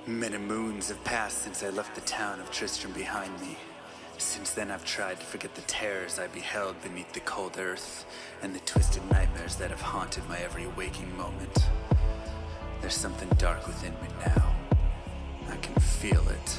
Many moons have passed since I left the town of Tristram behind me. Since then I've tried to forget the terrors I beheld beneath the cold earth and the twisted nightmares that have haunted my every waking moment. There's something dark within me now. I can feel it.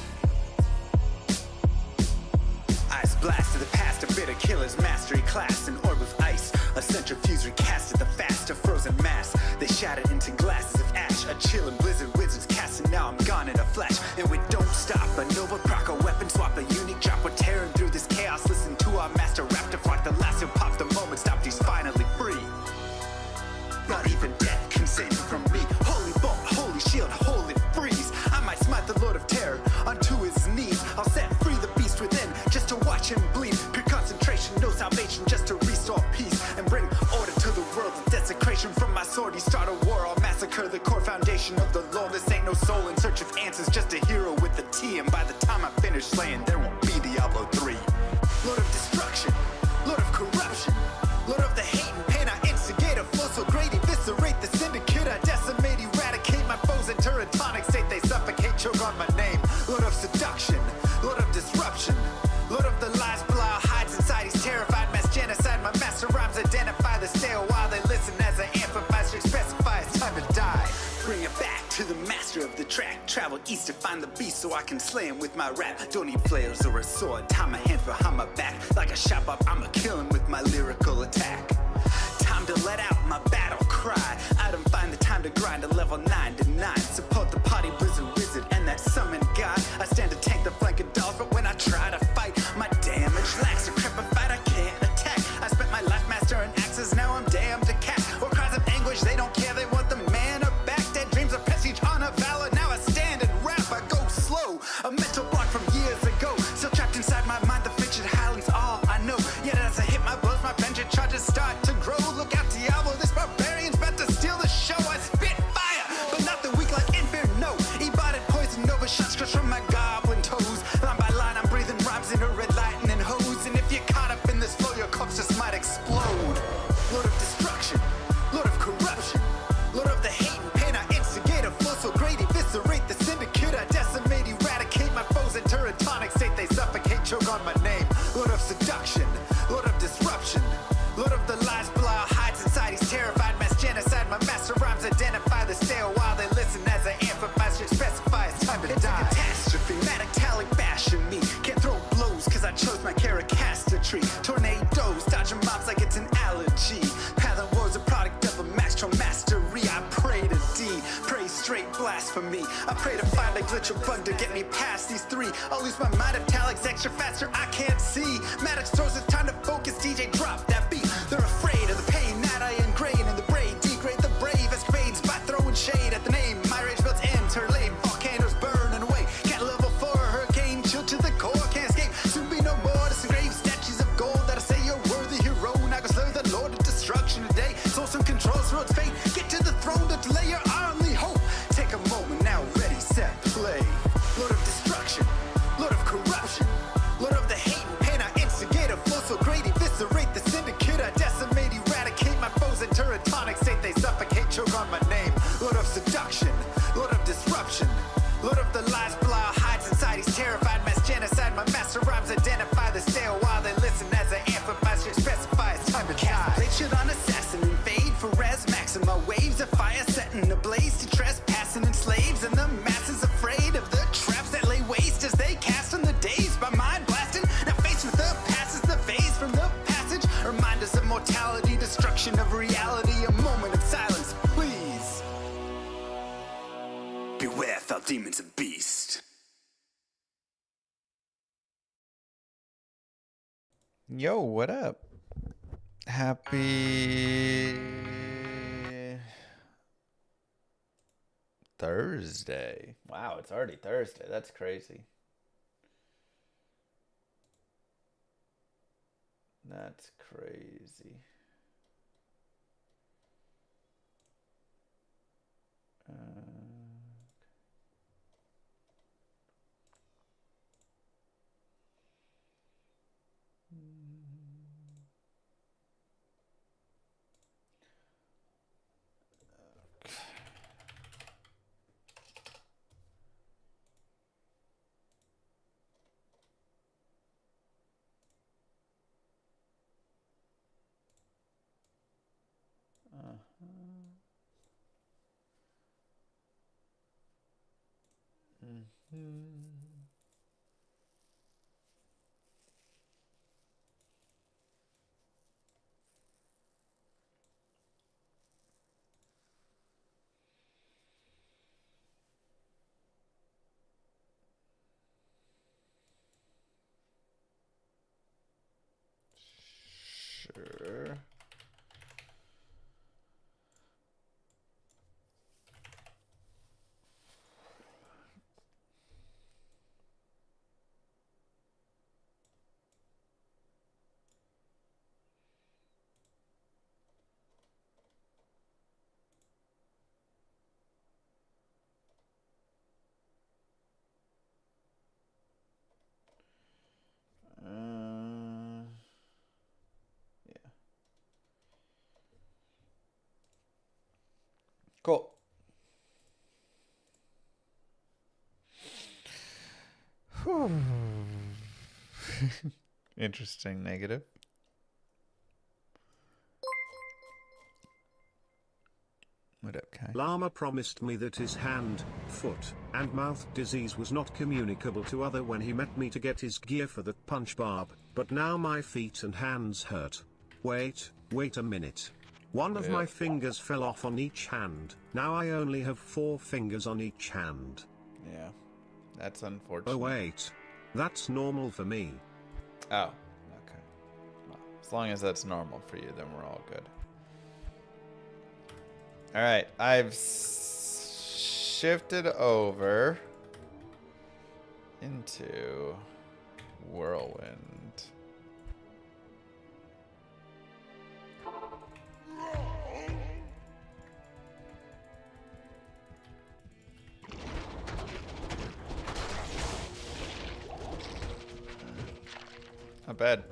Eyes blast to the past, a bitter killer's mastery class, an orb of ice, a centrifuge recasted the fast, a frozen mass. They shattered into glasses of ash, a chill and blizzard wizards cast, and now I'm gone in a flash. And we don't stop, a nova proc, a weapon swap, a unique drop. We're tearing through this chaos, listen to our master raptor flock. The last who popped the moment stopped, he's finally free. Not even death can save him from me. Holy bolt, holy shield, holy freeze. I might smite the Lord of Terror onto his knees. I'll set free the beast within, just to watch him bleed. Pure concentration, no salvation, just to restore peace and bring order to the world. The desecration from my sword, he start a war. I'll massacre the core foundation of the Lord. This ain't no soul in search of answers, just a hero with a T. And by the time I finish slaying, there won't be Diablo 3. Lord of destruction, Lord of corruption, Lord of the hate and pain. I instigate a flow so great, eviscerate the syndicate. I decimate, eradicate my foes in turretonic state. They suffocate, choke on my name. Lord of seduction, Lord of disruption, Lord of the lies, Belial hides inside. He's terrified, mass genocide. My master rhymes identify the stale while they listen as I amplify, specify it's time to die. Bring it back to the master of the track. Travel east to find the beast so I can slay him with my rap. Don't need flails or a sword, tie my hands behind my back. Like a shop up, I'ma kill him with my lyrical attack. Time to let out my battle cry. I don't find the time to grind a level 9 to 9. Support the party blizzard wizard and that summon god. I stand to tank the flanking dolls, but when I try to fight, my damage lacks. Decrepified, I can't attack. I spent my life mastering axes, now I'm damned to cat. Or cries of anguish, they don't care, they want the mana back. Dead dreams of prestige, honor, valor. Now I stand and rap, I go slow. A mental block from years ago, still trapped inside my mind. The fiction highlands all I know. Yet as I hit my blows, my vengeance charges start to grow. Look out, Diablo, this barbarian's about to steal the show. I spit fire, but not the weak like Inferno. Ebotted poison over shots crush from my goblin toes. Line by line, I'm breathing rhymes into red lightning hose. And if you're caught up in this flow, your corpse just might explode. Lord of destruction, Lord of corruption, Lord of the hate and pain. I instigate a flow so great, eviscerate the syndicate. I decimate, eradicate my foes in turretonic state. They suffocate, choke on my name. Lord of seduction, Lord of disruption, Lord of the lies, Belial hides inside. He's terrified, mass genocide. My master rhymes identify the stale while they listen as I amplify, specify it's time to die. It's a catastrophe, metallic bashing me. Can't throw blows cause I chose my character tornadoes, dodging mobs like it's an allergy. Path and woes a product of a master mastery. I pray to D, pray straight blasphemy. I pray to find a glitch or bug to get me past these three. I'll lose my mind if Talik's extra faster, I can't see. Maddox throws it's time to focus, DJ drop that beat. They're afraid of the pain that I ingrain in the brain. Degrade the brave escapades by throwing shade at the name. My rage builds enter lane, volcanoes burning away. Cat level 4, hurricane, chill to the core, can't escape. Soon be no more disengrave statues of gold that'll say you're worthy hero. Now go slay the Lord of destruction today. Soul some controls through its fate. Get to the throne to delay your only hope. Take a moment now, ready, set, play. Lord of destruction, Lord of corruption, Lord of the hate and pain. I instigate a flow so great, eviscerate the syndicate. I decimate, eradicate my foes in turretonic state. They suffocate, choke on my name. Lord of seduction, Lord of disruption, Lord of the lies, Belial hides inside. He's terrified, mass genocide. My master rhymes identify the stale while they listen as I amplify, specify it's time to die. Blade shit on assassin and fade for res maxima. Waves of fire setting ablaze to trespassing and slaves. And the masses afraid of the traps that lay waste as they cast on the days by mind blasting. Now faced with the past is the phase from the passage. Remind us of mortality, destruction of reality. A moment of silence, please. Beware, foul demons and beast. Yo, what up? Happy Thursday. Wow, it's already Thursday. That's crazy. That's crazy. Sure. Yeah. Cool. Interesting negative. What up, Kai? Llama promised me that his hand, foot, and mouth disease was not communicable to other when he met me to get his gear for that punch barb, but now my feet and hands hurt. Wait a minute. One of my fingers fell off on each hand. Now I only have 4 fingers on each hand. Yeah, that's unfortunate. Oh wait. That's normal for me. Oh, okay. Well, as long as that's normal for you, then we're all good. All right, I've shifted over into Whirlwind. Not bad.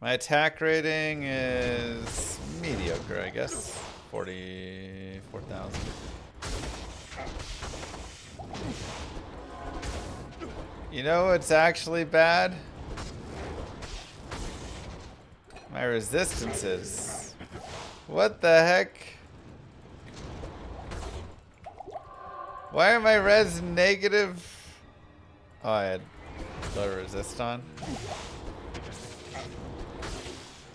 My attack rating is mediocre, I guess. 44,000. You know what's actually bad? My resistances. What the heck? Why are my res negative? Oh, I had low resist on.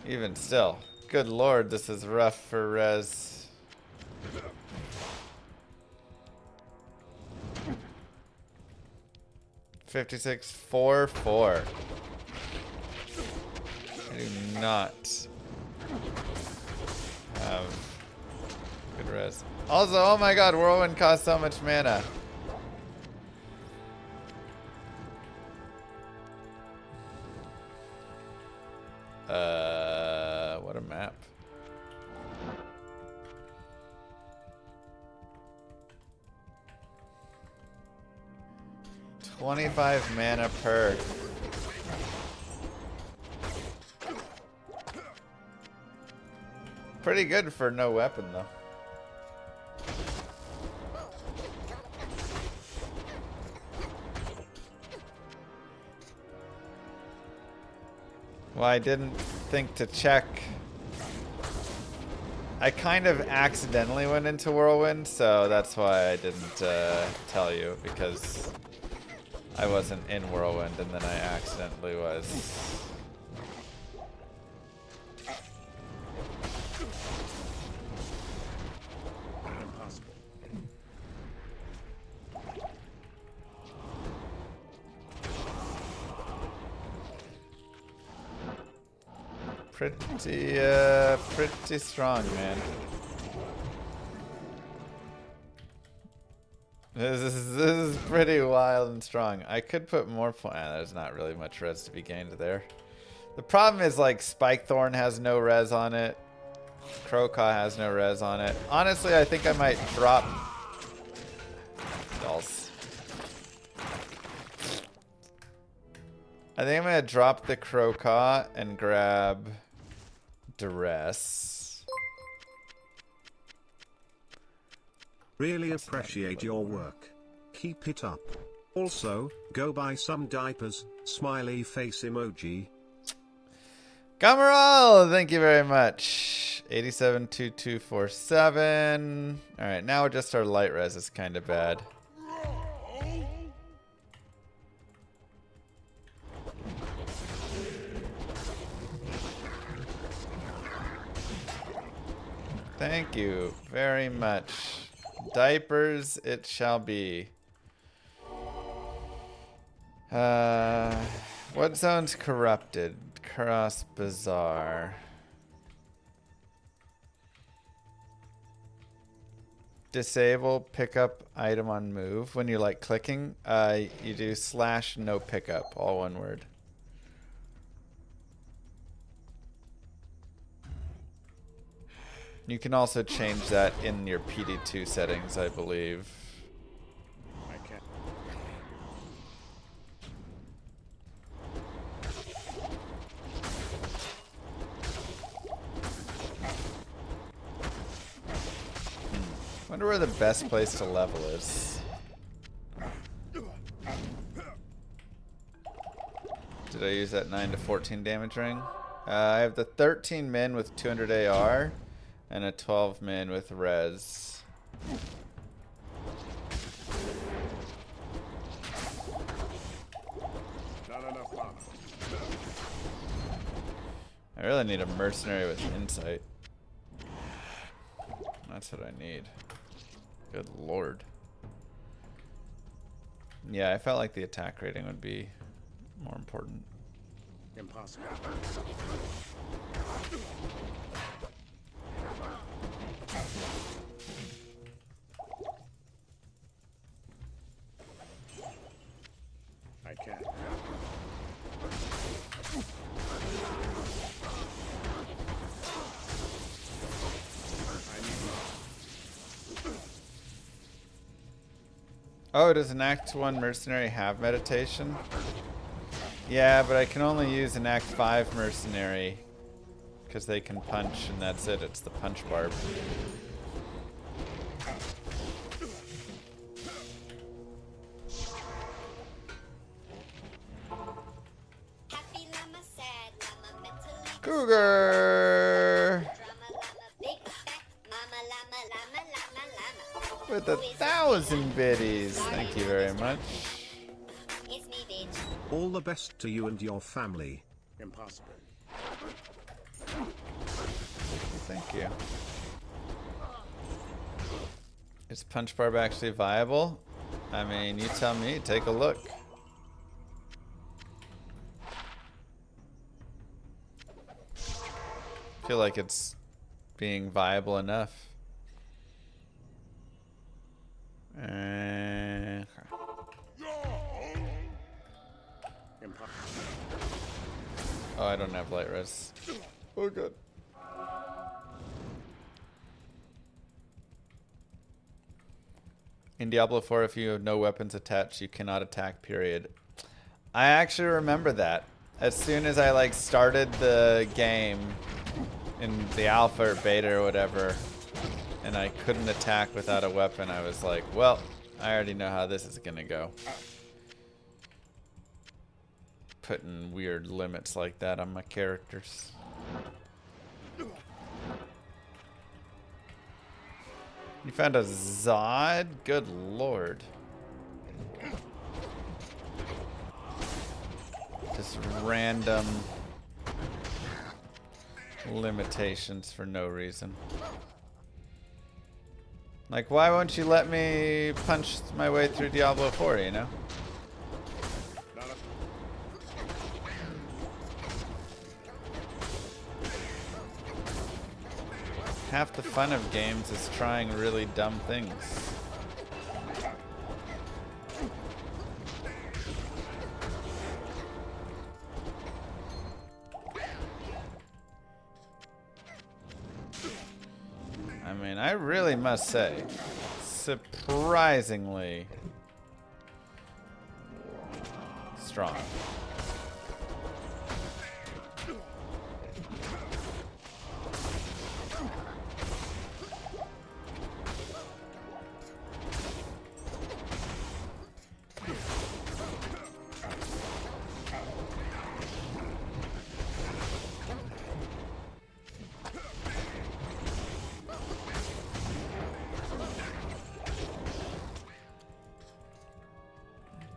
Even still. Good lord, this is rough for res. $56,440. I do not have good res. Also, oh my god, Whirlwind costs so much mana. What a map. $25 mana per. Pretty good for no weapon though. Well, I didn't think to check. I kind of accidentally went into Whirlwind, so that's why I didn't tell you, because I wasn't in Whirlwind and then I accidentally was. Pretty strong, man. This is pretty wild and strong. I could put more there's not really much res to be gained there. The problem is, like, Spikethorn has no res on it. Crowcaw has no res on it. Honestly, I think I might drop dolls. I think I'm gonna drop the Crowcaw and grab Duress. Really appreciate your work. Keep it up. Also, go buy some diapers, smiley face emoji. Gummeral, thank you very much. 872247. All right, now just our light res is kind of bad. Thank you very much. Diapers it shall be. What zone's corrupted? Cross Bazaar. Disable pickup item on move. When you like clicking, you do / no pickup, all one word. You can also change that in your PD2 settings, I believe. I can't. Wonder where the best place to level is. Did I use that 9 to 14 damage ring? I have the 13 min with 200 AR and a 12 min with res. Not enough mana. I really need a mercenary with insight. That's what I need. Good lord. Yeah, I felt like the attack rating would be more important. Impossible. I can't. Oh, does an Act 1 mercenary have meditation? Yeah, but I can only use an Act 5 mercenary because they can punch and that's it. It's the punch barb. Cougar! With 1,000 biddies. Thank you very much. All the best to you and your family. Impossible. Thank you. Is punch barb actually viable? I mean, you tell me. Take a look. I feel like it's being viable enough. Oh, I don't have light res. Oh, good. In Diablo 4, if you have no weapons attached, you cannot attack, period. I actually remember that. As soon as I like started the game in the alpha or beta or whatever, and I couldn't attack without a weapon, I was like, well, I already know how this is gonna go. Putting weird limits like that on my characters. You found a Zod? Good lord. Just random limitations for no reason. Like, why won't you let me punch my way through Diablo 4, you know? Half the fun of games is trying really dumb things. I mean, I really must say, surprisingly strong.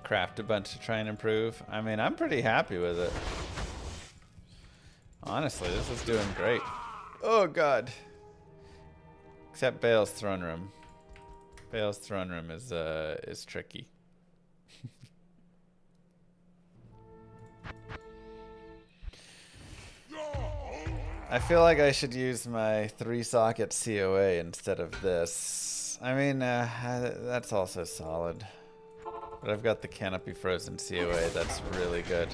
craft a bunch to try and improve. I mean, I'm pretty happy with it. Honestly, this is doing great. Oh god. Except Bale's throne room. Bale's throne room is tricky. I feel like I should use my 3-socket COA instead of this. I mean, that's also solid. But I've got the Canopy Frozen COA, that's really good.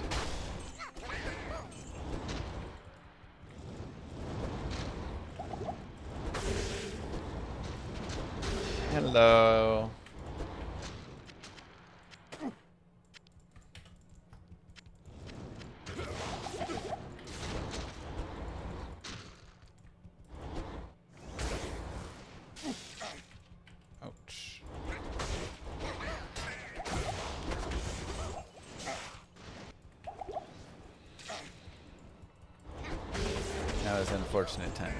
Hello. Ouch. That was unfortunate timing.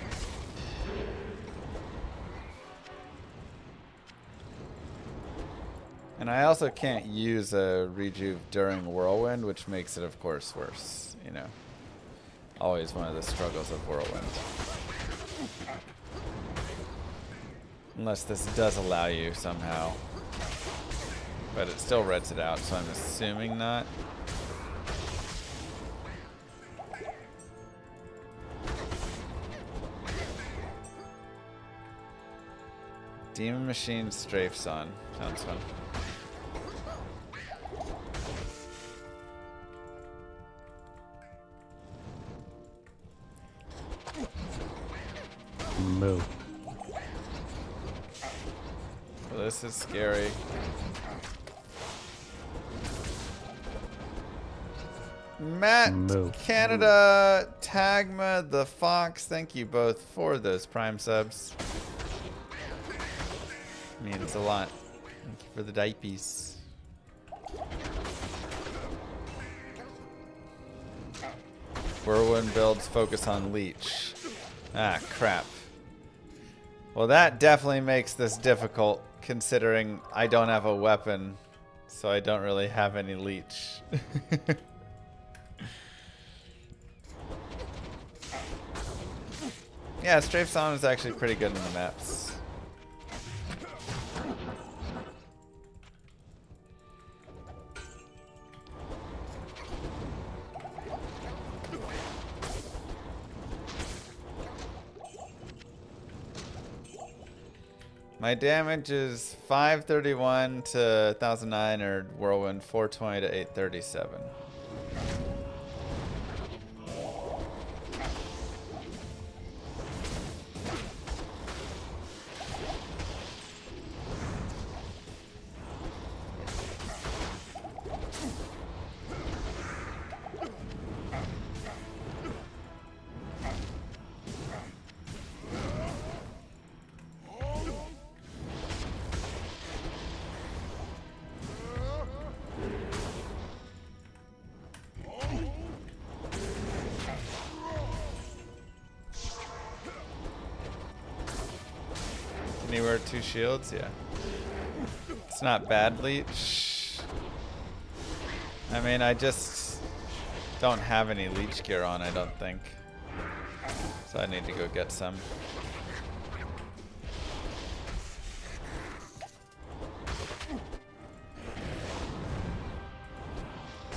And I also can't use a rejuve during Whirlwind, which makes it, of course, worse. You know, always one of the struggles of Whirlwind. Unless this does allow you somehow. But it still reds it out, so I'm assuming not. Demon Machine strafes on. Sounds fun. Moo. Well, this is scary. Matt, Moo. Canada, Tagma, the Fox, thank you both for those Prime subs. Means a lot. Thank you for the diapies. Whirlwind builds focus on leech. Ah, crap. Well, that definitely makes this difficult, considering I don't have a weapon, so I don't really have any leech. Yeah, Strafe Song is actually pretty good in the maps. My damage is 531 to 1009 or Whirlwind 420 to 837. Anywhere 2 shields, yeah. It's not bad leech. I mean, I just don't have any leech gear on, I don't think. So I need to go get some.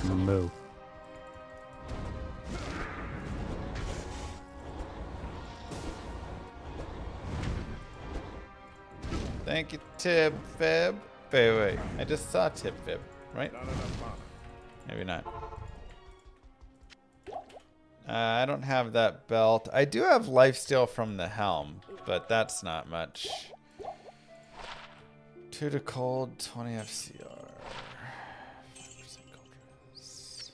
Moo. Thank you, Tib Fib. Wait. I just saw Tib Fib, right? Maybe not. I don't have that belt. I do have lifesteal from the helm, but that's not much. 2 to cold, 20 FCR. 5% cold res.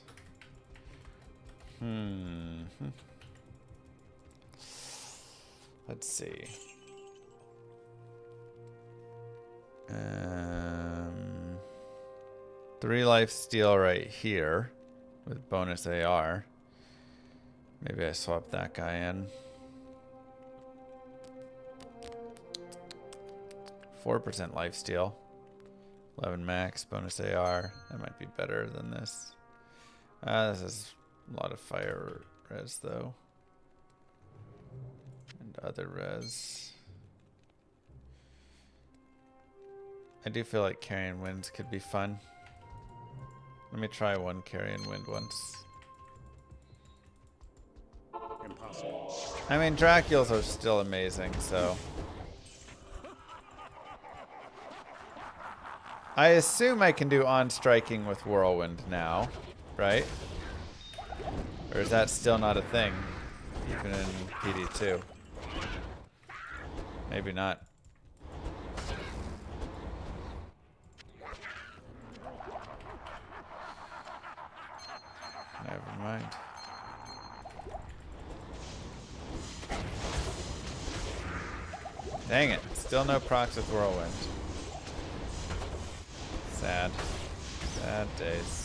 Let's see. 3 life steal right here with bonus AR. Maybe I swap that guy in. 4% life steal. 11 max, bonus AR. That might be better than this. This is a lot of fire res though. And other res. I do feel like carrying winds could be fun. Let me try one carrying wind once. Impossible. I mean, Dracules are still amazing, so. I assume I can do on-striking with Whirlwind now, right? Or is that still not a thing, even in PD2? Maybe not. Never mind. Dang it, still no procs with Whirlwind. Sad. Sad days.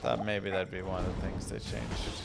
Thought maybe that'd be one of the things they changed.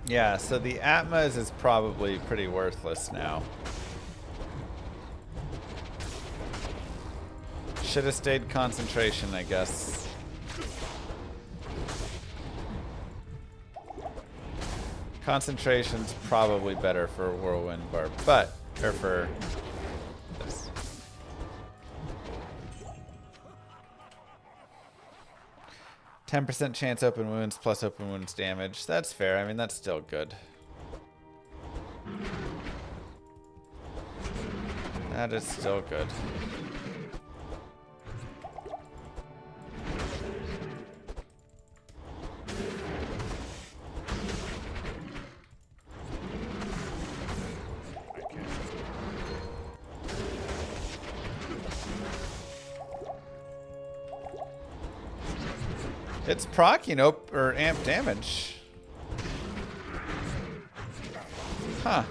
Yeah, so the Atmas is probably pretty worthless now. Should have stayed concentration, I guess. Concentration's probably better for Whirlwind Barb, but, or for this. 10% chance open wounds plus open wounds damage. That's fair. I mean, that's still good. That is still good. It's proccing or amp damage. Huh.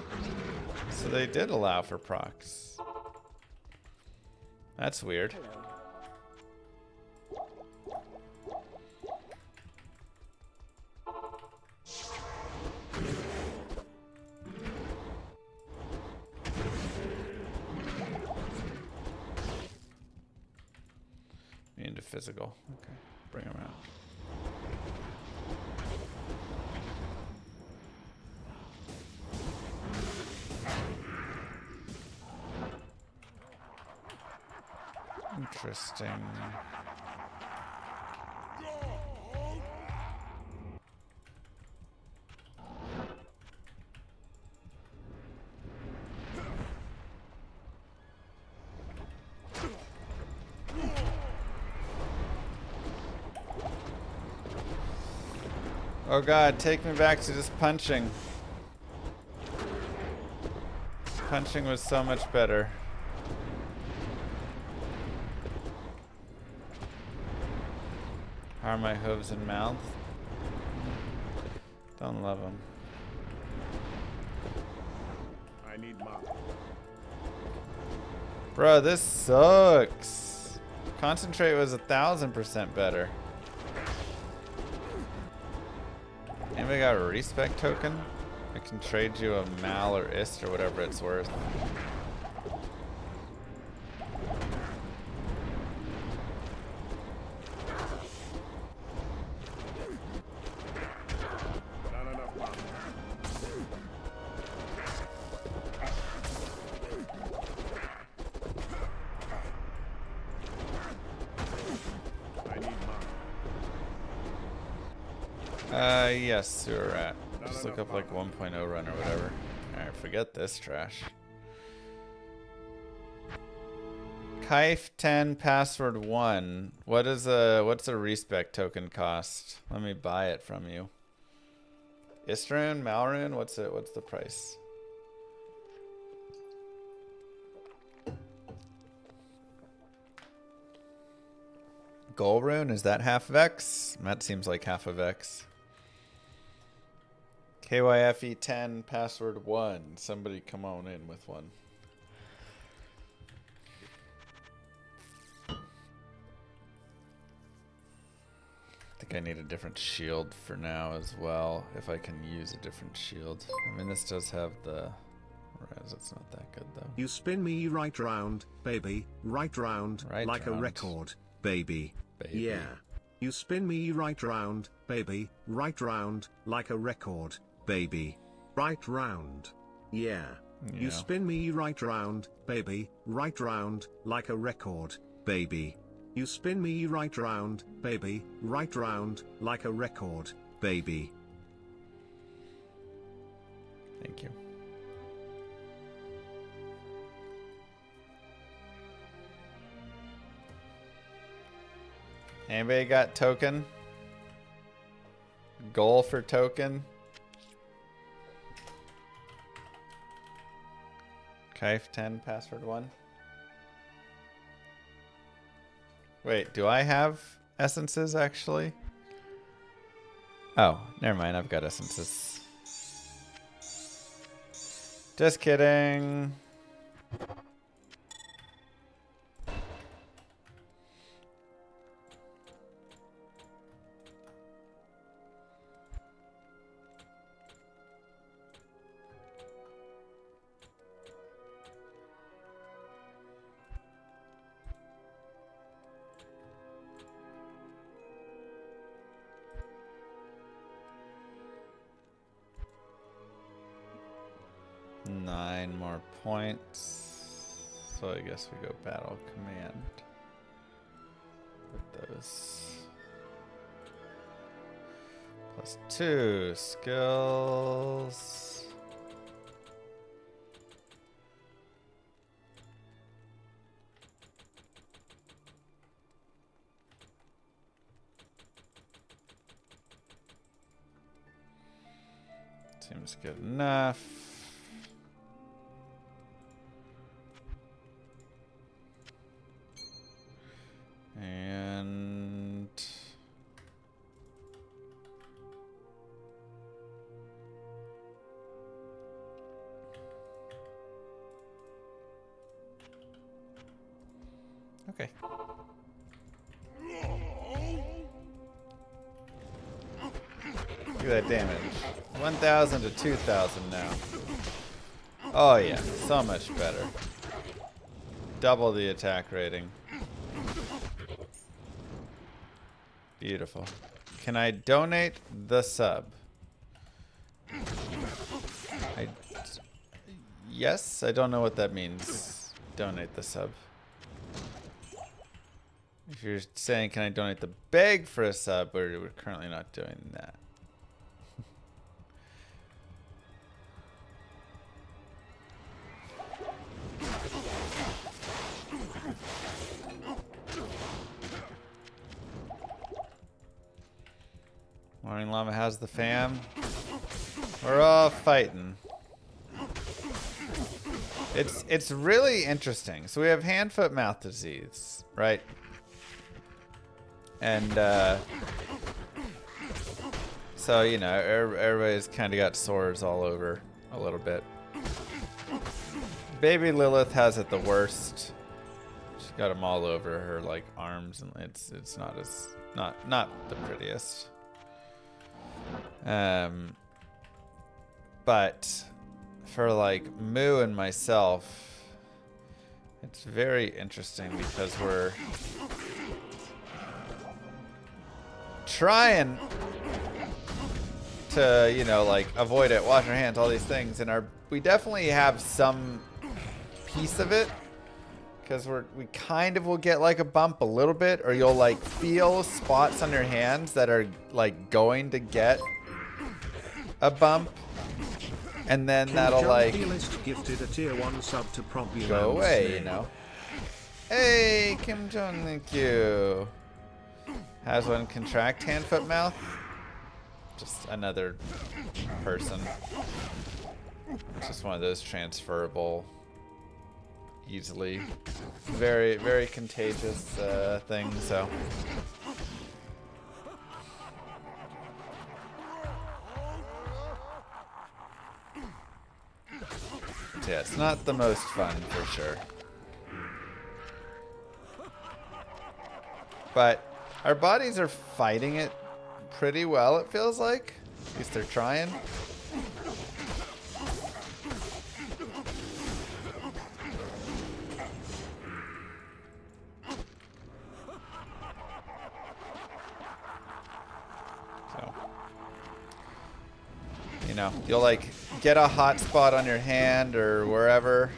So they did allow for procs. That's weird. Into physical. Okay. Bring him out. Interesting. Oh god, take me back to just punching. Punching was so much better. How are my hooves and mouth? Don't love them. I need mop. Bro, this sucks. Concentrate was 1000% better. Anybody got a Respec token? I can trade you a Mal or Ist or whatever it's worth. Not enough mop. I need mop. Yes, sewer rat. Just look up like 1.0 run or whatever. Alright, forget this trash. Kaif 10 password 1. What's a respec token cost? Let me buy it from you. Istrun, Malrun, what's the price? Golrune, is that half of X? That seems like half of X. KYFE 10 password 1. Somebody come on in with one. I think I need a different shield for now as well, if I can use a different shield. I mean, this does have the res. It's not that good though. You spin me right round, baby, right round, Right like round. a record, baby. Baby. Yeah. You spin me right round, baby, right round, like a record, baby. Right round. Yeah. Yeah. You spin me right round, baby, right round, like a record, baby. You spin me right round, baby, right round, like a record, baby. Thank you. Anybody got token? Goal for token? Kaif 10 password 1. Wait, do I have essences actually? Oh, never mind. I've got essences. Just kidding. Nine more points. So I guess we go battle command with those. +2 skills. Seems good enough. And okay. Look at that damage. 1,000 to 2,000 now. Oh yeah, so much better. Double the attack rating. Beautiful. Can I donate the sub? Yes, I don't know what that means. Donate the sub. If you're saying, can I donate the bag for a sub, we're currently not doing that. Morning Llama, how's the fam? We're all fighting. It's really interesting. So we have hand, foot, mouth disease, right? And so you know, everybody's kind of got sores all over a little bit. Baby Lilith has it the worst. She's got them all over her like arms, and it's not the prettiest. But for like Moo and myself, it's very interesting because we're trying to, you know, like avoid it, wash our hands, all these things, and we definitely have some piece of it Because we kind of will get like a bump a little bit, or you'll like feel spots on your hands that are like going to get a bump, and then that'll like gifted a tier 1 sub to go away, you know. Hey, Kim Jong, thank you. Has one contract hand, foot, mouth? Just another person. It's just one of those transferable, easily, very, very contagious things, so. Yeah, it's not the most fun for sure. But our bodies are fighting it pretty well, it feels like. At least they're trying. So, you know, you'll like get a hot spot on your hand or wherever,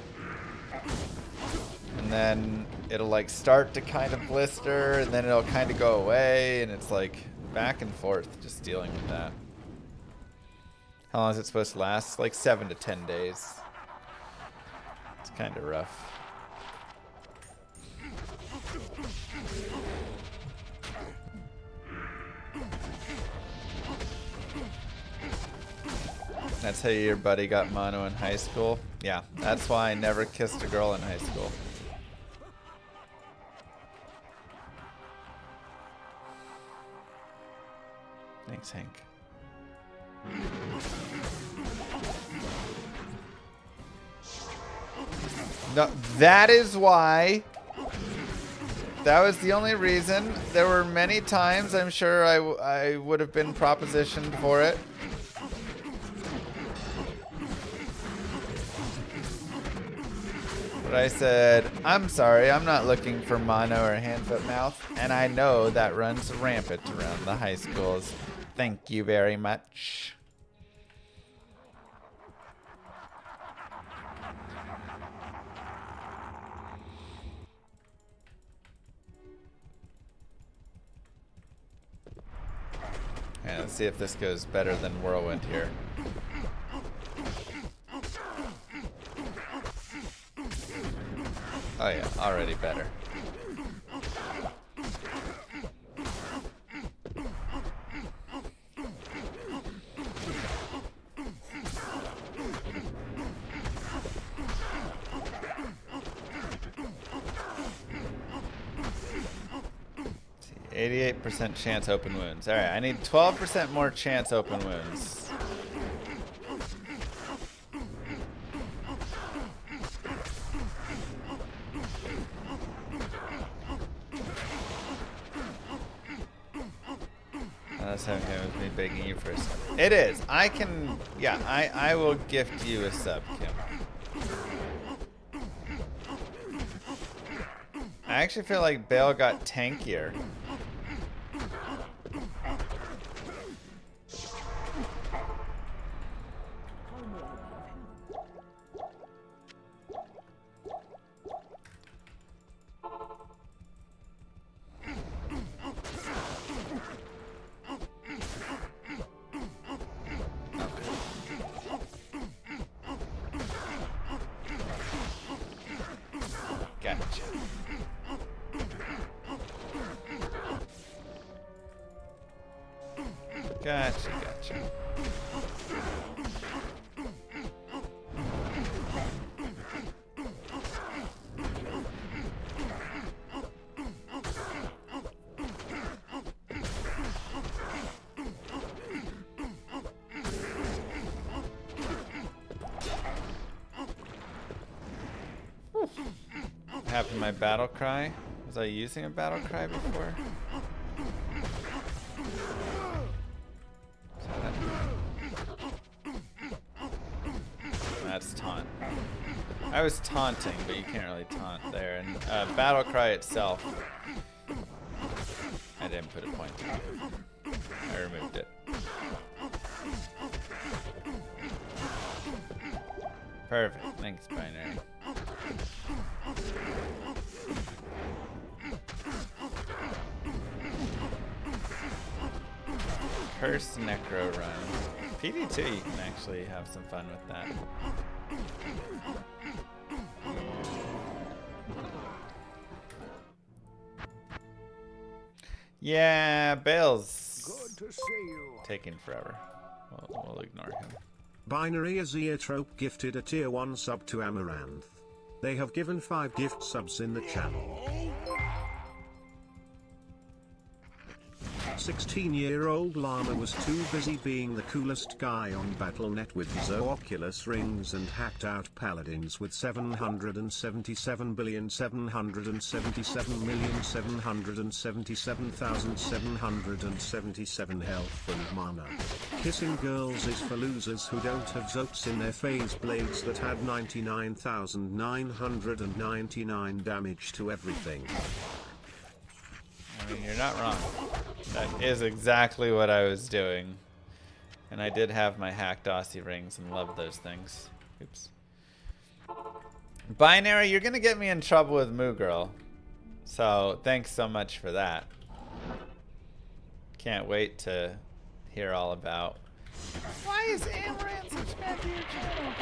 and then it'll like start to kind of blister, and then it'll kind of go away, and it's like back and forth just dealing with that. How long is it supposed to last? Like 7 to 10 days. It's kind of rough. That's how your buddy got mono in high school? Yeah, that's why I never kissed a girl in high school. Thanks, Hank. No, that is why. That was the only reason. There were many times I'm sure I would have been propositioned for it. But I said, I'm sorry, I'm not looking for mono or hand, foot, mouth. And I know that runs rampant around the high schools. Thank you very much. And let's see if this goes better than Whirlwind here. Oh yeah, already better. See, 88% chance open wounds. Alright, I need 12% more chance open wounds. That's having with me begging you for a sub. It is. I can. Yeah, I will gift you a sub, Kim. I actually feel like Bale got tankier. Gotcha. Gotcha. What happened to my battle cry? Was I using a battle cry before? That's taunt. I was taunting, but you can't really taunt there. And battle cry itself, I didn't put a point to it. I removed it. Perfect. Thanks, Binary. Cursed Necro Run. PD2, you can actually have some fun with that. Yeah, Bale's Good to see you. taking forever. We'll ignore him. Binary Azeotrope gifted a tier 1 sub to Amaranth. They have given 5 gift subs in the channel. 16-year-old Llama was too busy being the coolest guy on Battle.net with his Oculus rings and hacked out paladins with 777,777,777,777 health and mana. Kissing girls is for losers who don't have zotes in their phase blades that had 99,999 damage to everything. I mean, you're not wrong. That is exactly what I was doing. And I did have my hacked Aussie rings and loved those things. Oops. Binary, you're going to get me in trouble with Moo Girl. So, thanks so much for that. Can't wait to hear all about... Why is Amaranth subscribed to your channel?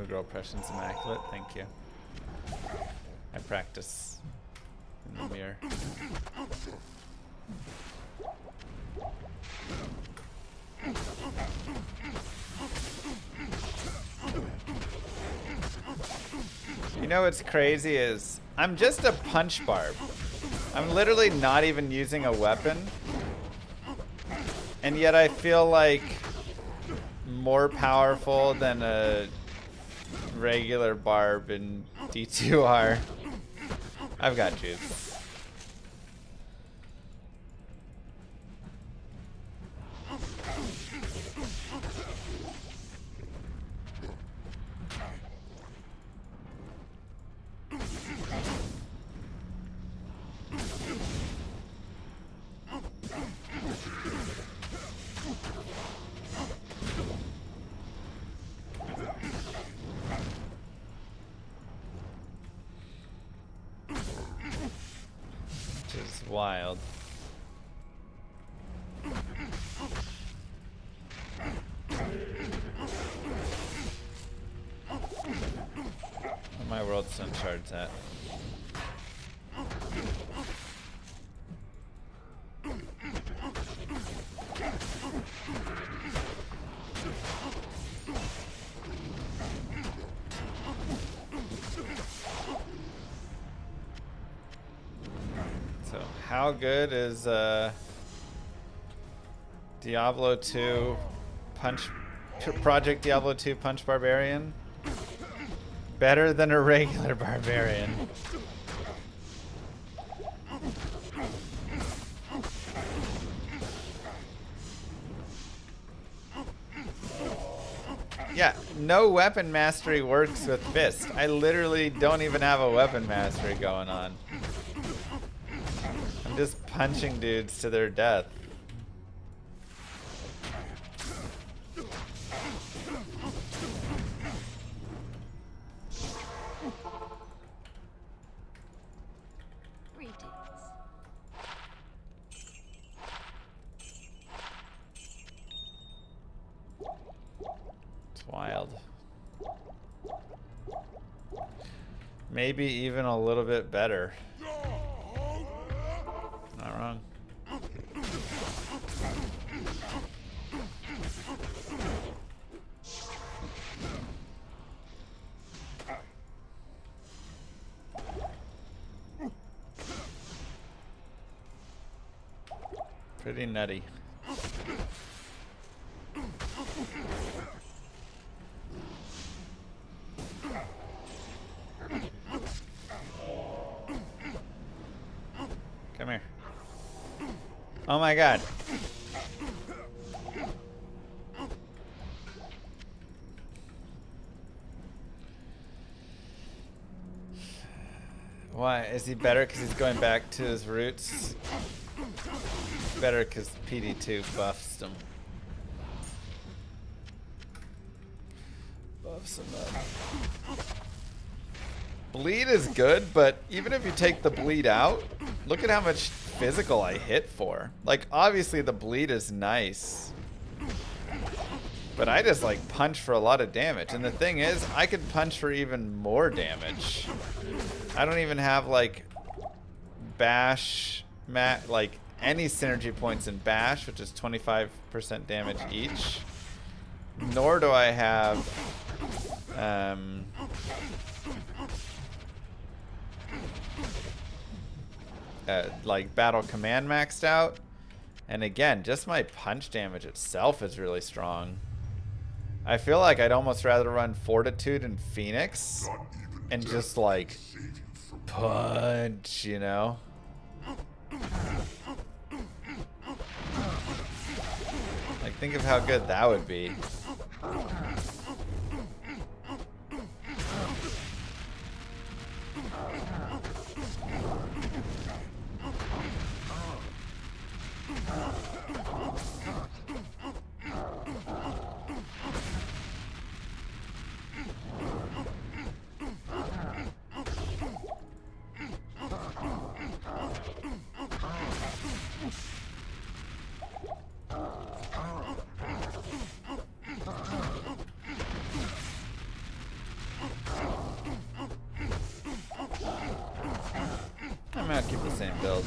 Girl Pression's immaculate, thank you. I practice in the mirror. You know what's crazy is I'm just a punch barb. I'm literally not even using a weapon. And yet I feel like more powerful than a regular barb in D2R. I've got juice. Wild. My world sun shards at. How good is Diablo 2 Project Diablo 2 Punch Barbarian? Better than a regular barbarian. Yeah, no weapon mastery works with fist. I literally don't even have a weapon mastery going on. Just punching dudes to their death. It's wild. Maybe even a little bit better. Not wrong. Pretty nutty. Come here. Oh my god. Why? Is he better because he's going back to his roots? Better because PD2 buffs him. buffs and then... Bleed is good, but even if you take the bleed out, look at how much physical I hit for. Like, obviously the bleed is nice, but I just like punch for a lot of damage. And the thing is, I could punch for even more damage. I don't even have like bash, like any synergy points in bash, which is 25% damage each. Nor do I have like battle command maxed out. And again, just my punch damage itself is really strong. I feel like I'd almost rather run Fortitude and Phoenix and just like punch, you know? Like, think of how good that would be. I'm gonna keep the same build.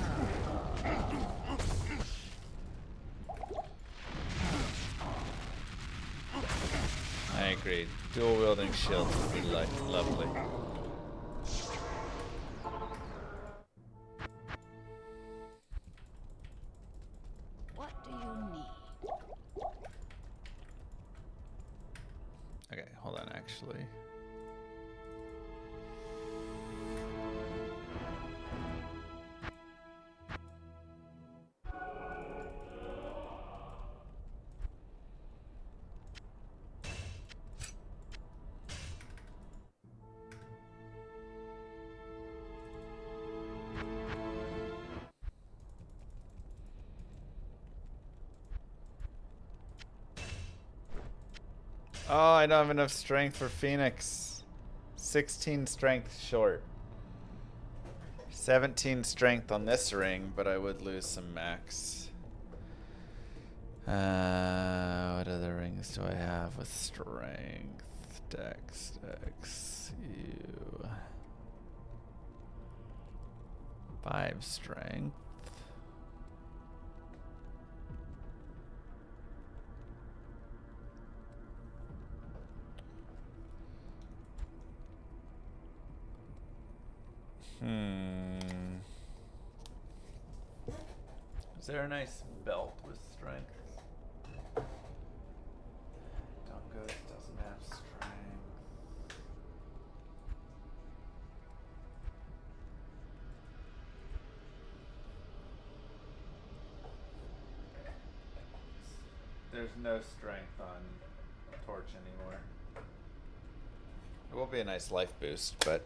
I agree. Dual wielding shields would be like lovely. What do you need? Okay, hold on actually. Oh, I don't have enough strength for Phoenix. 16 strength short. 17 strength on this ring, but I would lose some max. What other rings do I have with strength? Dex, U. 5 strength. Is there a nice belt with strength? Dungos doesn't have strength. There's no strength on Torch anymore. It will be a nice life boost, but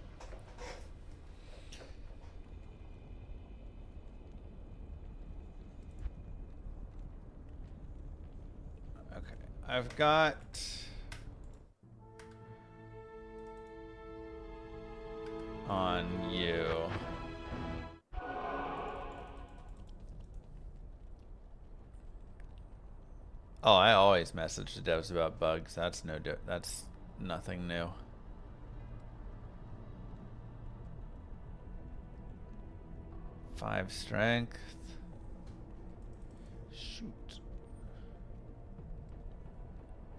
I've got on you. Oh, I always message the devs about bugs. That's that's nothing new. Five strength. Shoot.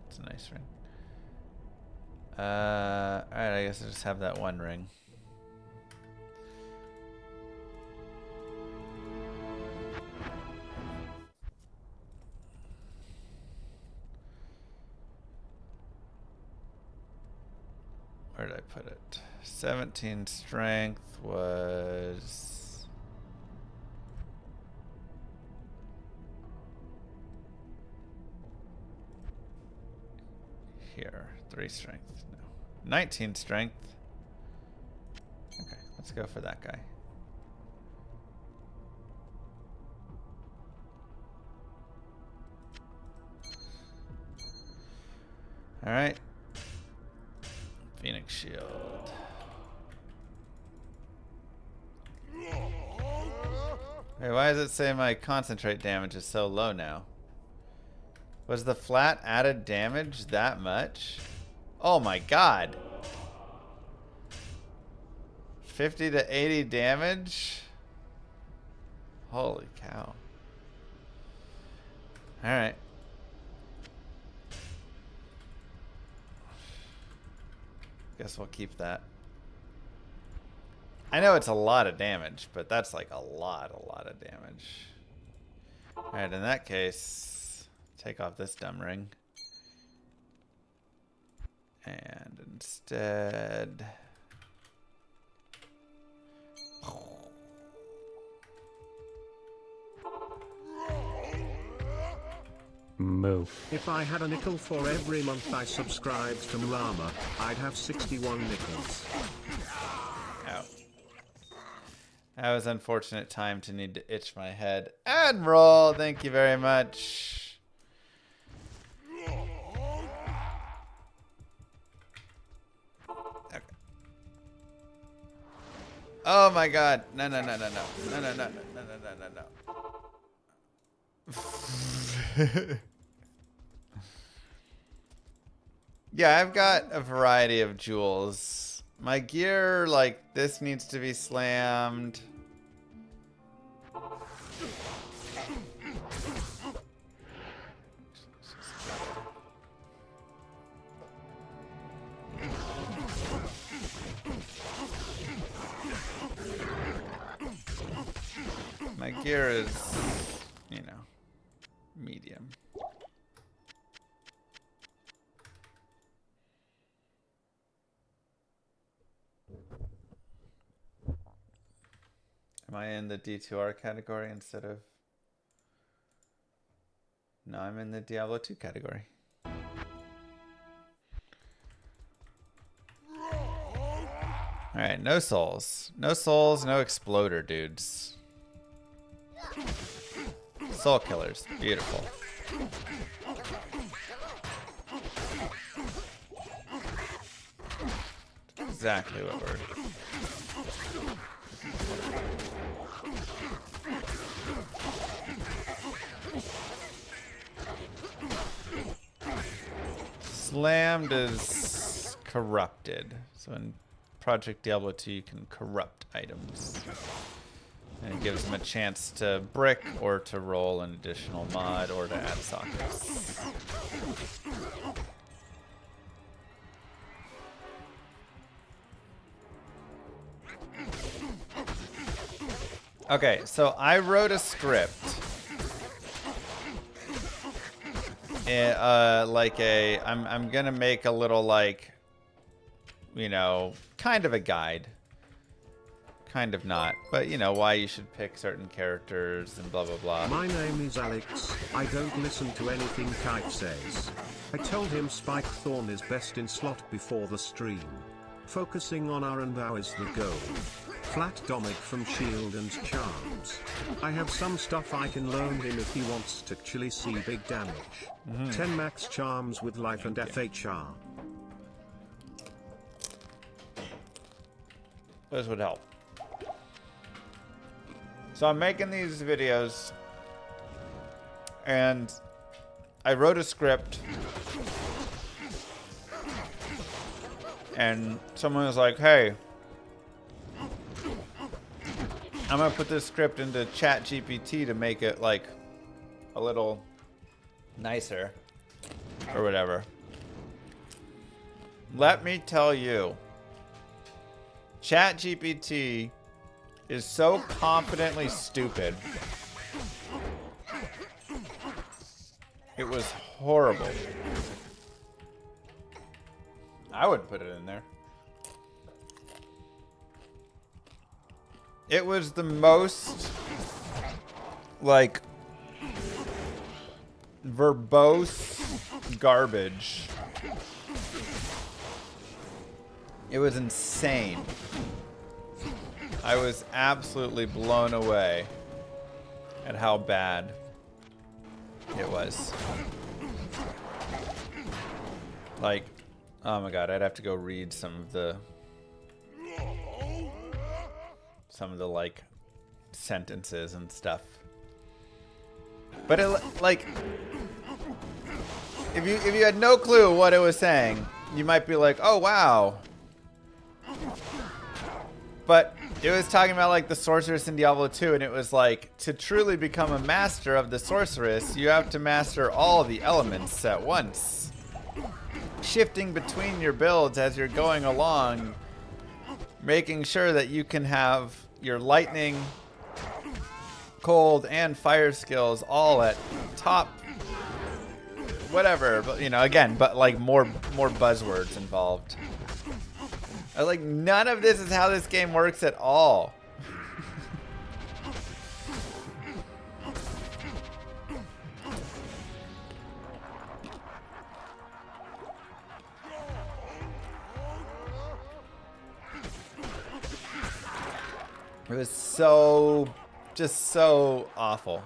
It's a nice ring. Alright, I guess I just have that one ring. Where did I put it? 17 strength was... here. 3 strength. No. 19 strength. Okay, let's go for that guy. Alright. Big shield. Hey, why does it say my concentrate damage is so low now? Was the flat added damage that much? Oh my god. 50 to 80 damage? Holy cow. Alright. Guess we'll keep that. I know it's a lot of damage, but that's like a lot of damage. Alright, in that case, take off this dumb ring. And instead... Moo. If I had a nickel for every month I subscribed to Llama, I'd have 61 nickels. Ow. That was unfortunate time to need to itch my head. Admiral, thank you very much. Okay. Oh my god. No. No. Yeah, I've got a variety of jewels. My gear, like, this needs to be slammed. My gear is, you know, medium. Am I in the D2R category instead of... No, I'm in the Diablo 2 category. Alright, no souls. No souls, no exploder dudes. Soul killers. Beautiful. Exactly what we're... Slammed is corrupted. So in Project Diablo 2 you can corrupt items. And it gives them a chance to brick or to roll an additional mod or to add sockets. Okay, so I wrote a script. I'm gonna make a little, like, you know, kind of a guide. Kind of not, but you know, why you should pick certain characters and blah blah blah. My name is Alex, I don't listen to anything Kite says. I told him Spike Thorn is best in slot before the stream. Focusing on R&Bow is the goal. Flat Dominic from Shield and Charms. I have some stuff I can loan him if he wants to actually see big damage. 10 max charms with life and FHR. This would help. So I'm making these videos and I wrote a script and someone was like, hey, I'm gonna put this script into ChatGPT to make it like a little nicer or whatever. Let me tell you, ChatGPT is so confidently stupid. It was horrible. I would put it in there. It was the most, like, verbose garbage. It was insane. I was absolutely blown away at how bad it was. Like, Oh my god, I'd have to go read some of the like sentences and stuff. But it, like, if you had no clue what it was saying, you might be like, oh wow. But it was talking about like the sorceress in Diablo 2, and it was like, to truly become a master of the sorceress, you have to master all the elements at once, shifting between your builds as you're going along, making sure that you can have your lightning, cold, and fire skills all at top whatever. But you know, again, but like more buzzwords involved. I was like, none of this is how this game works at all. It was so, just so awful.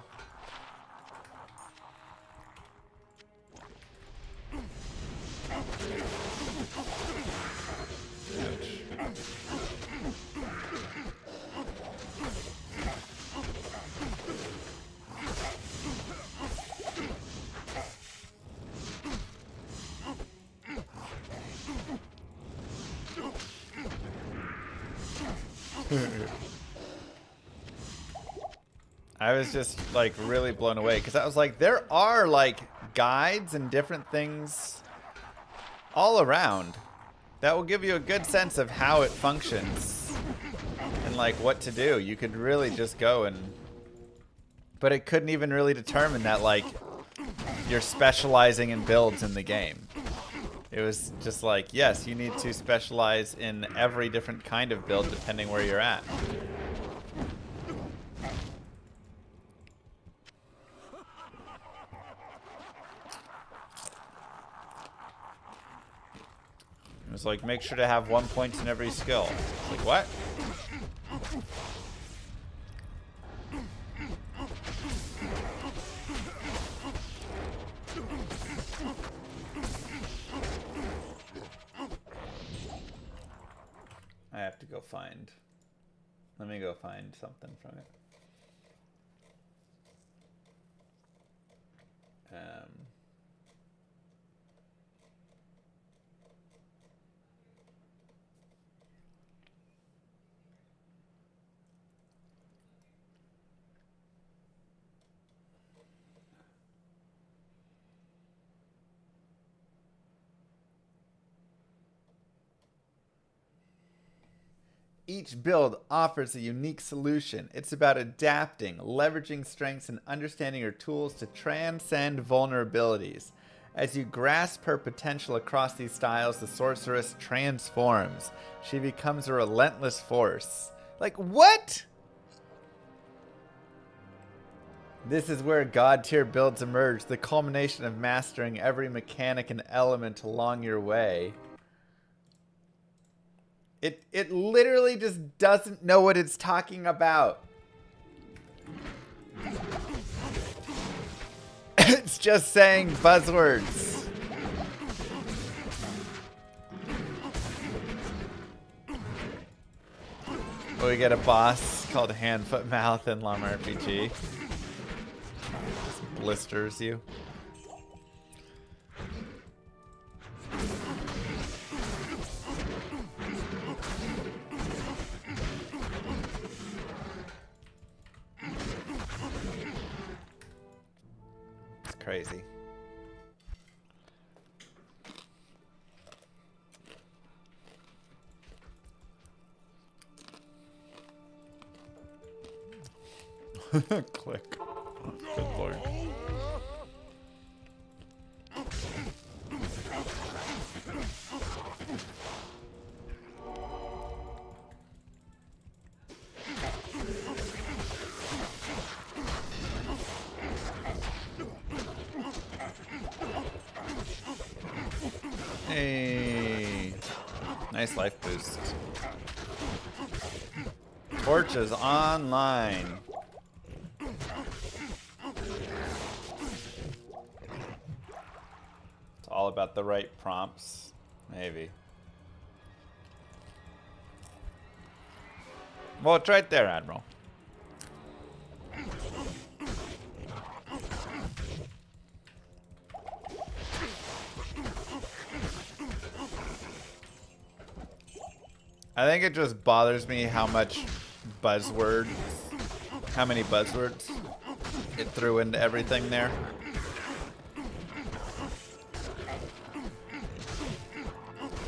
I was just like really blown away because I was like, there are like guides and different things all around that will give you a good sense of how it functions and like what to do. You could really just go and, but it couldn't even really determine that like you're specializing in builds in the game. It was just like, yes, you need to specialize in every different kind of build depending where you're at. It was like, make sure to have 1 point in every skill. It's like, what? I have to go find. Let me go find something from it. Each build offers a unique solution. It's about adapting, leveraging strengths, and understanding your tools to transcend vulnerabilities. As you grasp her potential across these styles, the sorceress transforms. She becomes a relentless force. Like, what? This is where God tier builds emerge, the culmination of mastering every mechanic and element along your way. It literally just doesn't know what it's talking about. It's just saying buzzwords. We get a boss called Hand, Foot, Mouth in Llama RPG. Just blisters you. Crazy. Click. Good lord. Hey, nice life boost. Torches online. It's all about the right prompts Maybe. Well, it's right there, Admiral. I think it just bothers me how many buzzwords it threw into everything there.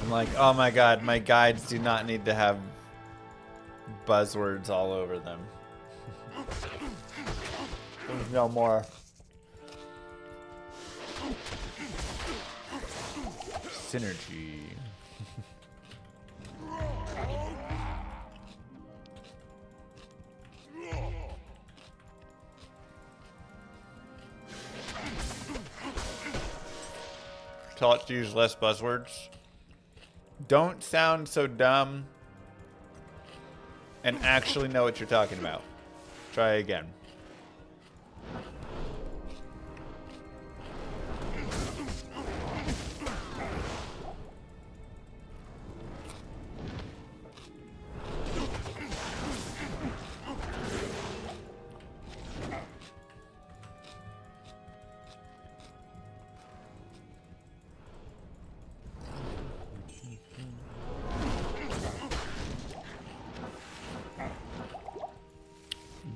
I'm like, oh my god, my guides do not need to have buzzwords all over them. There's no more. Synergy. Tell it to use less buzzwords. Don't sound so dumb and actually know what you're talking about. Try again.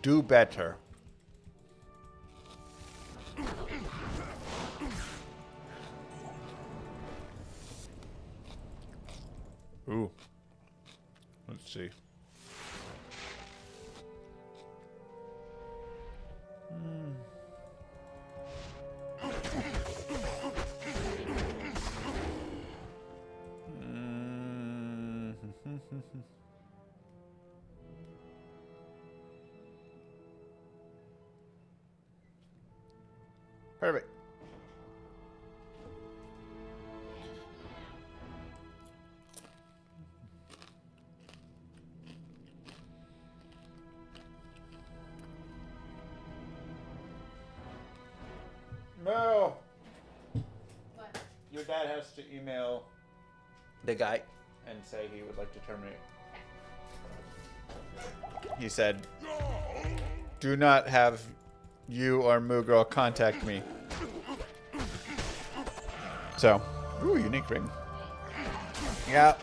Do better. Ooh. Let's see. Perfect. No. What? Your dad has to email the guy and say he would like to terminate. He said, do not have you or Moo Girl contact me. So, ooh, unique ring. Yeah.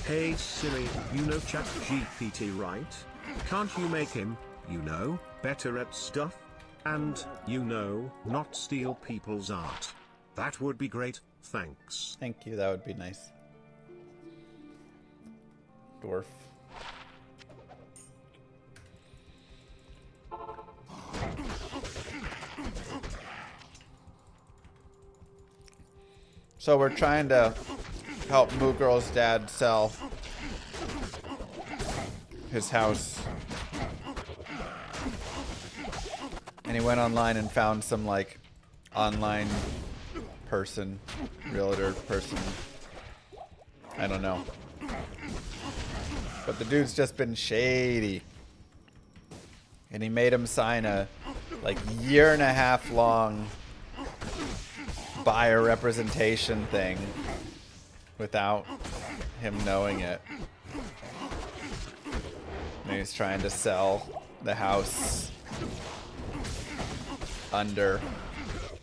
Hey Siri, you know ChatGPT, right? Can't you make him, better at stuff? And, not steal people's art. That would be great, thanks. Thank you, that would be nice. Dwarf. So we're trying to help Moo Girl's dad sell his house. And he went online and found some like online person, realtor person. I don't know. But the dude's just been shady. And he made him sign a like year-and-a-half long buyer representation thing without him knowing it. And he's trying to sell the house under,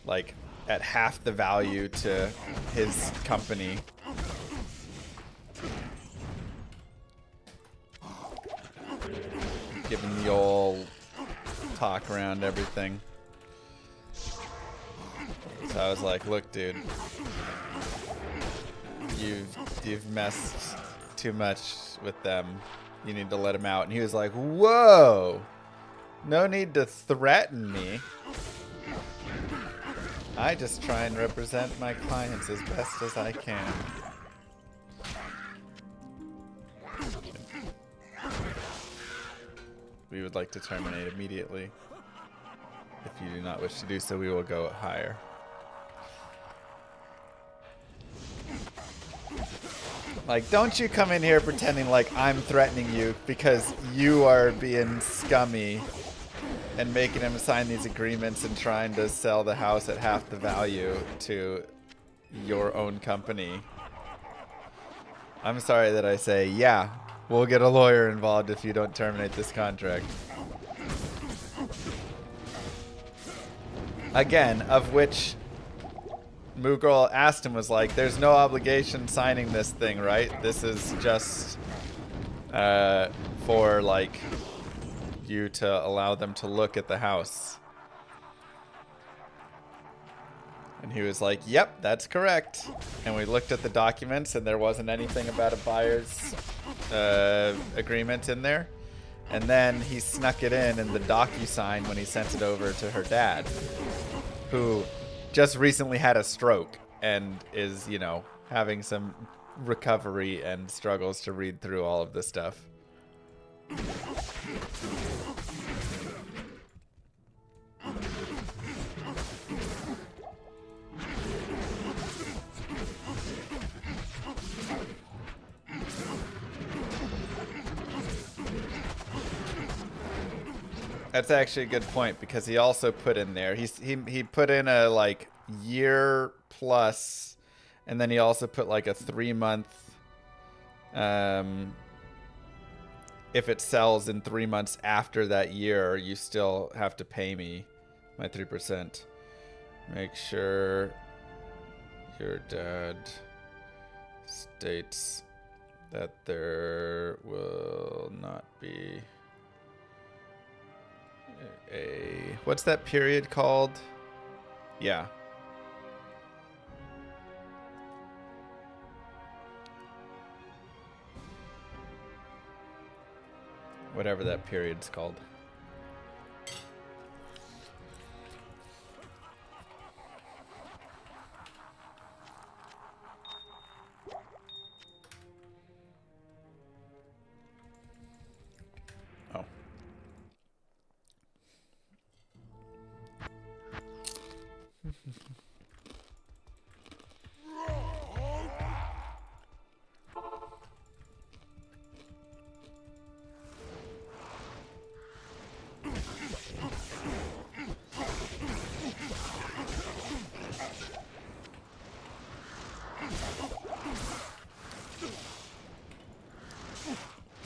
like, at half the value to his company. Giving the old talk around everything. So I was like, look, dude, you've messed too much with them. You need to let him out. And he was like, whoa, no need to threaten me. I just try and represent my clients as best as I can. We would like to terminate immediately. If you do not wish to do so, we will go higher. Like, don't you come in here pretending like I'm threatening you because you are being scummy and making him sign these agreements and trying to sell the house at half the value to your own company. I'm sorry that I say, yeah, we'll get a lawyer involved if you don't terminate this contract. Again, of which Moogle asked him, was like, there's no obligation signing this thing, right? This is just for, like, you to allow them to look at the house. And he was like, yep, that's correct. And we looked at the documents and there wasn't anything about a buyer's agreement in there. And then he snuck it in the DocuSign when he sent it over to her dad, who just recently had a stroke and is, you know, having some recovery and struggles to read through all of this stuff. That's actually a good point, because he also put in there, he put in a like year plus, and then he also put like a 3-month, if it sells in 3 months after that year, you still have to pay me my 3%. Make sure your dad states that there will not be what's that period called? Yeah. Whatever that period's called. Oh.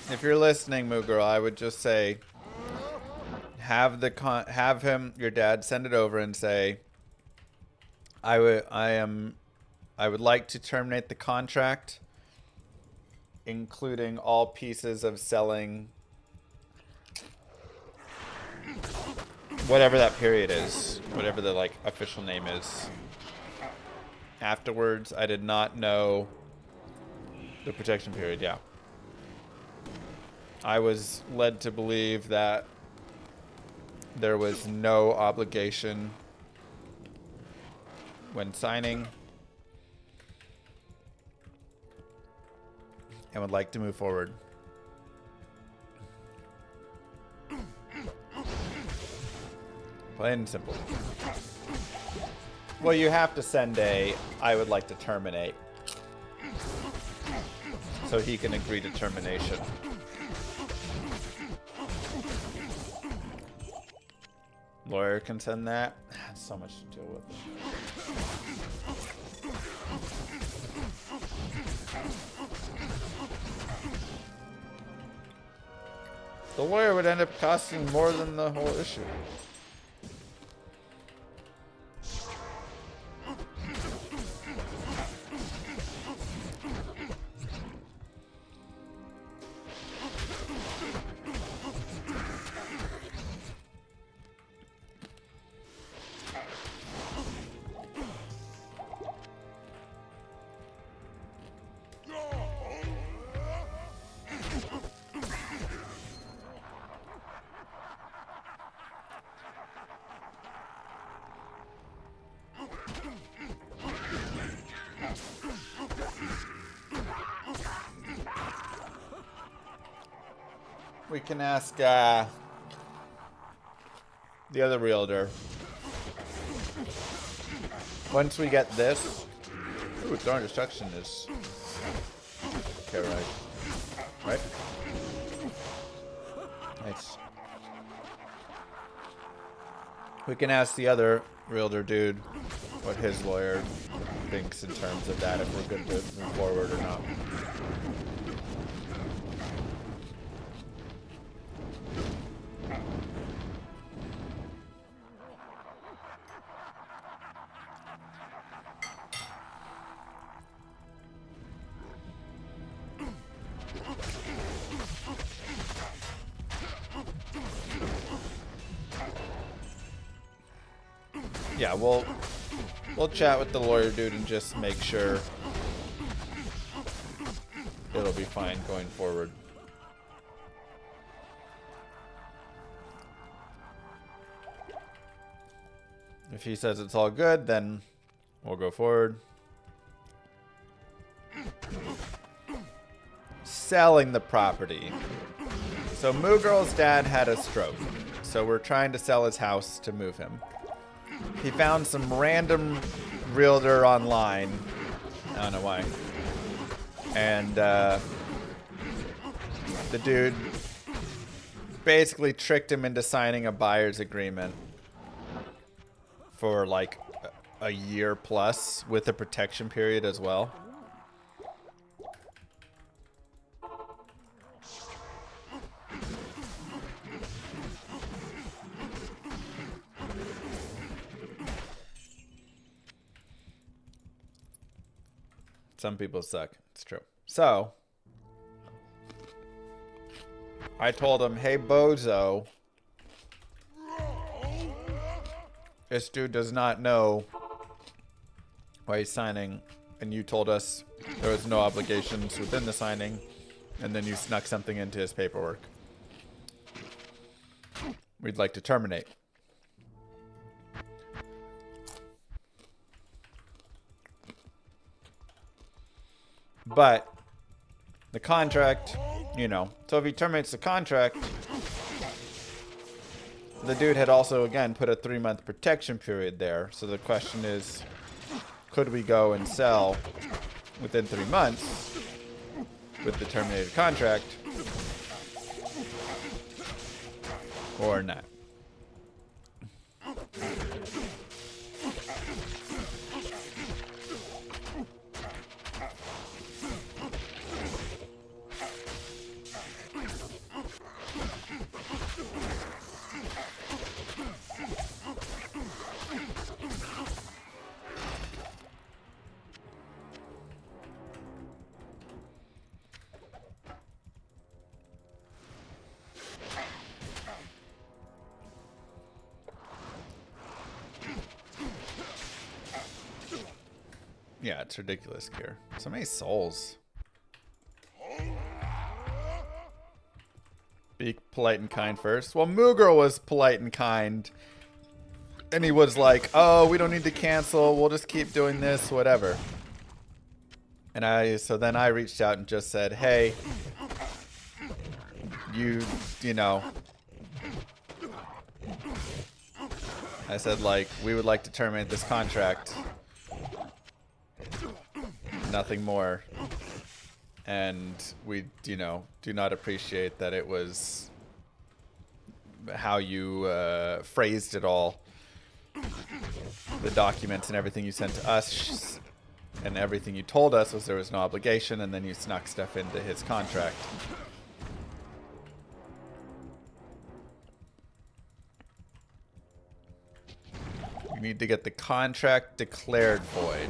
If you're listening, Moo Girl, I would just say, have your dad send it over and say, I would like to terminate the contract, including all pieces of selling whatever that period is, whatever the like official name is. Afterwards, I did not know the protection period. Yeah. I was led to believe that there was no obligation when signing, and would like to move forward. Plain and simple. Well, you have to send a, I would like to terminate, so he can agree to termination. Lawyer can send that. So much to deal with. The lawyer would end up costing more than the whole issue. We can ask the other realtor. Once we get this, ooh, Thorn Destruction is okay, right? Right? Nice. We can ask the other realtor dude what his lawyer thinks in terms of that, if we're good to move forward or not. Yeah, we'll chat with the lawyer dude and just make sure it'll be fine going forward. If he says it's all good, then we'll go forward. Selling the property. So Moo Girl's dad had a stroke, so we're trying to sell his house to move him. He found some random realtor online. I don't know why. And the dude basically tricked him into signing a buyer's agreement for like a year plus with a protection period as well. Some people suck. It's true. So, I told him, hey, Bozo, this dude does not know why he's signing, and you told us there was no obligations within the signing, and then you snuck something into his paperwork. We'd like to terminate. But the contract, you know, so if he terminates the contract, the dude had also, again, put a 3-month protection period there. So the question is, could we go and sell within 3 months with the terminated contract or not? Yeah, it's ridiculous here. So many souls. Be polite and kind first. Well, Moogirl was polite and kind. And he was like, oh, we don't need to cancel. We'll just keep doing this, whatever. And so then I reached out and just said, hey, you know. I said, like, we would like to terminate this contract. Nothing more. And we, you know, do not appreciate that it was how you phrased it all. The documents and everything you sent to us and everything you told us was there was no obligation, and then you snuck stuff into his contract. You need to get the contract declared void.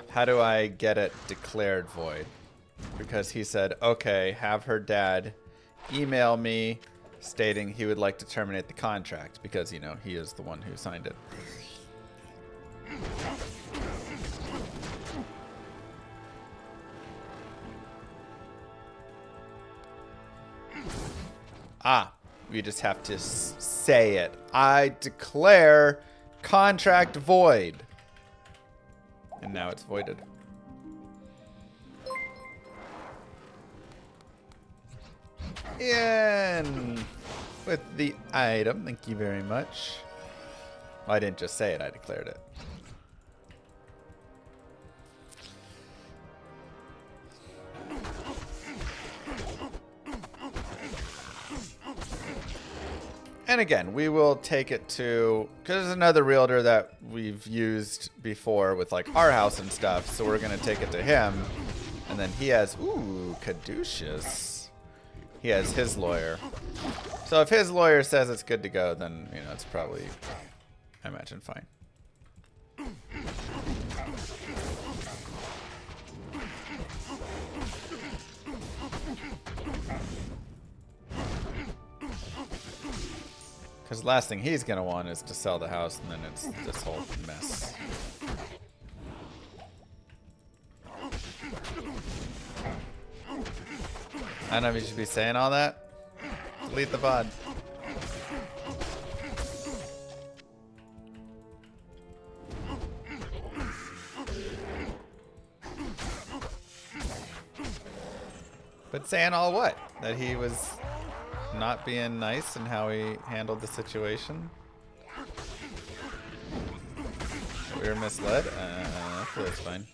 How do I get it declared void? Because he said, okay, have her dad email me stating he would like to terminate the contract because, you know, he is the one who signed it. Ah, we just have to say it. I declare contract void. And now it's voided. In with the item. Thank you very much. Well, I didn't just say it, I declared it. And again, we will take it to, because there's another realtor that we've used before with like our house and stuff. So we're going to take it to him. And then he has, ooh, caduceus. He has his lawyer. So if his lawyer says it's good to go, then, you know, it's probably, I imagine, fine. Because the last thing he's going to want is to sell the house, and then it's this whole mess. I don't know if you should be saying all that. Delete the VOD. But saying all what? That he was not being nice in how he handled the situation? We were misled? I feel it's fine.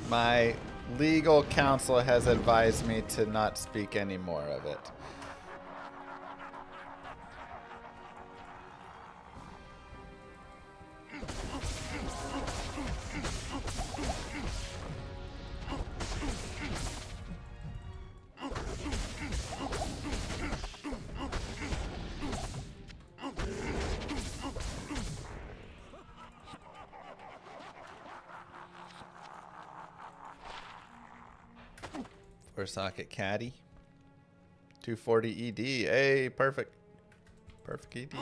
My legal counsel has advised me to not speak any more of it. Or socket caddy. 240 ED. Hey, perfect. Perfect ED.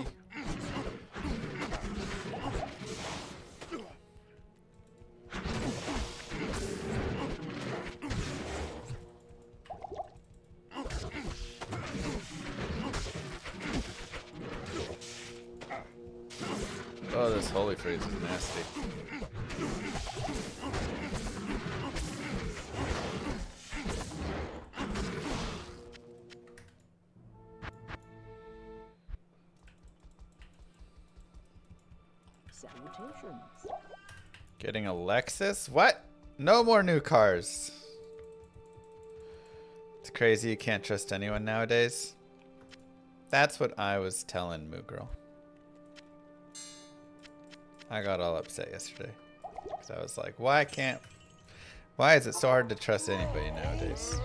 Oh, this holy freeze is nasty. Getting a Lexus? What? No more new cars. It's crazy you can't trust anyone nowadays. That's what I was telling Moo Girl. I got all upset yesterday. Because I was like, why is it so hard to trust anybody nowadays?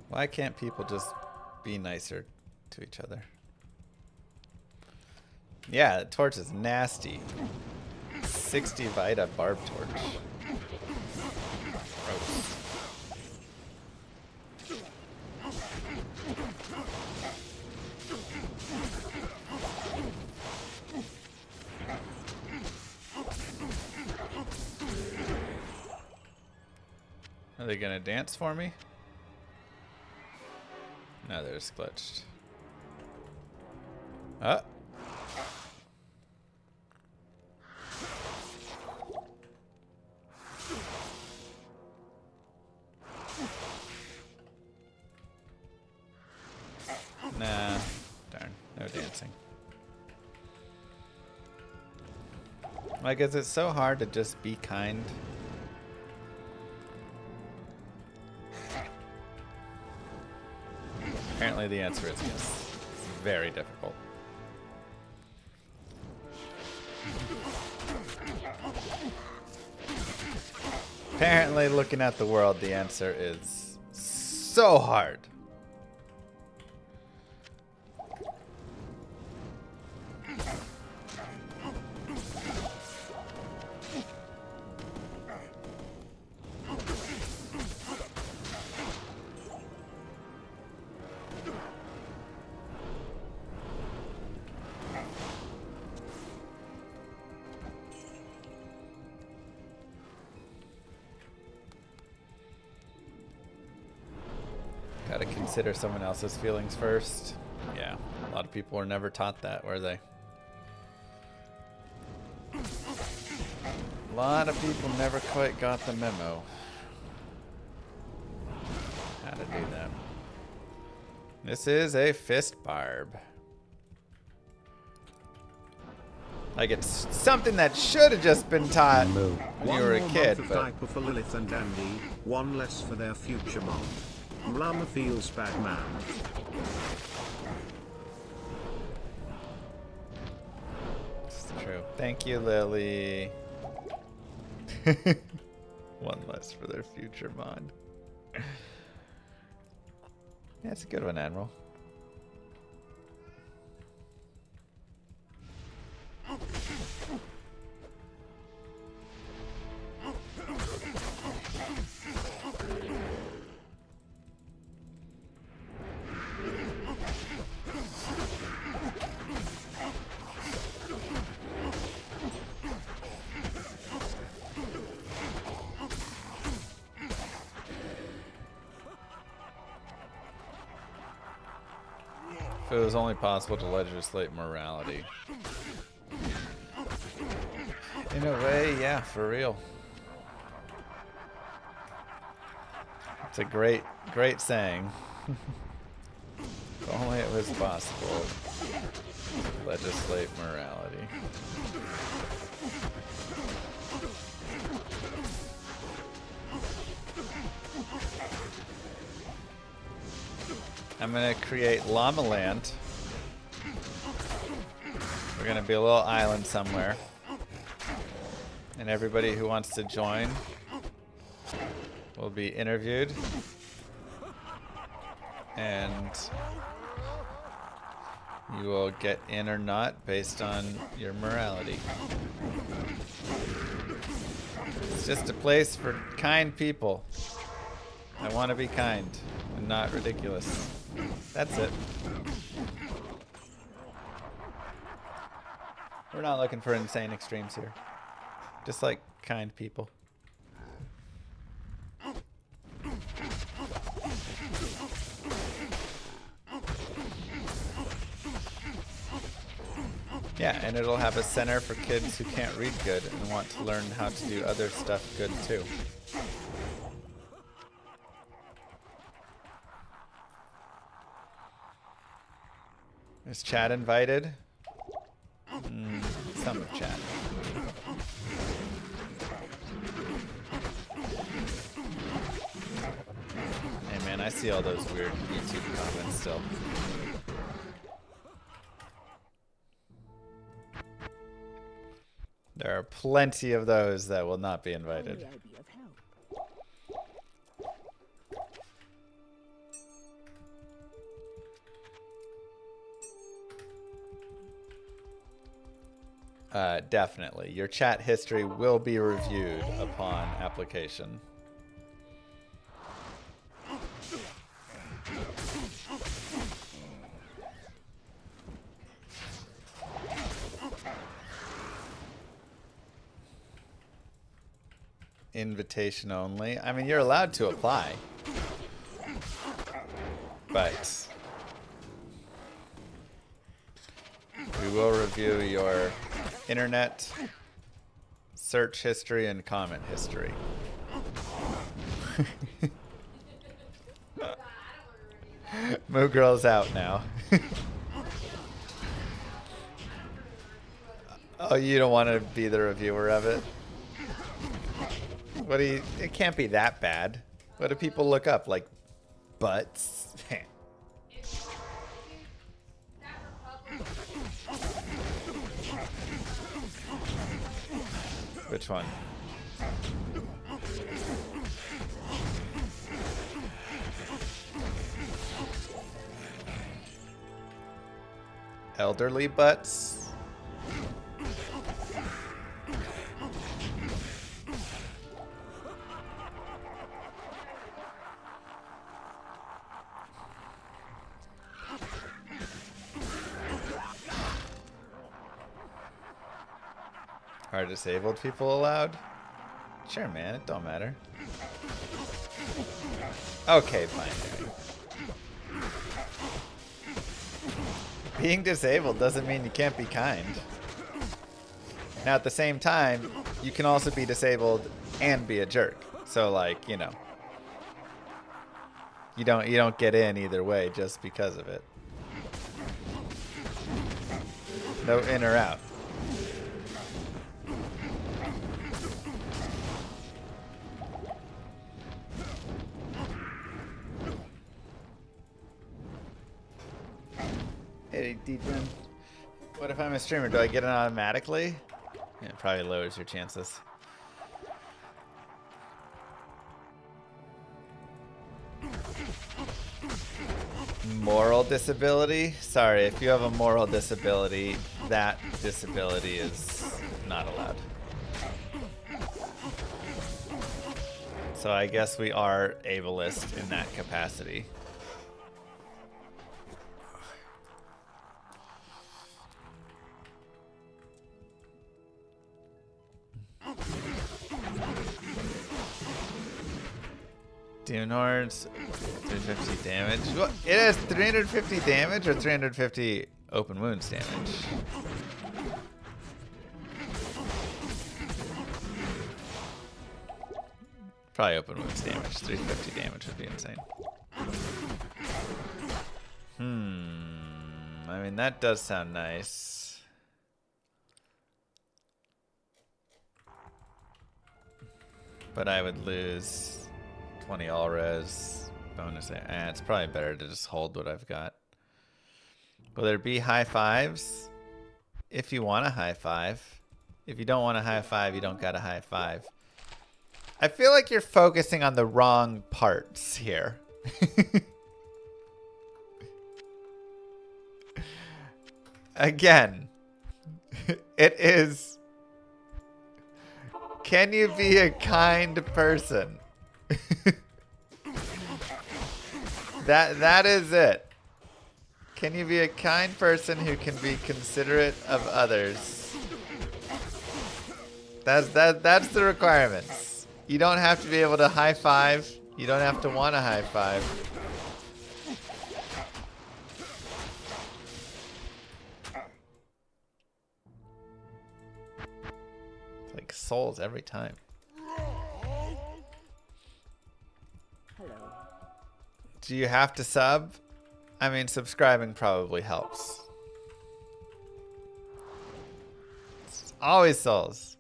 Why can't people just be nicer to each other? Yeah, the torch is nasty. 60 Vita barb torch. Gross. Are they gonna dance for me? No, they're just glitched. Oh. Nah. Darn. No dancing. Like, is it so hard to just be kind? Apparently the answer is yes. It's very difficult. Apparently, looking at the world, the answer is so hard. consider someone else's feelings first. Yeah, a lot of people were never taught that, were they? A lot of people never quite got the memo. How to do that. This is a fist barb. Like, it's something that should have just been taught Move. when you were a kid, Of but diaper for Lilith and Andy, one less for their future mom. Llama feels bad, man. it's true. Thank you, Lily. One less for their future mod. Yeah, it's a good one, Admiral. If it was only possible to legislate morality. In a way, yeah, for real. It's a great saying. If only it was possible to legislate morality. I'm gonna create Llama Land. We're gonna be a little island somewhere. And everybody who wants to join will be interviewed. And you will get in or not based on your morality. It's just a place for kind people. I want to be kind and not ridiculous. That's it. We're not looking for insane extremes here. Just like kind people. Yeah, and it'll have a center for kids who can't read good and want to learn how to do other stuff good too. Is Chad invited? Some of Chad. Hey man, I see all those weird YouTube comments still. There are plenty of those that will not be invited. Definitely. Your chat history will be reviewed upon application. Invitation only. I mean, you're allowed to apply. But we will review your internet, search history, and comment history. Moo Girl's out now. Oh, you don't want to be the reviewer of it? What do you... It can't be that bad. What do people look up? Like, butts? Which one? Elderly butts? Are disabled people allowed? Sure, man. It don't matter. Okay, fine. Being disabled doesn't mean you can't be kind. Now, at the same time, you can also be disabled and be a jerk. So, like, you know, you don't get in either way just because of it. No in or out. Hey, Deepin. What if I'm a streamer? Do I get it automatically? Yeah, it probably lowers your chances. Moral disability? Sorry, if you have a moral disability, that disability is not allowed. So I guess we are ableist in that capacity. Demon Hordes, 350 damage. What? It has 350 damage or 350 open wounds damage? Probably open wounds damage. 350 damage would be insane. I mean, that does sound nice. But I would lose 20 all res bonus. It's probably better to just hold what I've got. Will there be high fives? If you want a high five. If you don't want a high five, you don't got a high five. I feel like you're focusing on the wrong parts here. Again, it is, can you be a kind person? That is it. Can you be a kind person who can be considerate of others? That's the requirements. You don't have to be able to high five. You don't have to want to high five. It's like souls every time. Do you have to sub? I mean, subscribing probably helps. It's always souls.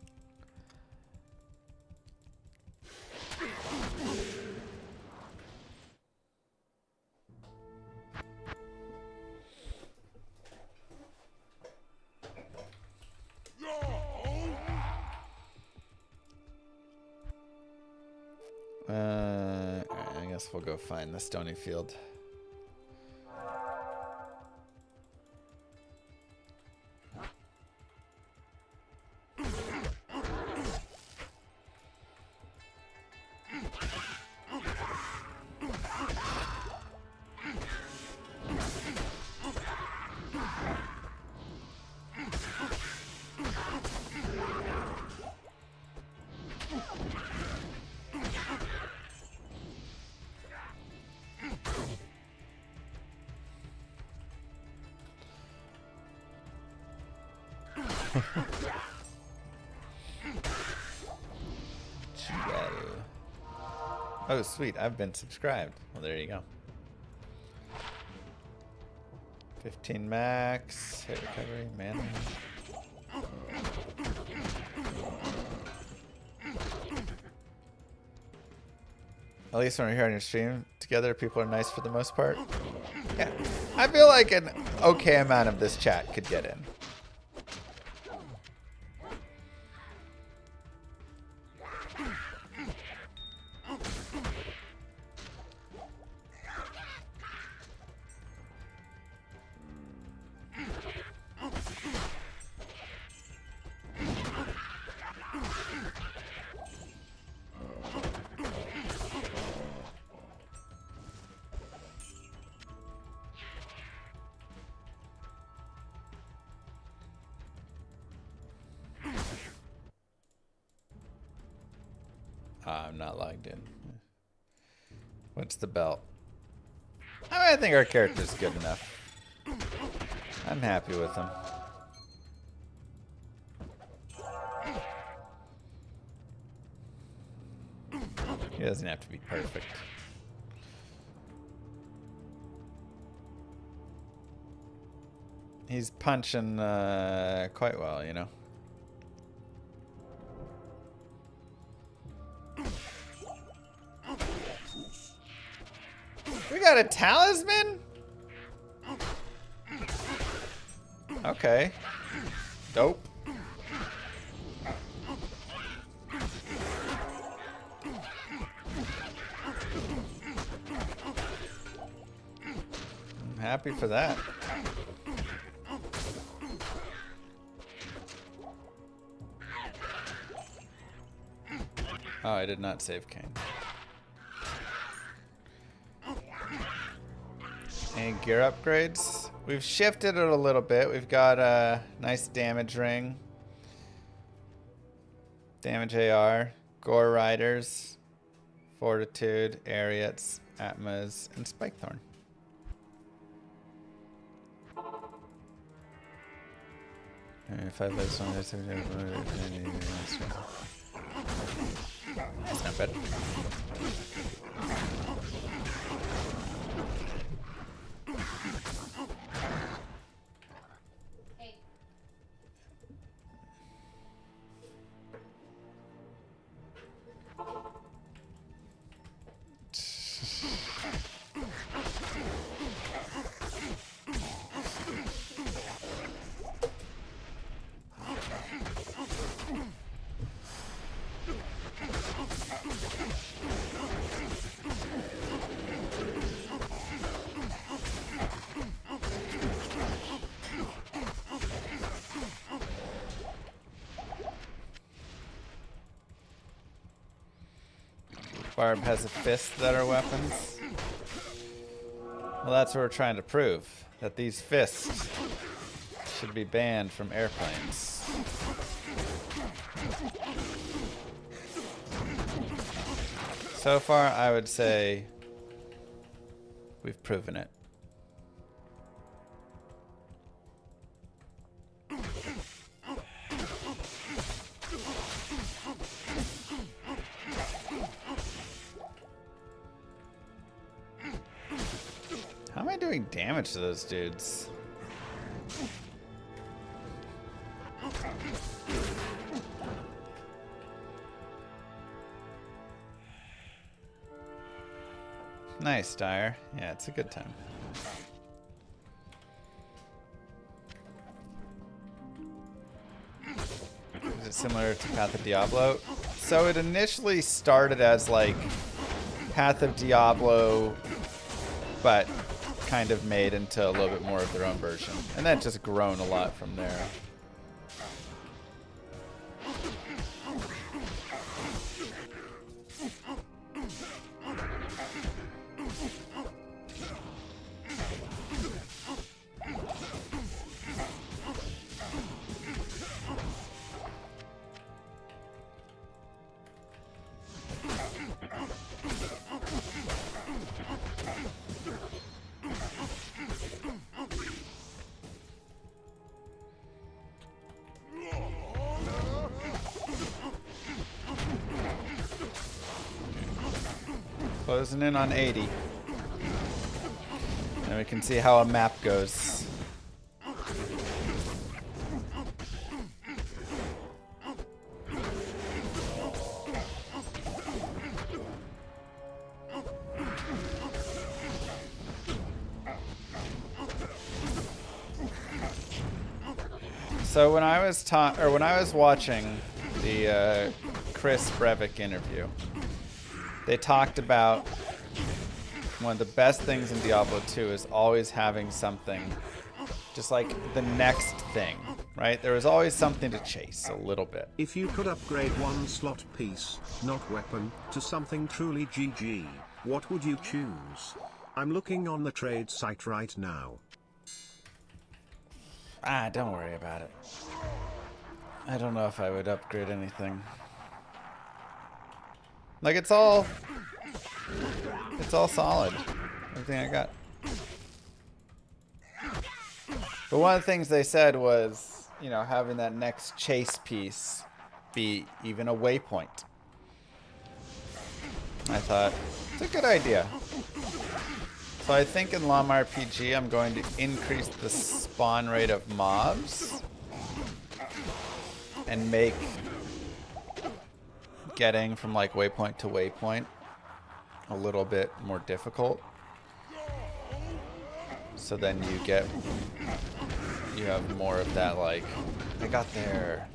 I guess we'll go find the stony field. Oh, sweet. I've been subscribed. Well, there you go. 15 max. Hit recovery. Man. At least when we're here on your stream together, people are nice for the most part. Yeah. I feel like an okay amount of this chat could get in. I'm not logged in. What's the belt? I mean, I think our character's good enough. I'm happy with him. He doesn't have to be perfect. He's punching quite well, you know. We got a talisman? Okay. Dope. I'm happy for that. Oh, I did not save Kane. Any gear upgrades? We've shifted it a little bit. We've got a nice damage ring. Damage AR. Gore Riders. Fortitude. Ariettes. Atmas. And Spikethorn. That's not bad. Hey. Barb has a fist that are weapons. Well, that's what we're trying to prove. That these fists should be banned from airplanes. So far, I would say we've proven it. How am I doing damage to those dudes? Nice, Dyer. Yeah, it's a good time. Is it similar to Path of Diablo? So it initially started as like Path of Diablo, but kind of made into a little bit more of their own version. And then just grown a lot from there. Closing in on 80. And we can see how a map goes. So when I was watching the Chris Brevik interview, they talked about one of the best things in Diablo 2 is always having something, just like the next thing, right? There was always something to chase a little bit. If you could upgrade one slot piece, not weapon, to something truly GG, what would you choose? I'm looking on the trade site right now. Ah, don't worry about it. I don't know if I would upgrade anything. Like, it's all solid. Everything I got. But one of the things they said was, you know, having that next chase piece be even a waypoint. I thought, it's a good idea. So I think in Llama RPG, I'm going to increase the spawn rate of mobs and make getting from like waypoint to waypoint a little bit more difficult. So then you have more of that like, I got there.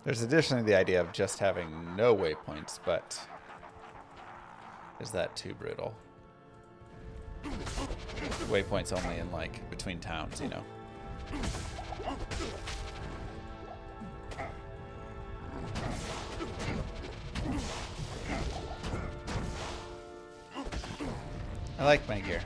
There's additionally the idea of just having no waypoints, but is that too brutal? Waypoints only in like between towns, you know. I like my gear.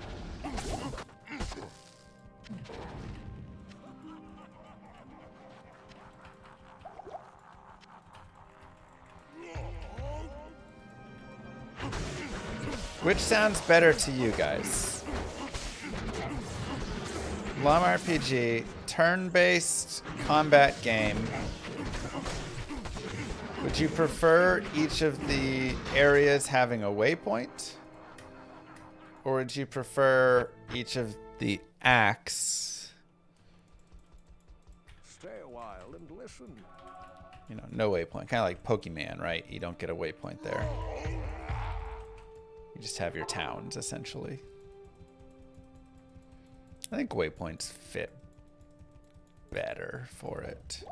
Which sounds better to you guys? Llama RPG, turn-based combat game. Would you prefer each of the areas having a waypoint? Or would you prefer each of the acts? Stay a while and listen. You know, no waypoint. Kind of like Pokemon, right? You don't get a waypoint there. You just have your towns, essentially. I think waypoints fit better for it.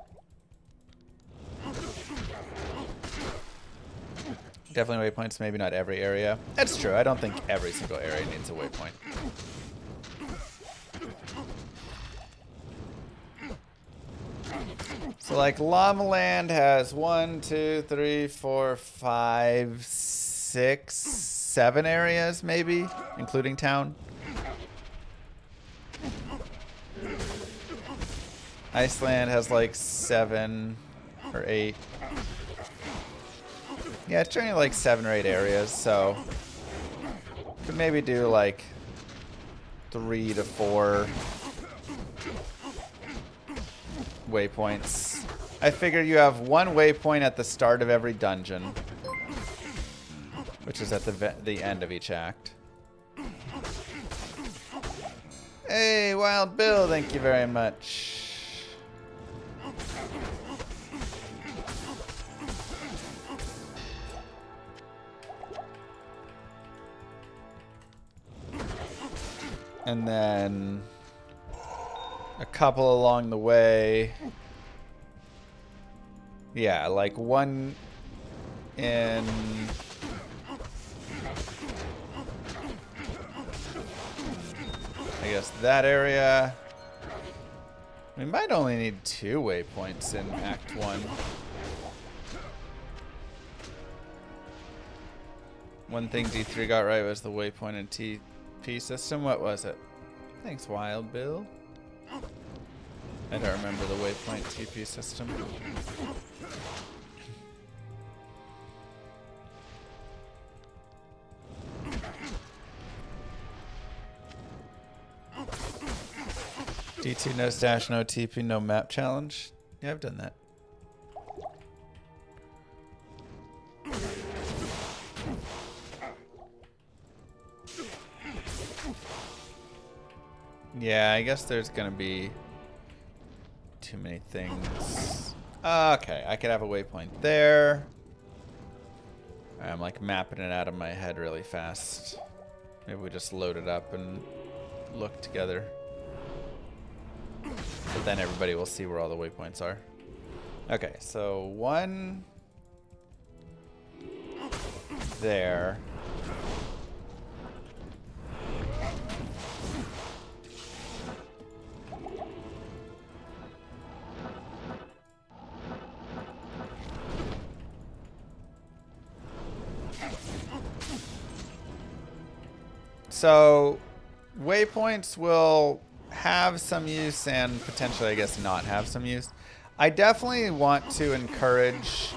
Definitely waypoints, maybe not every area. That's true. I don't think every single area needs a waypoint. So like Llama Land has 1, 2, 3, 4, 5, 6, 7 areas maybe, including town. Iceland has like 7 or 8. Yeah, it's showing like 7 or 8 areas, so could maybe do like 3 to 4 waypoints. I figure you have 1 waypoint at the start of every dungeon, which is at the end of each act. Hey, Wild Bill, thank you very much. And then a couple along the way. Yeah, like 1 in... I guess that area. We might only need 2 waypoints in Act 1. One thing D3 got right was the waypoint and TP system. What was it? Thanks, Wild Bill. I don't remember the waypoint TP system. D2 no stash, no TP, no map challenge. Yeah, I've done that. Yeah, I guess there's gonna be too many things. Okay, I could have a waypoint there. I'm like mapping it out of my head really fast. Maybe we just load it up and look together. But then everybody will see where all the waypoints are. Okay, so 1 there. So waypoints will have some use and potentially, I guess, not have some use. I definitely want to encourage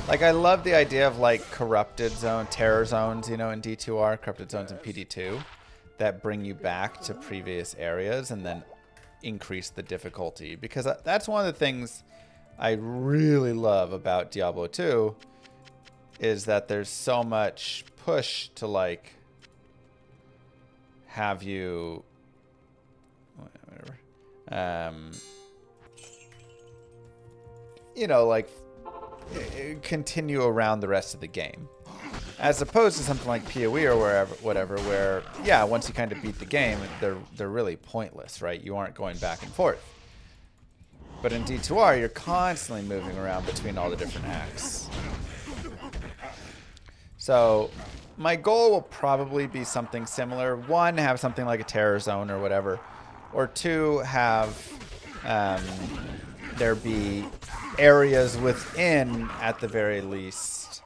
Like, I love the idea of, like, corrupted zone, terror zones, you know, in D2R, corrupted zones in PD2, that bring you back to previous areas and then increase the difficulty. Because that's one of the things I really love about Diablo 2, is that there's so much push to, like, have you... whatever. You know, like... continue around the rest of the game, as opposed to something like PoE or whatever, where yeah, once you kind of beat the game, they're really pointless, right? You aren't going back and forth. But in D2R, you're constantly moving around between all the different acts. So my goal will probably be something similar. One, have something like a terror zone or whatever, or two, have there be areas within, at the very least,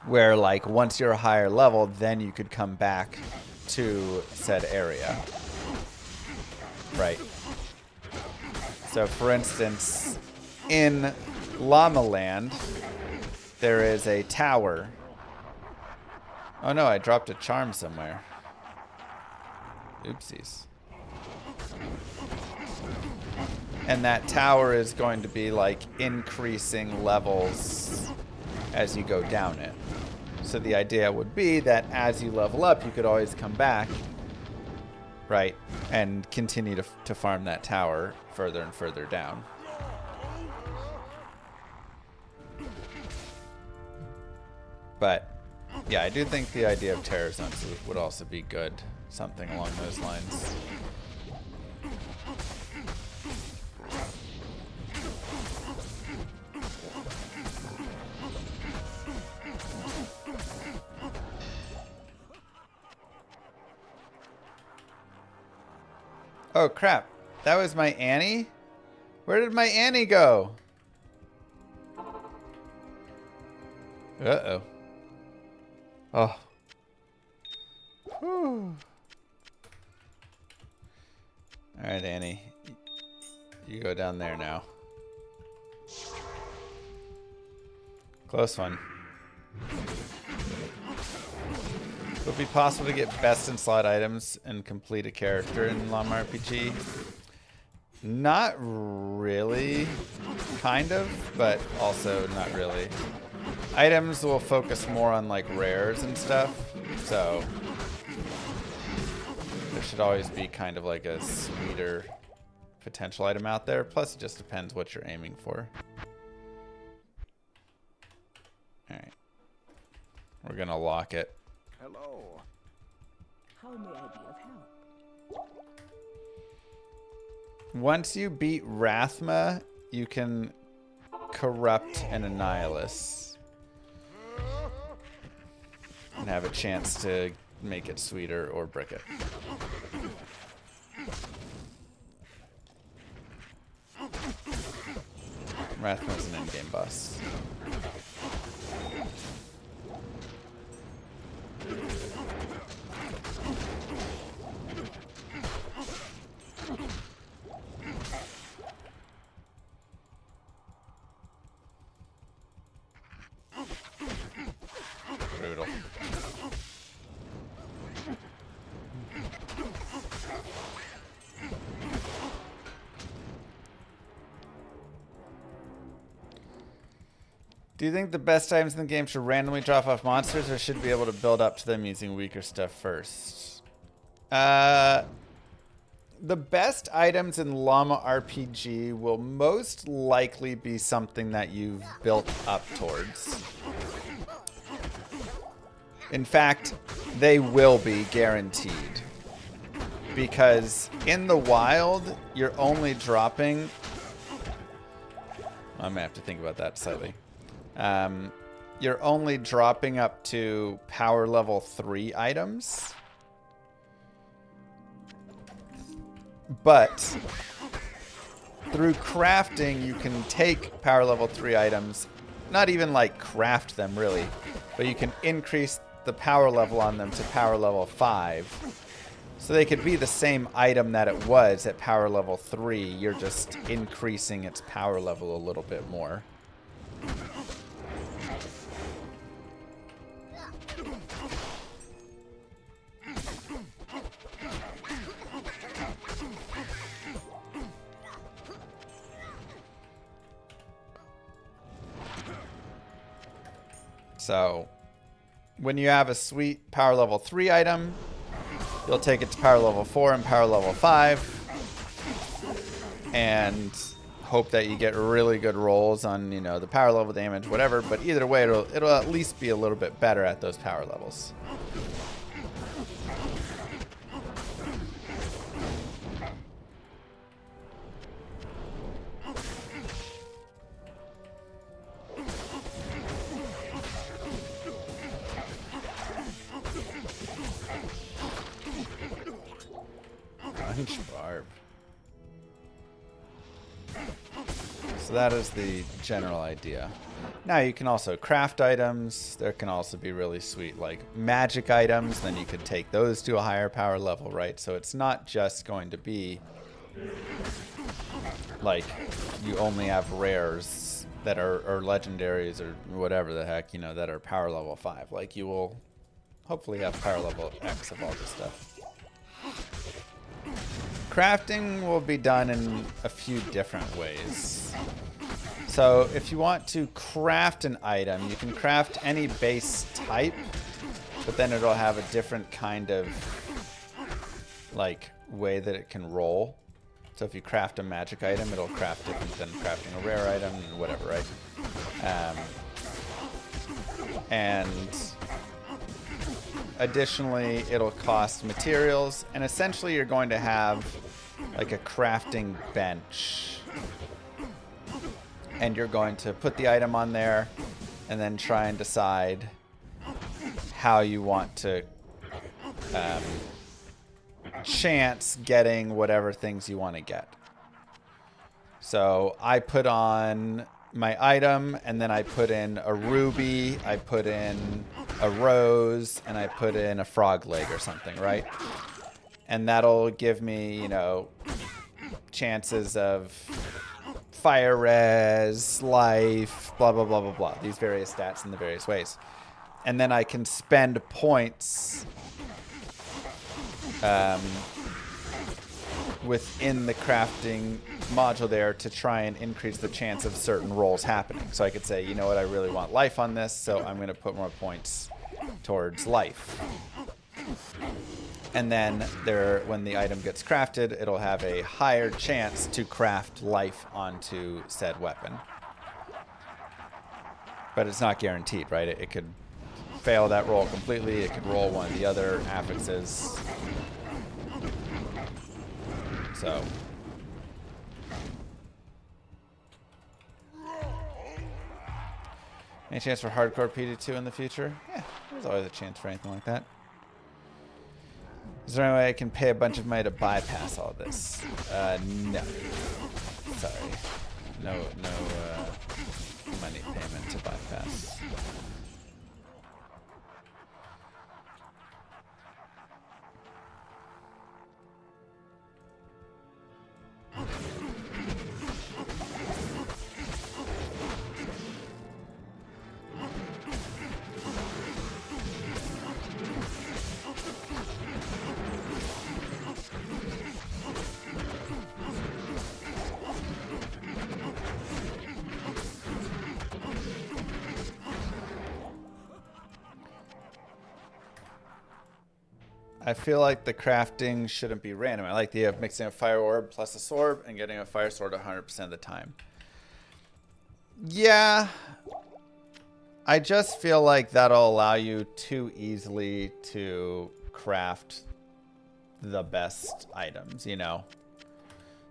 where, like, once you're a higher level, then you could come back to said area. Right. So, for instance, in Llama Land, there is a tower. Oh no, I dropped a charm somewhere. Oopsies. And that tower is going to be, like, increasing levels as you go down it. So the idea would be that as you level up, you could always come back, right, and continue to farm that tower further and further down. But, yeah, I do think the idea of terror zones would also be good. Something along those lines. Oh, crap. That was my Annie? Where did my Annie go? Uh-oh. Oh. Whew. Alright, Annie. You go down there now. Close one. It would be possible to get best in slot items and complete a character in Llama RPG. Not really. Kind of, but also not really. Items will focus more on, like, rares and stuff, so there should always be kind of like a sweeter potential item out there. Plus, it just depends what you're aiming for. Alright. We're gonna lock it. Hello. How may I be of help? Once you beat Rathma, you can corrupt an Annihilus and have a chance to make it sweeter or brick it. Rathma's an endgame boss. Brutal. Do you think the best items in the game should randomly drop off monsters, or should be able to build up to them using weaker stuff first? The best items in Llama RPG will most likely be something that you've built up towards. In fact, they will be guaranteed. Because in the wild, you're only dropping... I'm going to have to think about that slightly. You're only dropping up to power level 3 items. But through crafting, you can take power level 3 items, not even like craft them really, but you can increase the power level on them to power level 5. So they could be the same item that it was at power level 3. You're just increasing its power level a little bit more. So when you have a sweet power level 3 item, you'll take it to power level 4 and power level 5 and hope that you get really good rolls on, you know, the power level damage, whatever, but either way it'll at least be a little bit better at those power levels. Barb. So that is the general idea. Now you can also craft items. There can also be really sweet like magic items. Then you could take those to a higher power level, right? So it's not just going to be like you only have rares that are or legendaries or whatever the heck, you know, that are power level 5. Like you will hopefully have power level X of all this stuff. Crafting will be done in a few different ways. So if you want to craft an item, you can craft any base type, but then it'll have a different kind of like way that it can roll. So if you craft a magic item, it'll craft different than crafting a rare item and whatever, right? And additionally, it'll cost materials, and essentially you're going to have like a crafting bench. And you're going to put the item on there and then try and decide how you want to chance getting whatever things you want to get. So I put on my item, and then I put in a ruby, I put in a rose, and I put in a frog leg or something, right? And that'll give me, you know, chances of fire res, life, blah, blah, blah, blah, blah. These various stats in the various ways. And then I can spend points within the crafting module there to try and increase the chance of certain rolls happening. So I could say, you know what, I really want life on this, so I'm going to put more points towards life. And then there, when the item gets crafted, it'll have a higher chance to craft life onto said weapon. But it's not guaranteed, right? It could fail that roll completely. It could roll one of the other affixes. So any chance for hardcore PD2 in the future? Yeah, there's always a chance for anything like that. Is there any way I can pay a bunch of money to bypass all this? No. Sorry. No money payment to bypass. I feel like the crafting shouldn't be random. I like the idea of mixing a fire orb plus a sword and getting a fire sword 100% of the time. Yeah. I just feel like that'll allow you too easily to craft the best items, you know?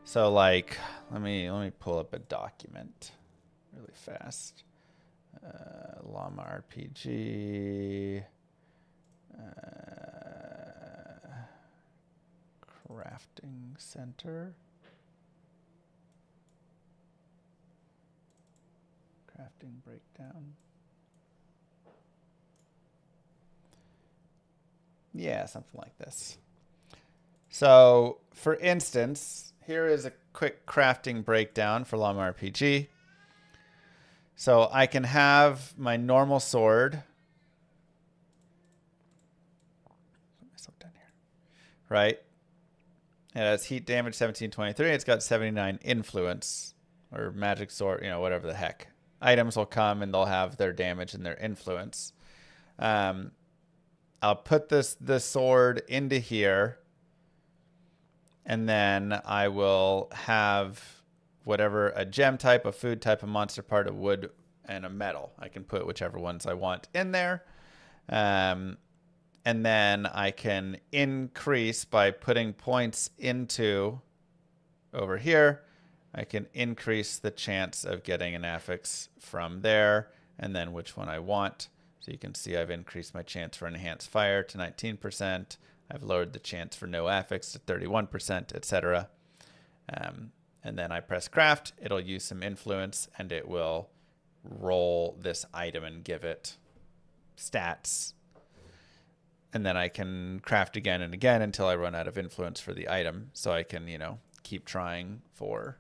So like, let me pull up a document really fast. Llama RPG. Crafting center. Crafting breakdown. Yeah, something like this. So, for instance, here is a quick crafting breakdown for Llama RPG. So I can have my normal sword. Put myself down here. Right? It has heat damage 1723. It's got 79 influence. Or magic sword, you know, whatever the heck. Items will come and they'll have their damage and their influence. I'll put this sword into here. And then I will have whatever, a gem type, a food type, a monster part, a wood, and a metal. I can put whichever ones I want in there. And then I can increase by putting points into over here. I can increase the chance of getting an affix from there, and then which one I want. So you can see I've increased my chance for enhanced fire to 19%. I've lowered the chance for no affix to 31%, etc. And then I press craft. It'll use some influence, and it will roll this item and give it stats. And then I can craft again and again until I run out of influence for the item. So I can, you know, keep trying for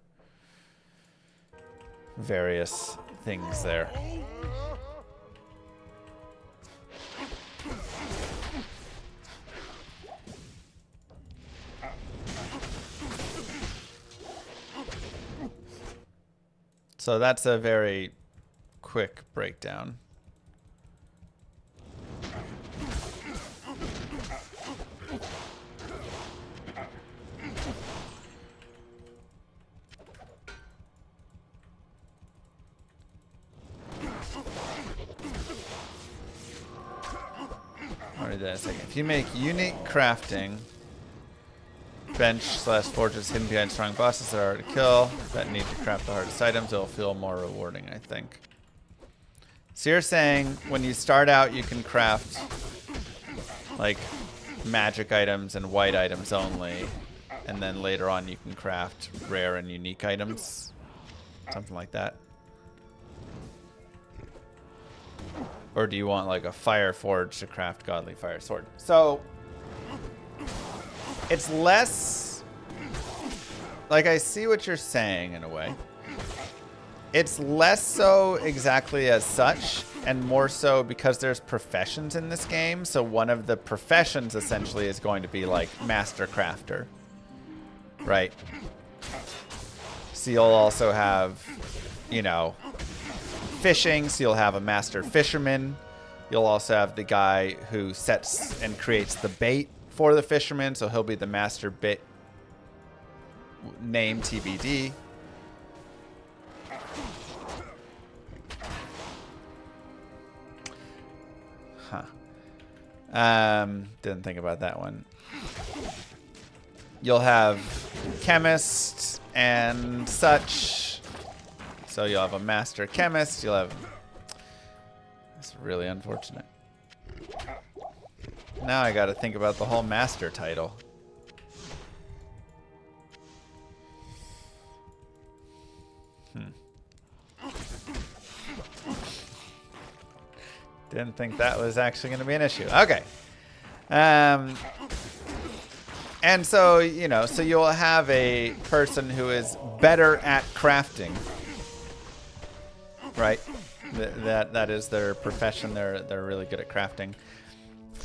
various things there. So that's a very quick breakdown. If you make unique crafting, bench/fortress hidden behind strong bosses that are hard to kill, that need to craft the hardest items, it'll feel more rewarding, I think. So you're saying when you start out, you can craft like magic items and white items only, and then later on you can craft rare and unique items, something like that. Or do you want like a fire forge to craft godly fire sword? So it's less like, I see what you're saying in a way. It's less so exactly as such, and more so because there's professions in this game. So one of the professions essentially is going to be like master crafter, right? So you'll also have, you know, fishing, so you'll have a master fisherman. You'll also have the guy who sets and creates the bait for the fisherman, so he'll be the master bait, name TBD. Didn't think about that one. You'll have chemists and such. So you'll have a master chemist. You'll have... That's really unfortunate. Now I got to think about the whole master title. Didn't think that was actually going to be an issue. Okay. And so, you know, so you'll have a person who is better at crafting. Right? That is their profession. They're really good at crafting.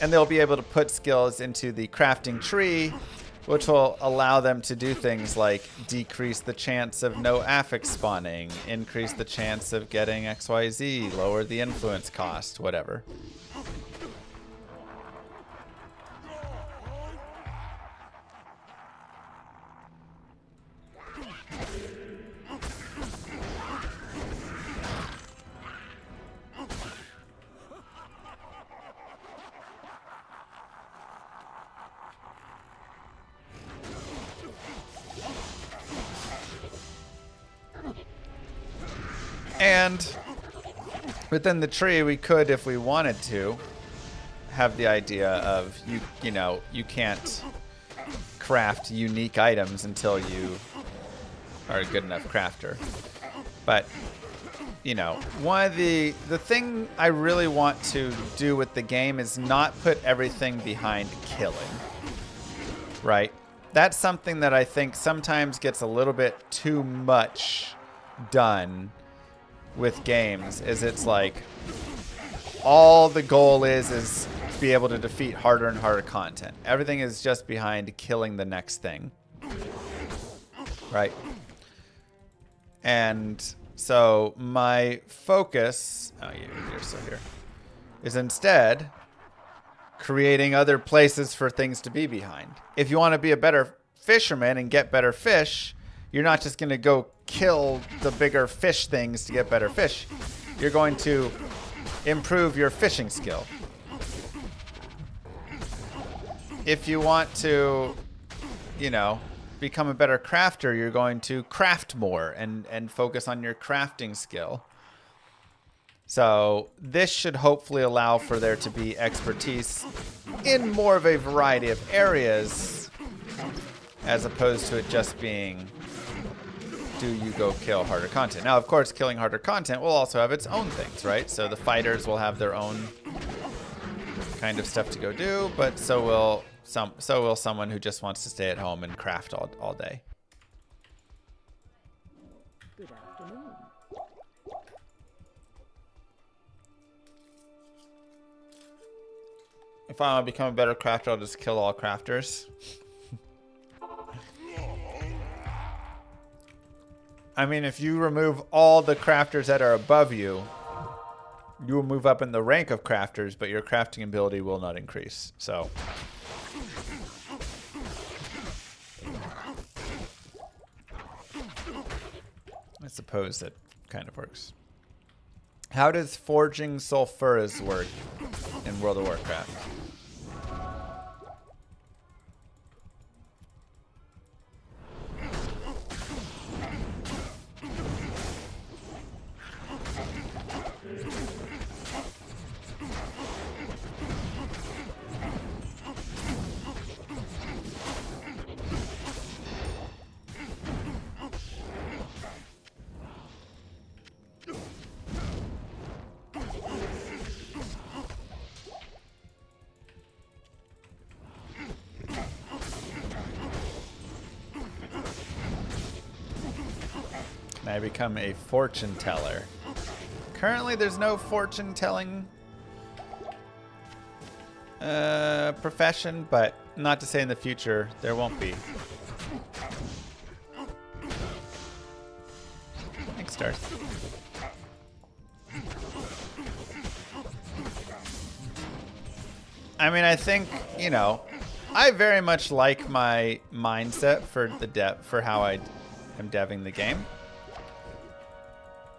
And they'll be able to put skills into the crafting tree, which will allow them to do things like decrease the chance of no affix spawning, increase the chance of getting XYZ, lower the influence cost, whatever. And within the tree, we could, if we wanted to, have the idea of, you know, you can't craft unique items until you are a good enough crafter. But, you know, one of the thing I really want to do with the game is not put everything behind killing, right? That's something that I think sometimes gets a little bit too much done with games is it's like all the goal is be able to defeat harder and harder content. Everything is just behind killing the next thing. Right? And so my focus, oh, you're still here, is instead creating other places for things to be behind. If you want to be a better fisherman and get better fish, you're not just going to go kill the bigger fish things to get better fish. You're going to improve your fishing skill. If you want to, you know, become a better crafter, you're going to craft more and focus on your crafting skill. So this should hopefully allow for there to be expertise in more of a variety of areas, as opposed to it just being, do you go kill harder content? Now, of course, killing harder content will also have its own things, right? So the fighters will have their own kind of stuff to go do, but so will someone who just wants to stay at home and craft all day. Good afternoon. If I want to become a better crafter, I'll just kill all crafters. I mean, if you remove all the crafters that are above you, you will move up in the rank of crafters, but your crafting ability will not increase. So I suppose that kind of works. How does forging sulfuras work in World of Warcraft? I become a fortune teller. Currently, there's no fortune telling profession, but not to say in the future there won't be. Thanks, Darth. I mean, I think, you know, I very much like my mindset for for how I am deving the game.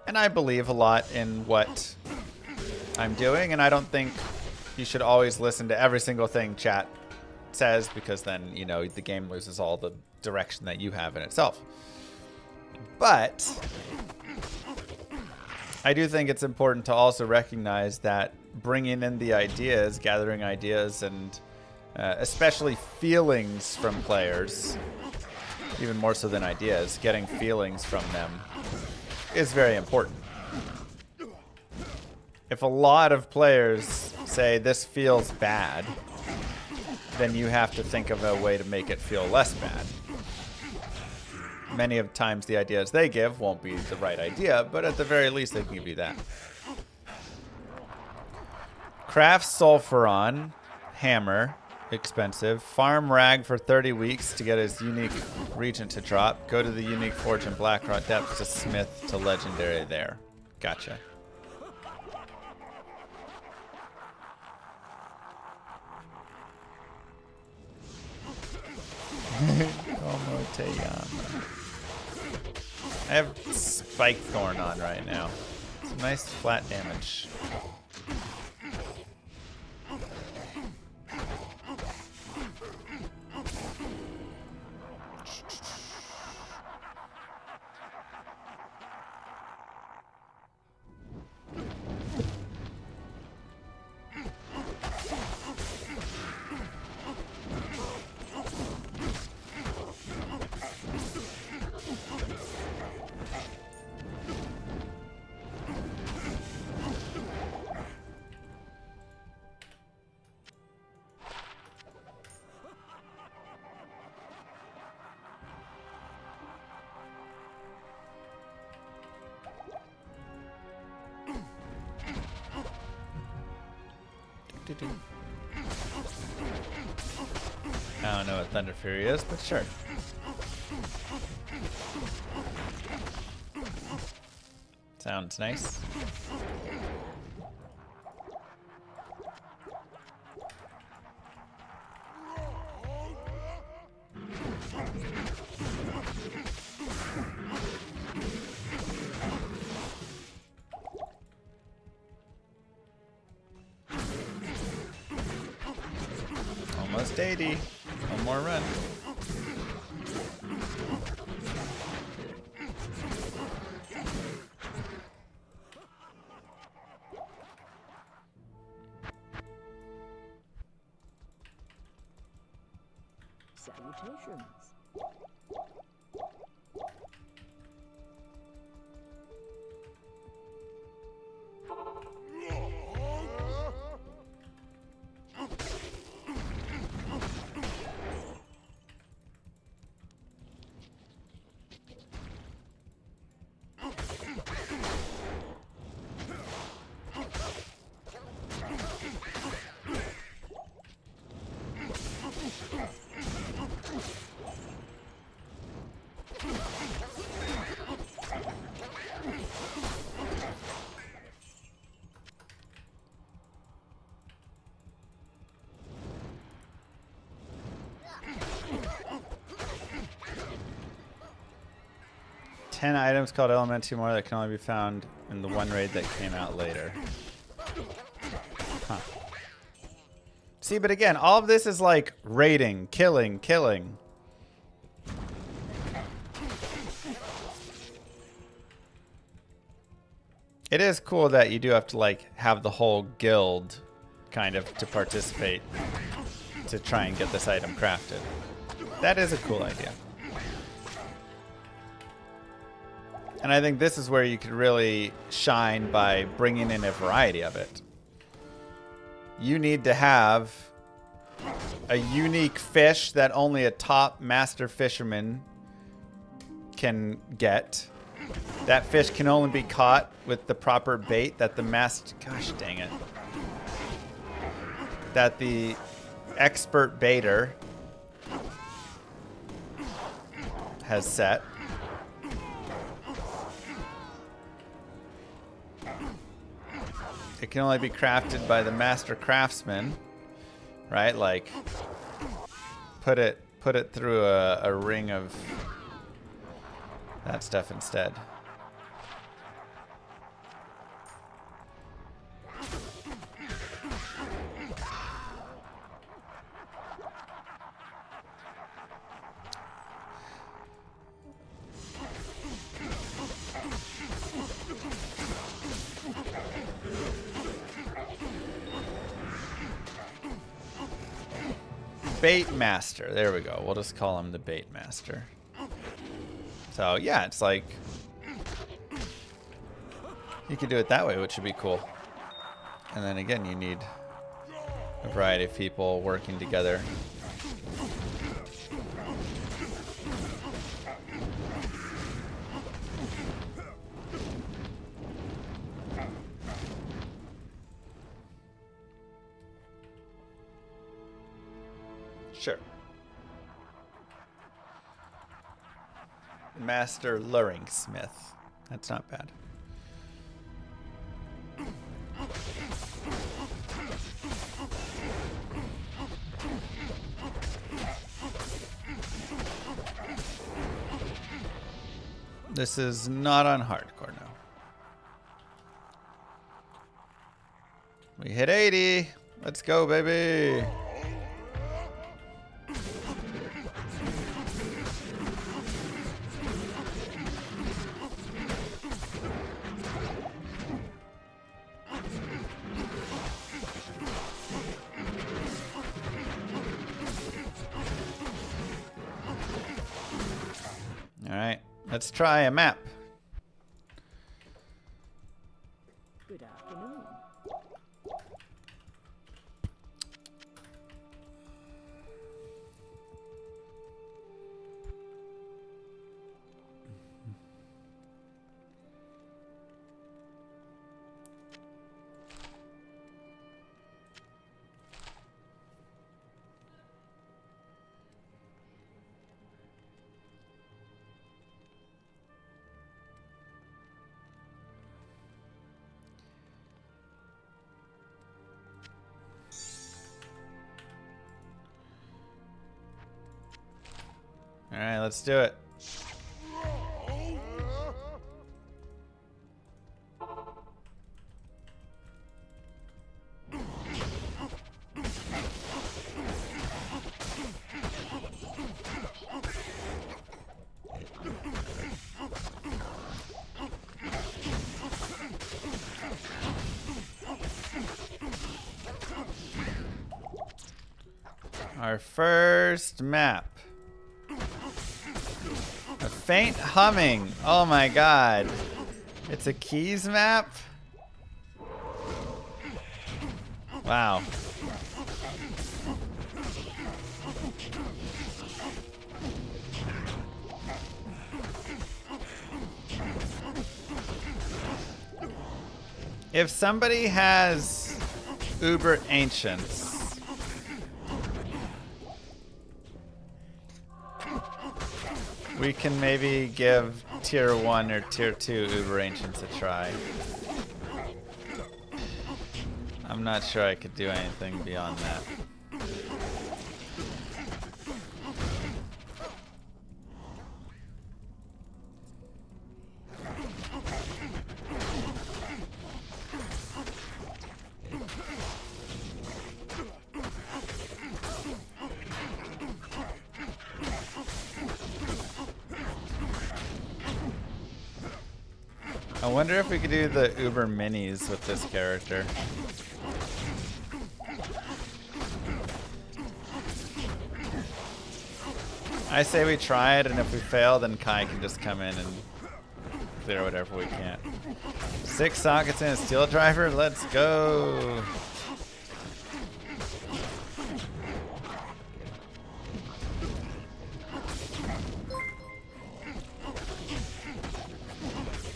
And I believe a lot in what I'm doing, and I don't think you should always listen to every single thing chat says, because then, you know, the game loses all the direction that you have in itself. But I do think it's important to also recognize that bringing in the ideas, gathering ideas, and especially feelings from players, even more so than ideas, getting feelings from them is very important. If a lot of players say this feels bad, then you have to think of a way to make it feel less bad. Many of the times the ideas they give won't be the right idea, but at the very least they can give you that. Craft Sulfuron hammer, expensive. Farm Rag for 30 weeks to get his unique regent to drop. Go to the unique Forge in Blackrot Depths to Smith to Legendary there. Gotcha. I have Spike Thorn on right now. It's a nice flat damage. I don't know what Thunder Fury is, but sure. Sounds nice. Almost 80. One more run. Salutations. Ten items called Elementy more that can only be found in the one raid that came out later. Huh. See, but again, all of this is like raiding, killing, killing. It is cool that you do have to like have the whole guild kind of to participate to try and get this item crafted. That is a cool idea. And I think this is where you could really shine by bringing in a variety of it. You need to have a unique fish that only a top master fisherman can get. That fish can only be caught with the proper bait that the master... Gosh dang it. That the expert baiter has set. It can only be crafted by the master craftsman, right? Like, put it through a ring of that stuff instead. Bait master. There we go. We'll just call him the bait master. So yeah, it's like you could do it that way, which would be cool. And then again, you need a variety of people working together. Sure. Master Luring Smith. That's not bad. This is not on hardcore now. We hit 80. Let's go, baby. Let's try a map. Good afternoon. Let's do it. Our first map. A faint humming. Oh my god. It's a keys map? Wow. If somebody has Uber Ancients, we can maybe give tier 1 or tier 2 Uber Ancients a try. I'm not sure I could do anything beyond that. I wonder if we could do the Uber Minis with this character. I say we try it, and if we fail, then Kai can just come in and clear whatever we can't. 6 sockets and a steel driver, let's go!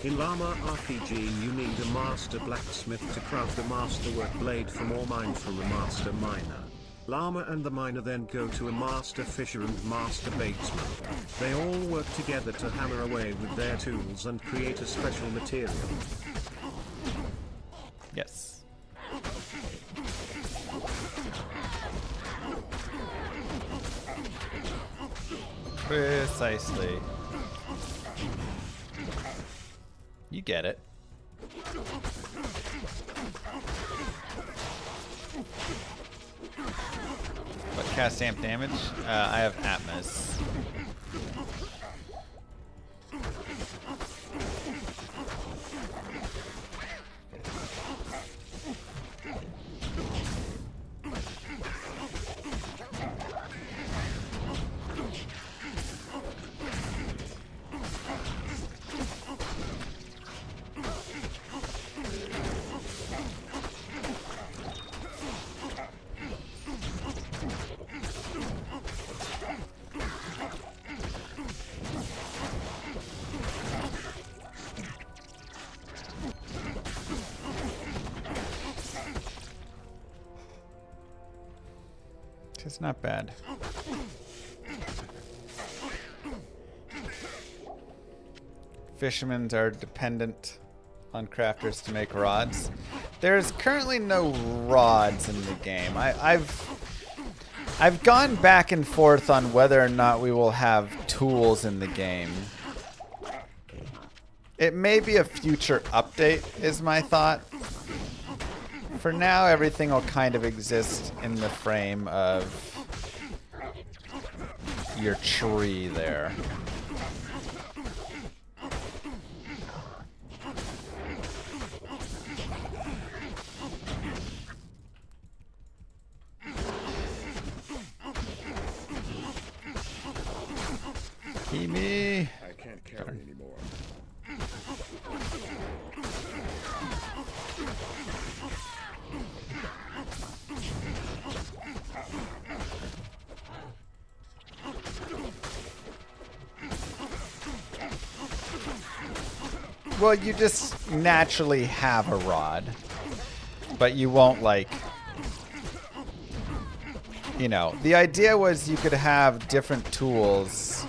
In Llama RPG you need a master blacksmith to craft a masterwork blade from ore mined from a master miner. Llama and the miner then go to a master fisher and master batesman. They all work together to hammer away with their tools and create a special material. Yes. Precisely. You get it. What cast amp damage? I have Atmos. It's not bad. Fishermen are dependent on crafters to make rods. There's currently no rods in the game. I've gone back and forth on whether or not we will have tools in the game. It may be a future update, is my thought. For now, everything will kind of exist in the frame of your tree there. Kimi. I can't carry anymore. Well, you just naturally have a rod, but you won't, like, you know, the idea was you could have different tools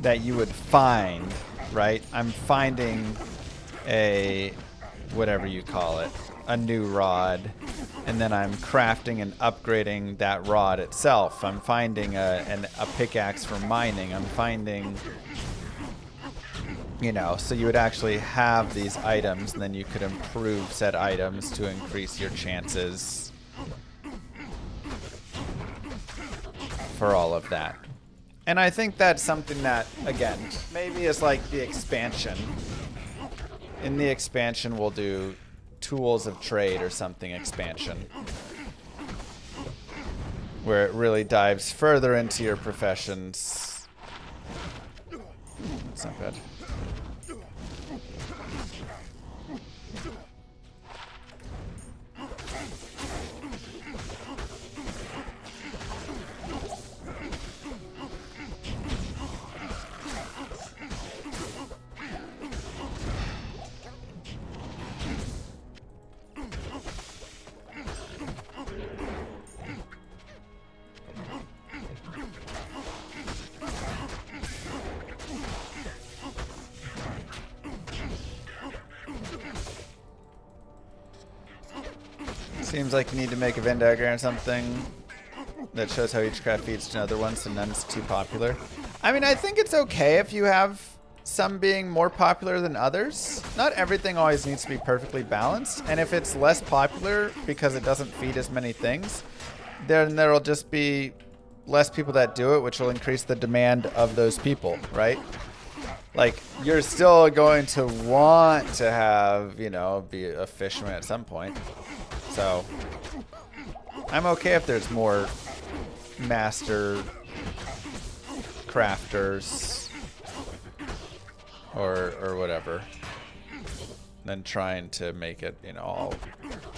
that you would find, right? I'm finding a, whatever you call it, a new rod, and then I'm crafting and upgrading that rod itself. I'm finding a pickaxe for mining. I'm finding, you know, so you would actually have these items, and then you could improve said items to increase your chances for all of that. And I think that's something that, again, maybe is like the expansion. In the expansion, we'll do tools of trade or something expansion, where it really dives further into your professions. It's not bad. Seems like you need to make a Venn diagram or something that shows how each craft feeds to another one, so none's too popular. I mean, I think it's okay if you have some being more popular than others. Not everything always needs to be perfectly balanced, and if it's less popular because it doesn't feed as many things, then there'll just be less people that do it, which will increase the demand of those people, right? Like, you're still going to want to have, you know, be a fisherman at some point. So, I'm okay if there's more master crafters or whatever than trying to make it, you know, all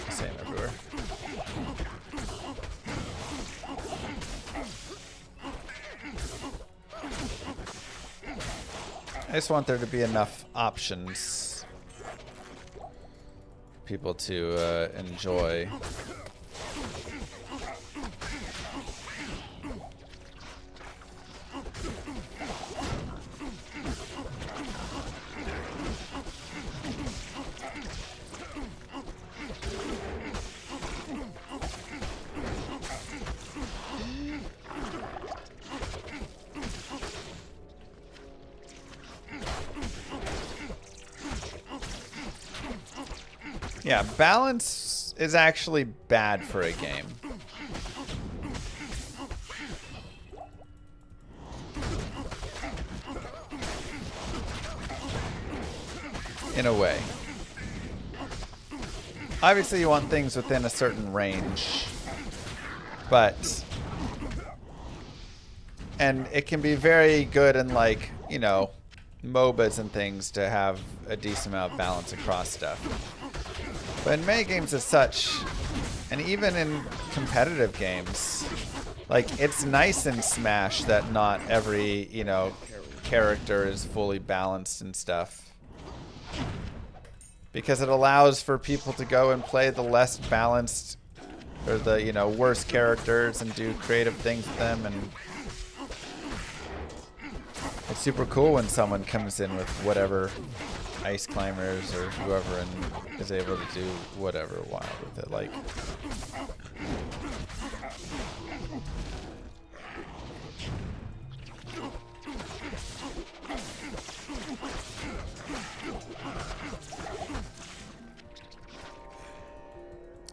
the same everywhere. I just want there to be enough options for people to enjoy. Yeah, balance is actually bad for a game. In a way. Obviously you want things within a certain range, but... And it can be very good in, like, you know, MOBAs and things to have a decent amount of balance across stuff. But in many games as such, and even in competitive games, like, it's nice in Smash that not every, you know, character is fully balanced and stuff. Because it allows for people to go and play the less balanced, or the, you know, worse characters and do creative things with them, and it's super cool when someone comes in with whatever ice climbers or whoever and is able to do whatever wild with it. Like,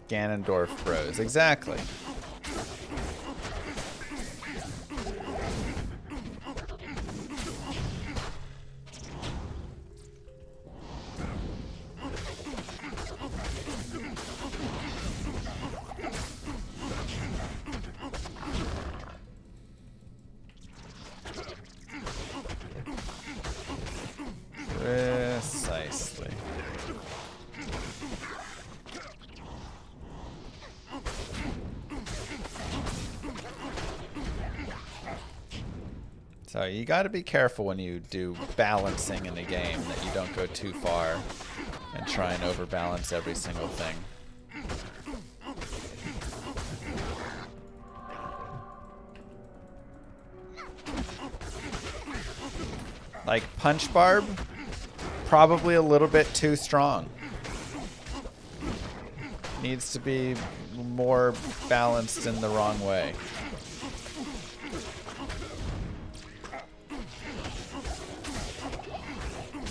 Ganondorf Bros. Exactly. Precisely. So you got to be careful when you do balancing in a game that you don't go too far and try and overbalance every single thing. Like Punch Barb, probably a little bit too strong. needs to be more balanced in the wrong way.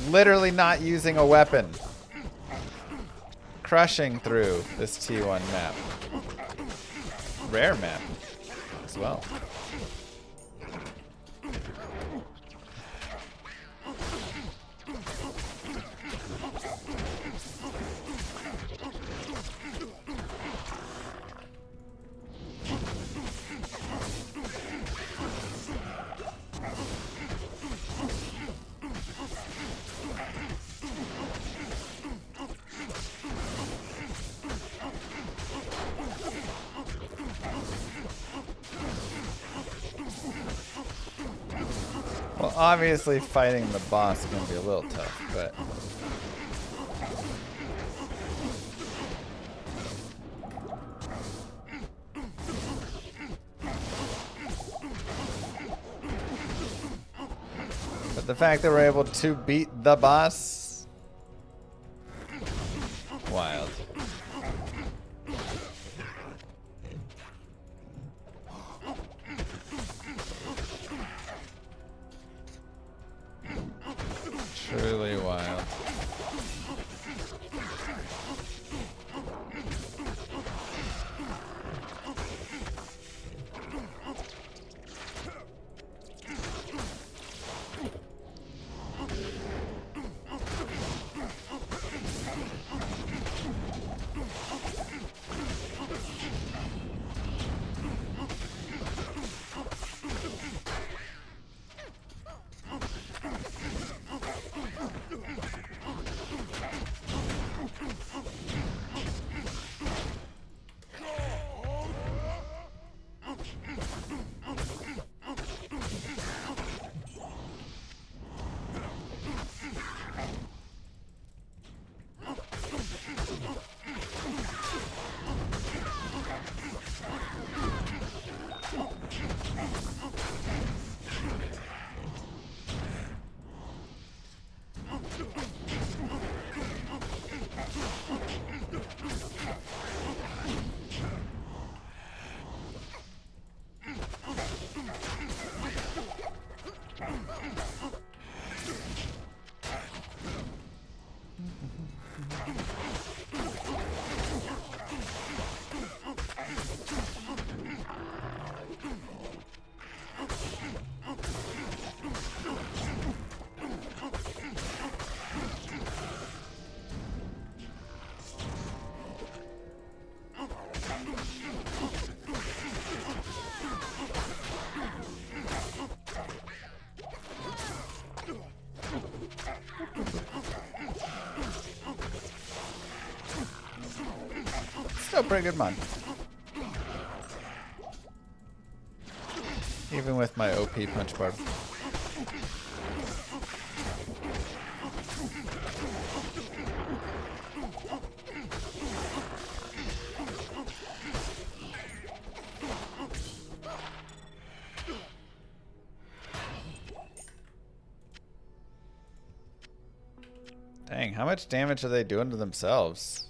Literally not using a weapon. Crushing through this T1 map. Rare map as well. Well, obviously fighting the boss is going to be a little tough, but... But the fact that we're able to beat the boss... Wild. Truly wild. Still a pretty good mod. Even with my OP punch barb. Dang, how much damage are they doing to themselves?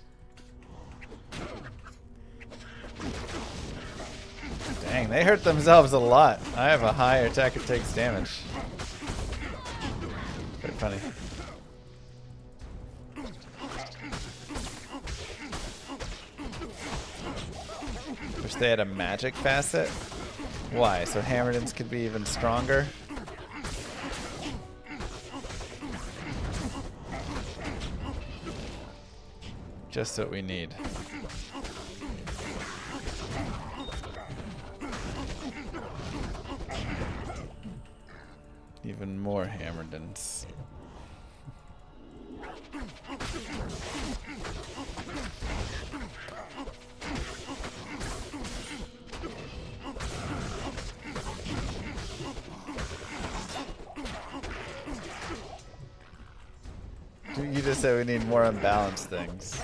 Dang, they hurt themselves a lot. I have a high attack that takes damage. Pretty funny. Wish they had a magic facet. Why? So Hammerdens could be even stronger? Just what we need. Even more Hammerdens. You just said we need more unbalanced things.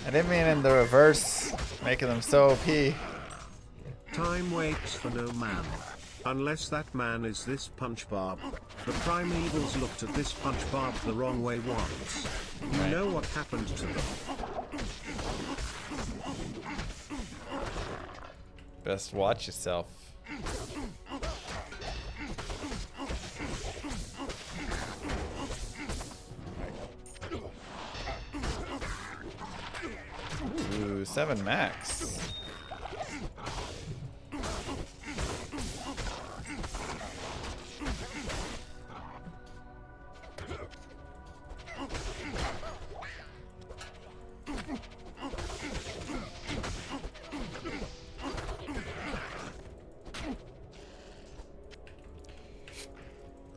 I didn't mean in the reverse, making them so OP. Time waits for no man. Unless that man is this punch barb. The primevals looked at this punch barb the wrong way once. You know what happened to them. Best watch yourself. Ooh, 7 max.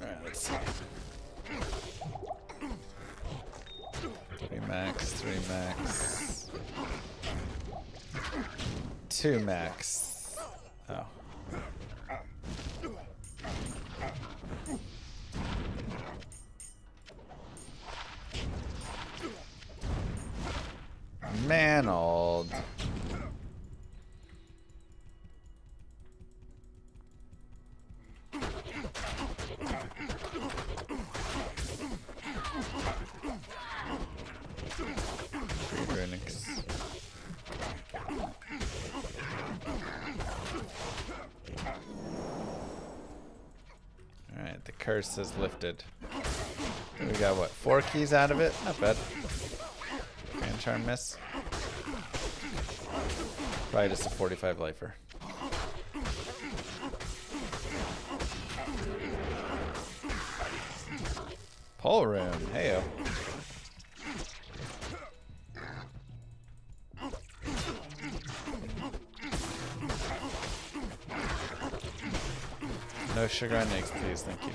Alright, let's see. 3 max, 3 max. 2 max. Oh. Manold. Alright, the curse is lifted. We got what, 4 keys out of it? Not bad. Grand charm miss. Probably just a 45 lifer. Pole room, heyo. No sugar and eggs, please. Thank you.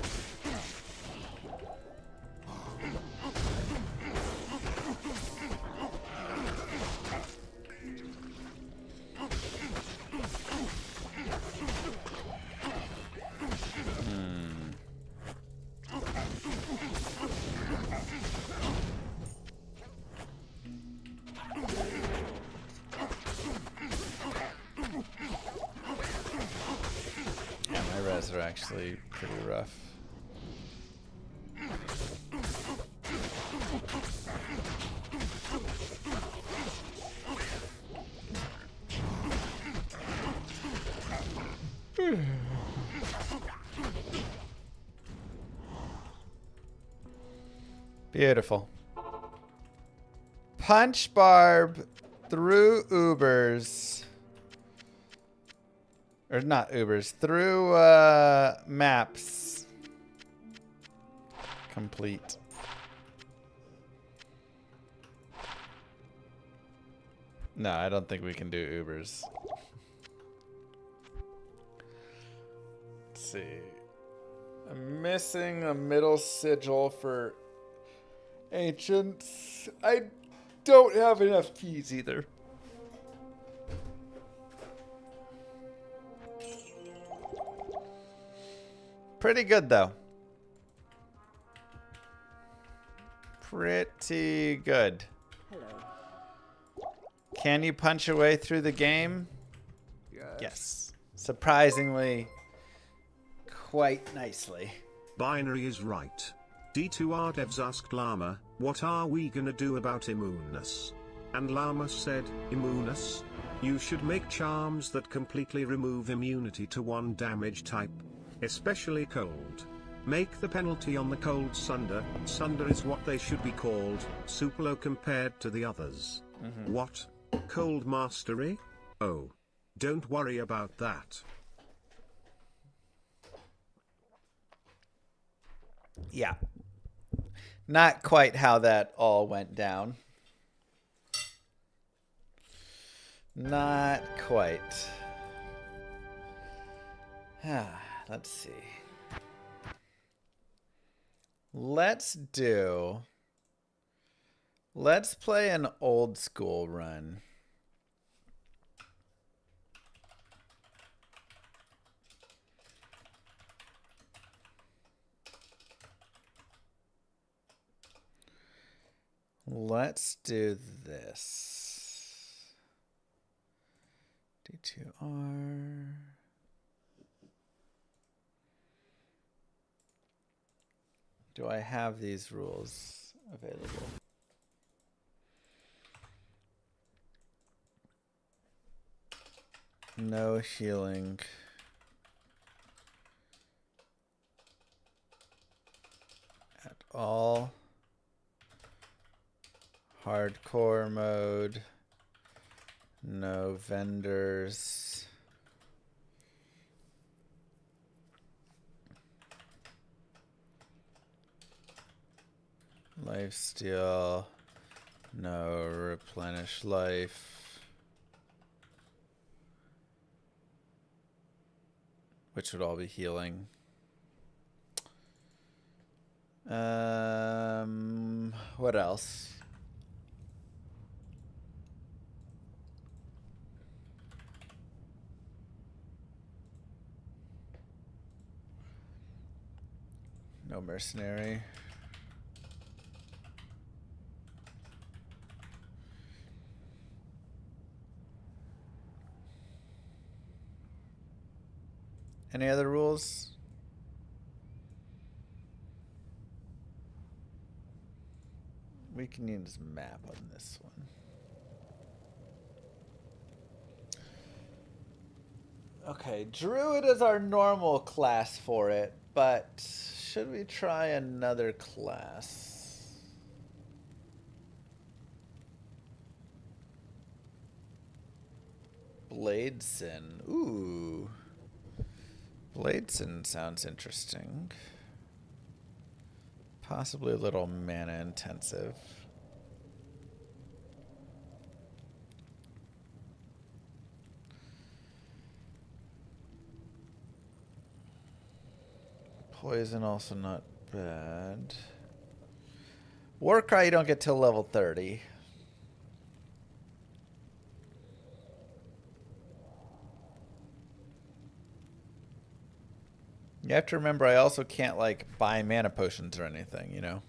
Are actually pretty rough. Beautiful. Punch barb through Ubers. Or not Ubers, through maps. Complete. No, I don't think we can do Ubers. Let's see. I'm missing a middle sigil for ancients. I don't have enough keys either. Pretty good, though. Pretty good. Hello. Can you punch your way through the game? Yes. Surprisingly, quite nicely. Binary is right. D2R devs asked Llama, what are we gonna do about immuneness? And Llama said, immuneness? You should make charms that completely remove immunity to one damage type. Especially cold. Make the penalty on the cold sunder. Sunder is what they should be called, Suplo compared to the others. What? Cold mastery? Oh. Don't worry about that. Yeah. Not quite how that all went down. Not quite. Let's see. Let's play an old school run. Let's do this. D2R. Do I have these rules available? No healing. At all. Hardcore mode. No vendors. Lifesteal. No replenish life. Which would all be healing. What else? No mercenary. Any other rules? We can use map on this one. Okay, Druid is our normal class for it, but should we try another class? Bladeson. Ooh. Bladeson sounds interesting. Possibly a little mana intensive. Poison also not bad. Warcry you don't get till level 30. You have to remember I also can't like buy mana potions or anything, you know?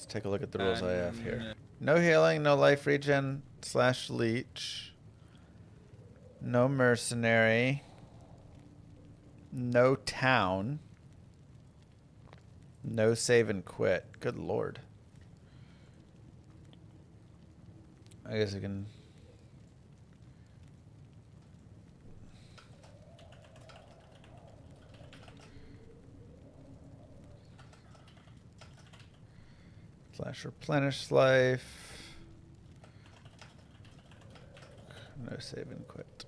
Take a look at the rules I have here. No healing, no life regen / leech. No mercenary. No town. No save and quit. Good lord. I guess I can... / replenish life. No save and quit.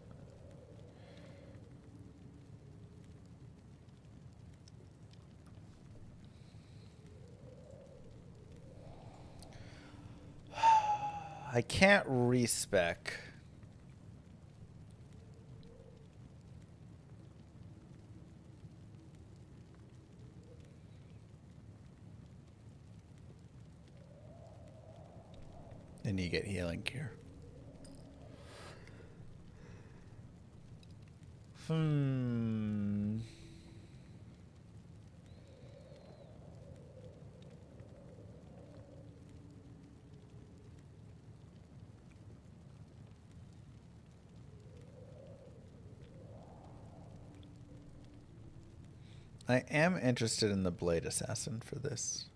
I can't respec. And you get healing cure. I am interested in the Blade Assassin for this.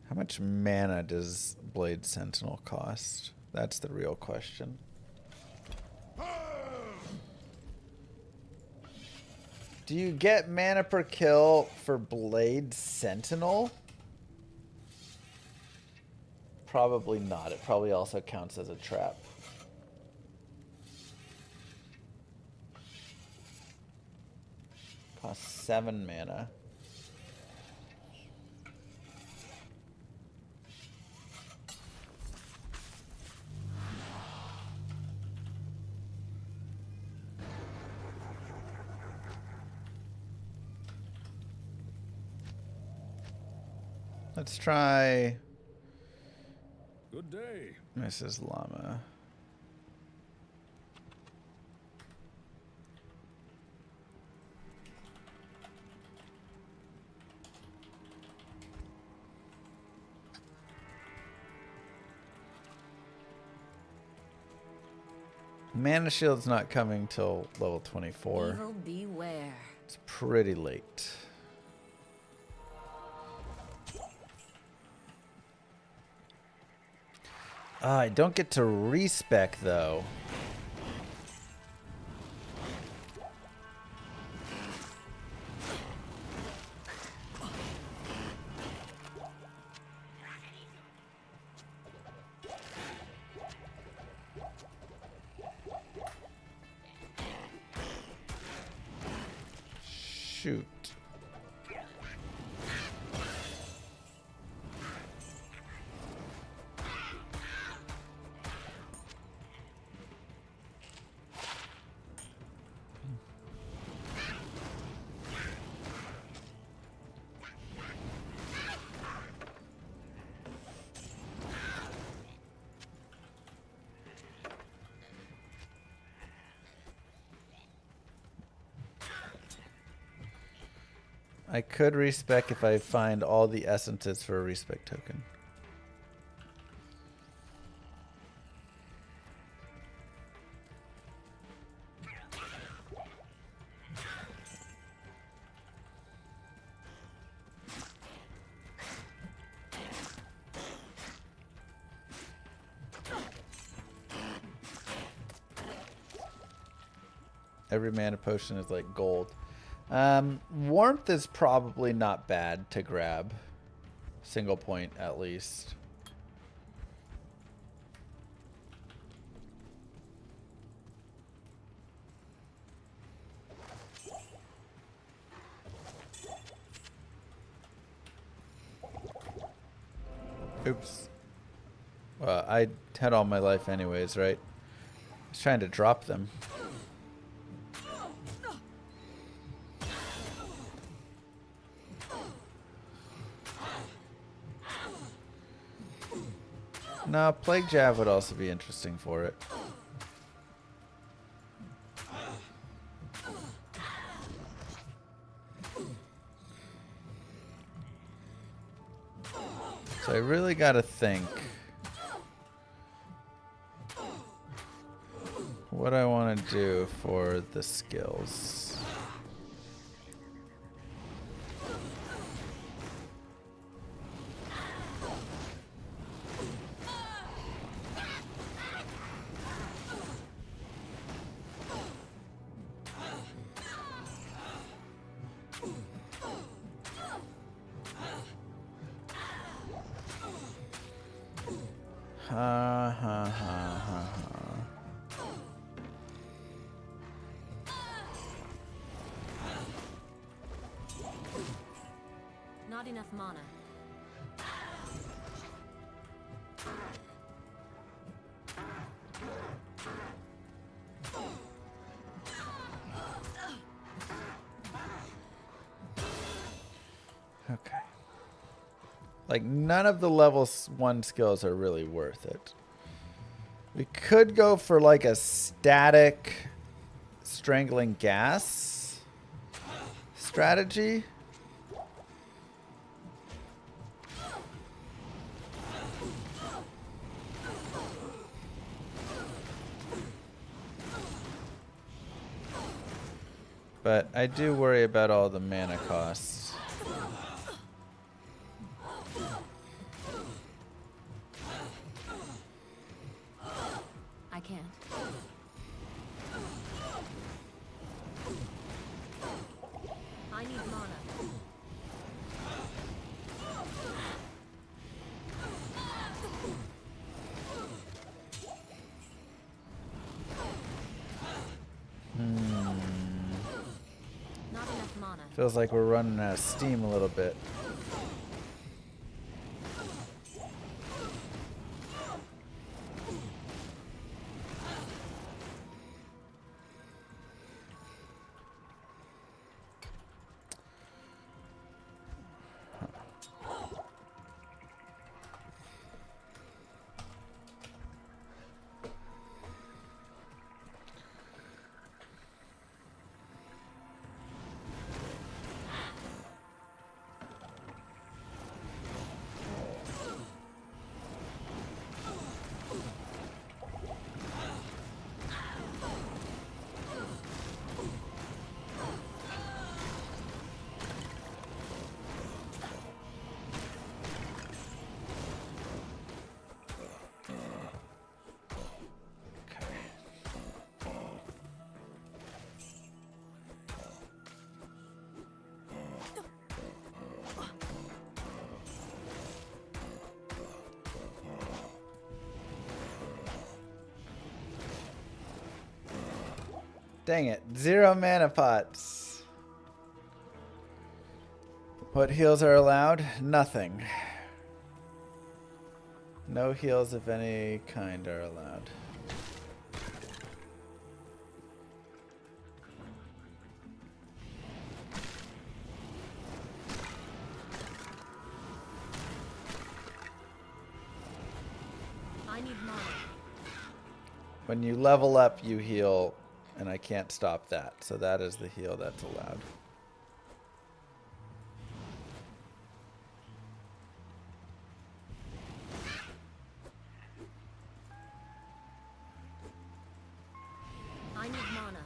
How much mana does Blade Sentinel cost? That's the real question. Do you get mana per kill for Blade Sentinel? Probably not. It probably also counts as a trap. Costs 7 mana. Let's try Good day. Mrs. Llama. Mana Shield's not coming till level 24. Evil beware. It's pretty late. I don't get to respec though. Shoot. I could respec if I find all the essences for a respec token. Every mana potion is like gold. Warmth is probably not bad to grab. Single point at least. Oops. I had all my life anyways, right? I was trying to drop them. No, Plague Jab would also be interesting for it. So I really gotta think what I want to do for the skills. Not enough mana. Okay. Like, none of the level 1 skills are really worth it. We could go for like a static strangling gas strategy. But I do worry about all the mana costs. I can't. I need mana. Not enough mana. Feels like we're running out of steam a little bit. Dang it. 0 mana pots. What heals are allowed? Nothing. No heals of any kind are allowed. I need mana. When you level up, you heal, and I can't stop that. So that is the heal that's allowed. I need mana.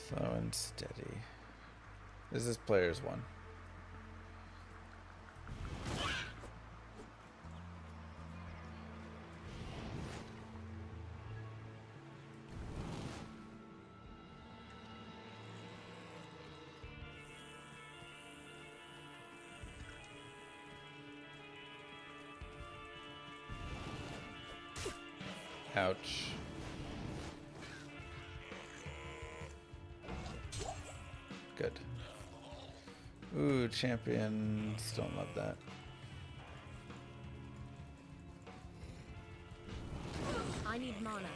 Slow and steady. This is player's one. Ouch. Good. Ooh, champions. Don't love that. I need mana.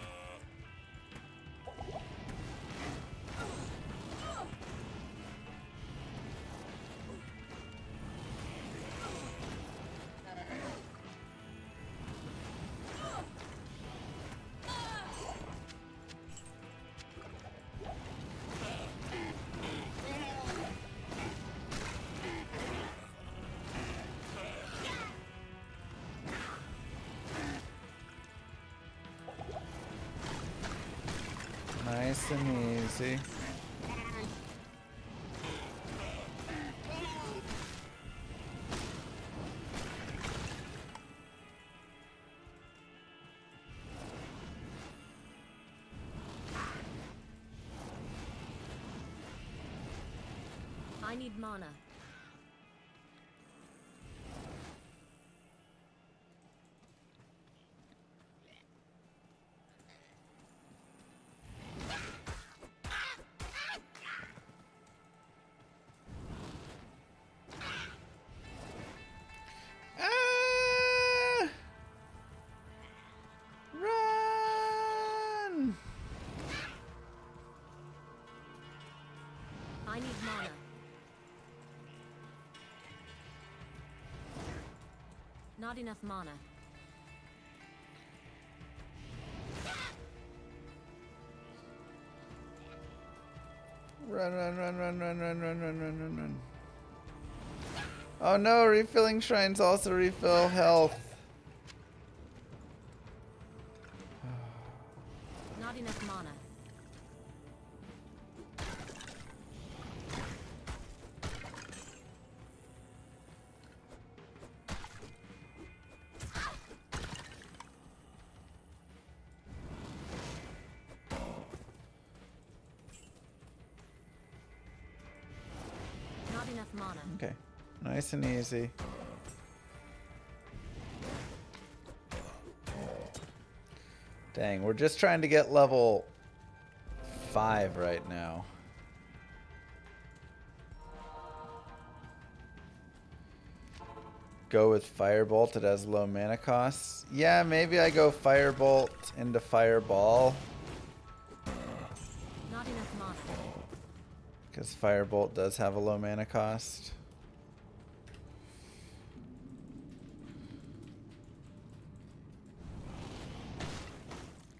Nice and easy. I need mana. Ah! Run! I need mana. Not enough mana. Run, run, run, run, run, run, run, run, run, run, run. Oh no, refilling shrines also refill health. Not enough mana. Not enough mana. Okay, nice and easy. Dang, we're just trying to get level 5 right now. Go with Firebolt, it has low mana costs. Yeah, maybe I go Firebolt into Fireball. Not enough mana. Because Firebolt does have a low mana cost.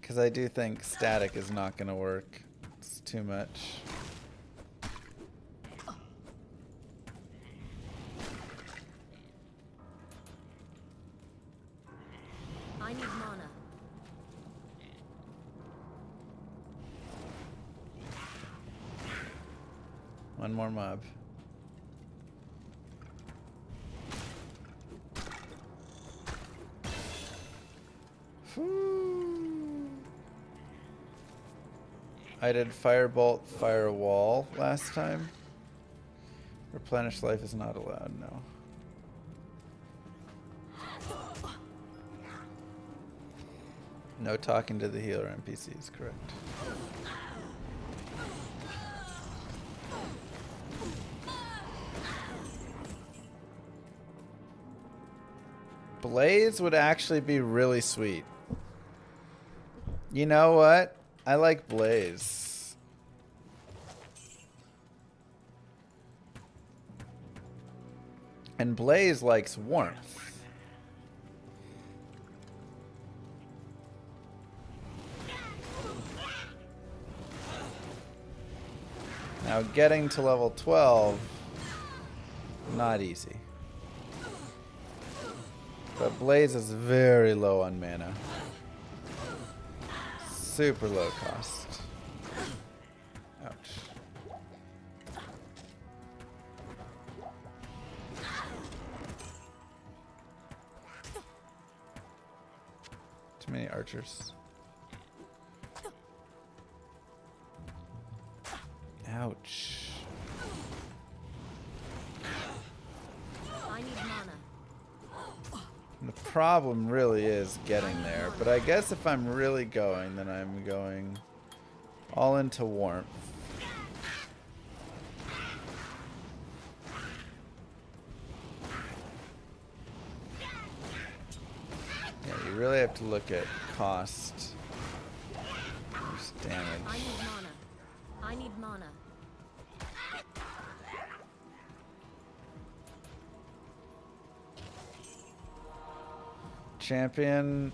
Because I do think static is not going to work. It's too much. I need mana. One more mob. I did Firebolt, Firewall last time. Replenish life is not allowed, no. No talking to the healer NPCs, correct. Blaze would actually be really sweet. You know what? I like Blaze. And Blaze likes warmth. Now getting to level 12, not easy. But Blaze is very low on mana. Super low cost. Ouch. Too many archers. Ouch. I need mana. The problem really is getting there, but I guess if I'm really going, then I'm going all into warmth. Yeah, you really have to look at cost versus damage. I need mana. I need mana. Champion.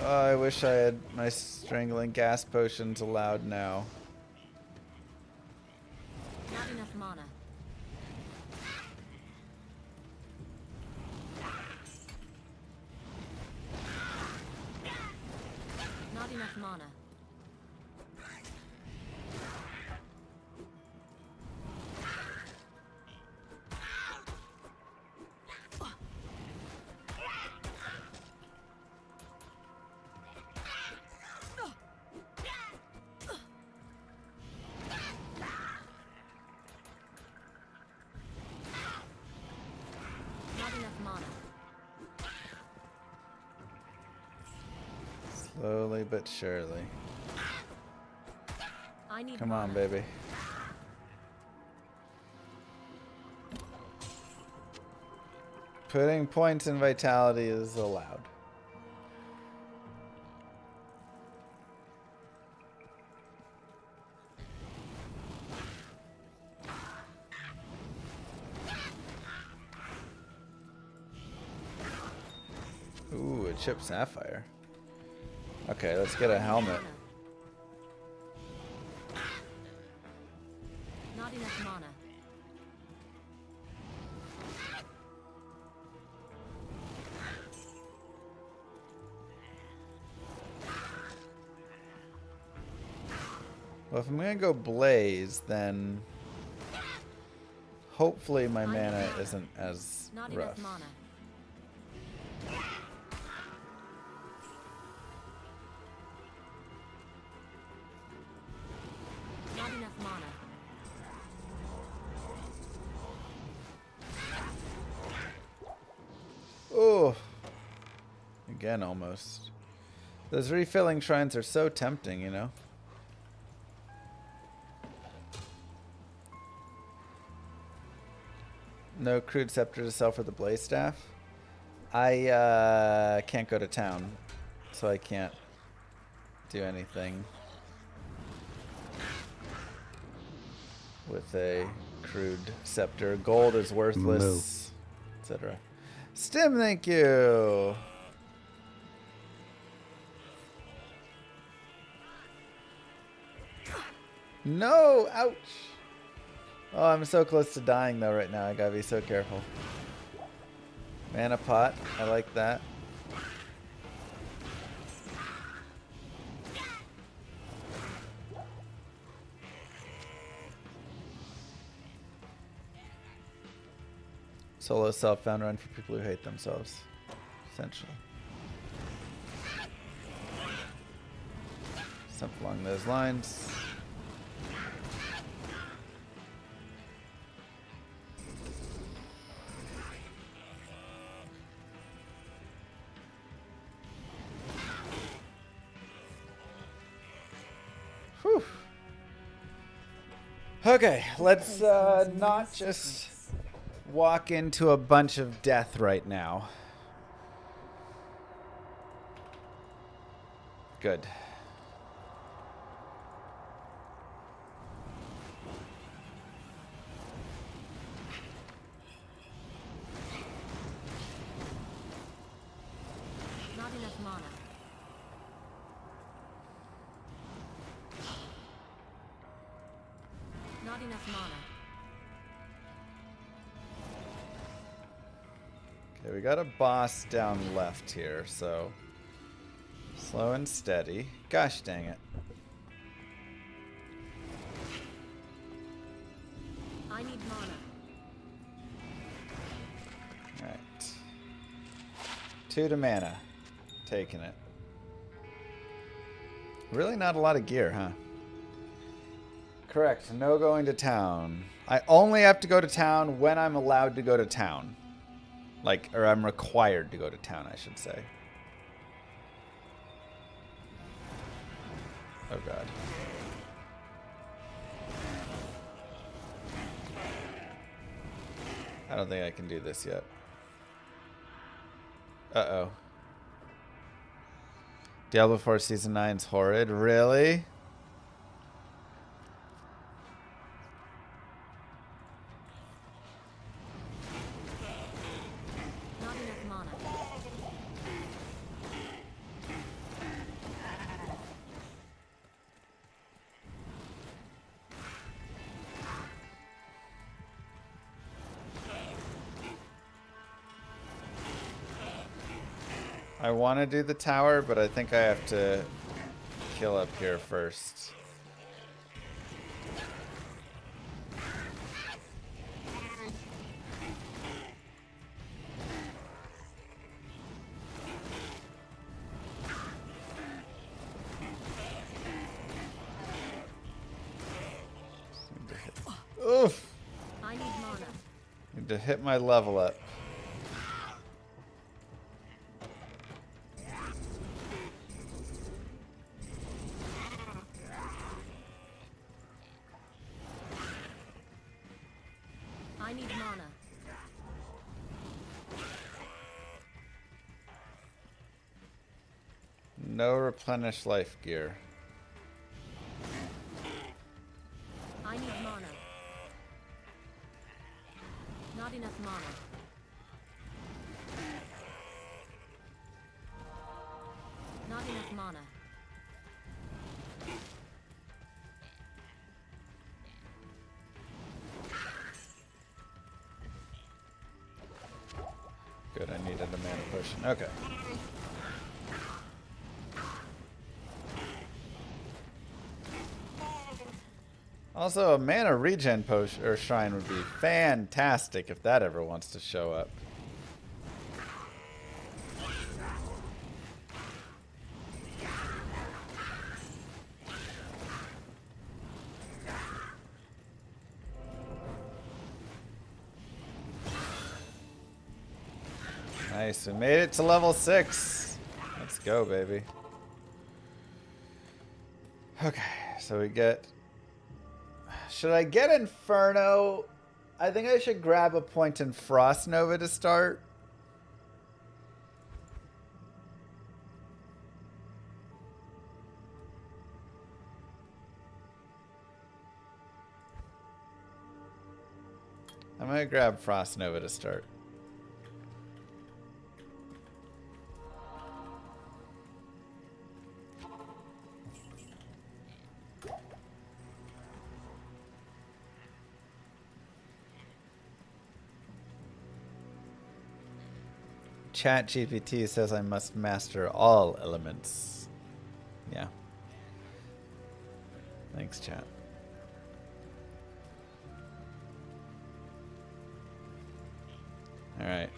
Oh, I wish I had my strangling gas potions allowed now. Not enough mana. Not enough mana. Not enough mana. Slowly but surely. I need Come on, mana. baby. Putting points in vitality is allowed. Ooh, a chip sapphire. Okay, let's get a helmet. Not enough mana. Well, if I'm gonna go Blaze, then hopefully my mana isn't as Not rough. enough mana. Not enough mana. Oh, again, almost. Those refilling shrines are so tempting, you know? No crude scepter to sell for the blaze staff. I can't go to town, so I can't do anything with a crude scepter. Gold is worthless, etc. Stim, thank you. No, ouch. Oh, I'm so close to dying though right now. I gotta be so careful. Mana pot, I like that. Solo self-found run for people who hate themselves, essentially. Something along those lines. Okay, let's not just walk into a bunch of death right now. Good. Not enough mana. Not enough mana. Okay, we got a boss down left here, so slow and steady. Gosh dang it. I need mana. Alright. 2 to mana. Taking it. Really not a lot of gear, huh? Correct. No going to town. I only have to go to town when I'm allowed to go to town. Like, or I'm required to go to town, I should say. Oh, God. I don't think I can do this yet. Uh-oh. Diablo 4 Season 9's horrid. Really? Not enough mana. I want to do the tower, but I think I have to kill up here first. Oof! I need mana. Need to hit my level up. I need mana. No replenish life gear. I need mana. Not enough mana. Not enough mana. Good, I needed a mana potion. Okay. Also, a mana regen potion or shrine would be fantastic if that ever wants to show up. Nice, we made it to level 6. Let's go, baby. Okay, so we get... Should I get Inferno? I think I should grab a point in Frost Nova to start. I'm gonna grab Frost Nova to start. ChatGPT says I must master all elements. Yeah. Thanks, chat. All right.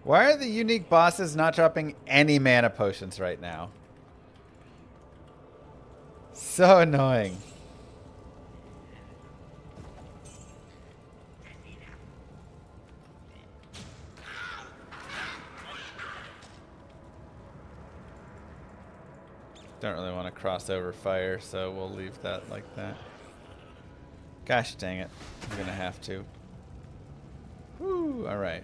Why are the unique bosses not dropping any mana potions right now? So annoying. Don't really want to cross over fire, so we'll leave that like that. Gosh dang it. I'm gonna have to. Woo, alright.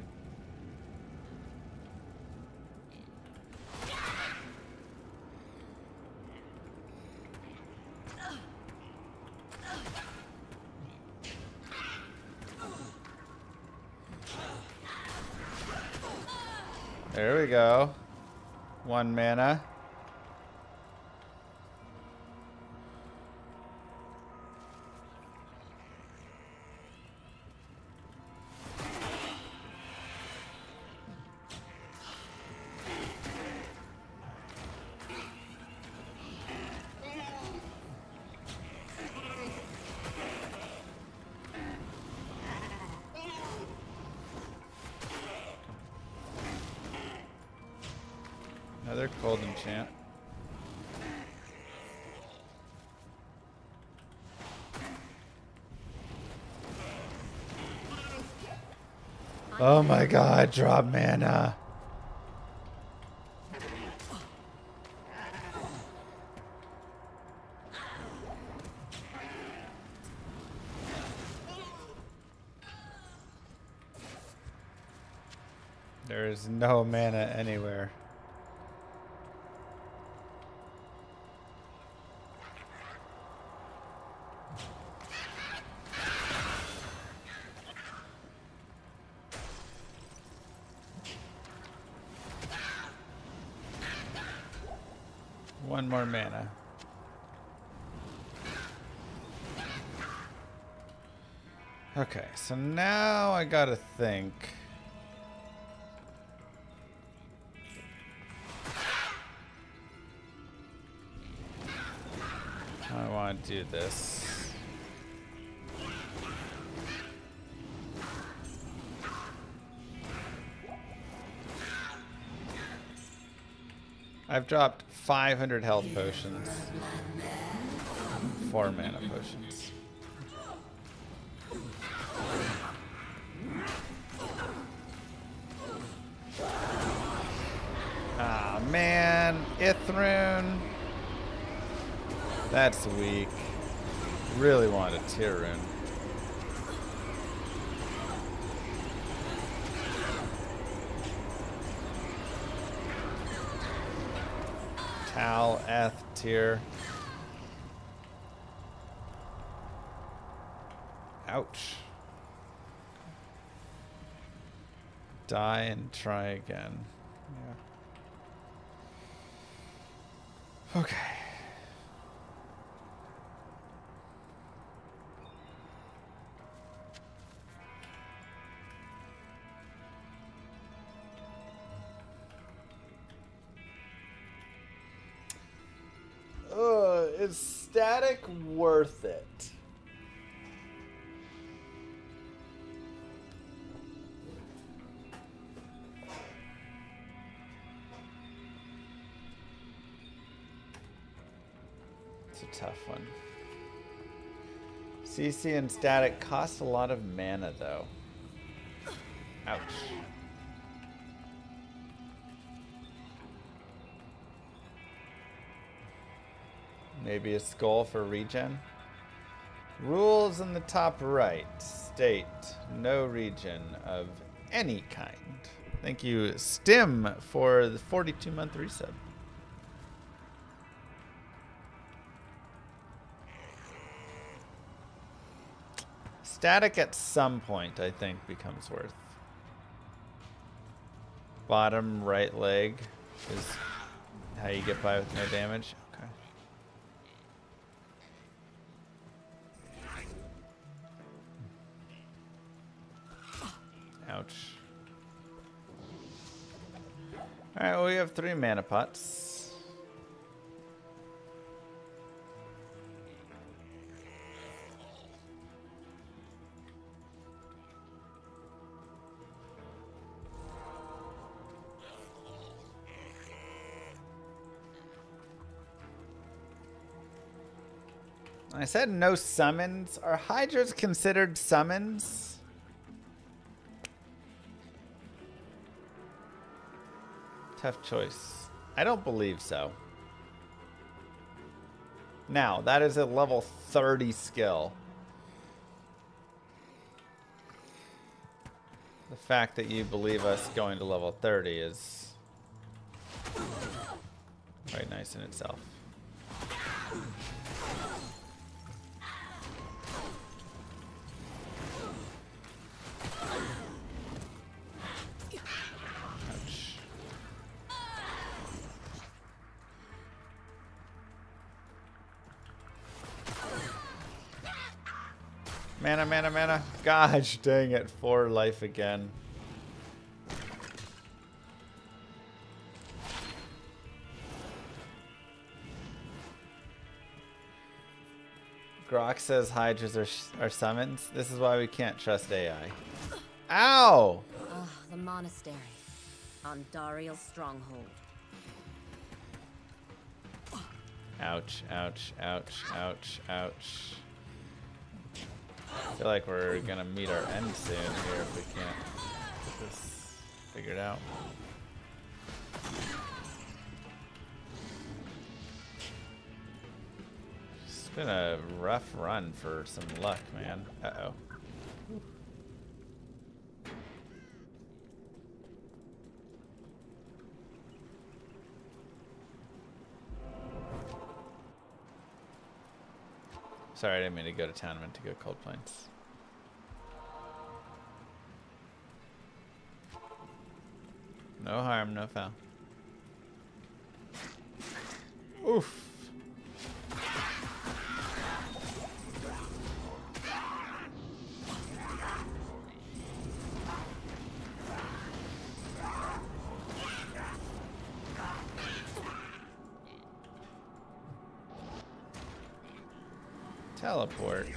There we go. 1 mana. Another cold enchant. Oh my god, drop mana. There is no mana anywhere. One more mana. Okay, so now I gotta think. I want to do this. I've dropped 500 health potions. 4 mana potions. Ah, man. Ithrune. That's weak. Really want a tier rune. Tal, Eth, tier. Ouch. Die and try again. Yeah. Okay. Is static worth it? It's a tough one. CC and static cost a lot of mana though. Ouch. Maybe a skull for regen. Rules in the top right state no regen of any kind. Thank you, Stim, for the 42-month resub. Static at some point, I think, becomes worth. Bottom right leg is how you get by with no damage. Okay. Ouch. Alright, well, we have 3 mana pots. I said no summons. Are hydras considered summons? Tough choice. I don't believe so. Now, that is a level 30 skill. The fact that you believe us going to level 30 is quite nice in itself. Ouch. Mana, mana, mana. Gosh dang it. 4 life again. Grok says hydras are summons. This is why we can't trust AI. Ow! Ugh, the monastery. On Dariel's stronghold. Ouch, ouch, ouch, ouch, ouch. I feel like we're gonna meet our end soon here if we can't get this figured out. It's been a rough run for some luck, man. Uh-oh. Sorry, I didn't mean to go to town. I meant to go Cold Plains. No harm, no foul. Oof. Teleport.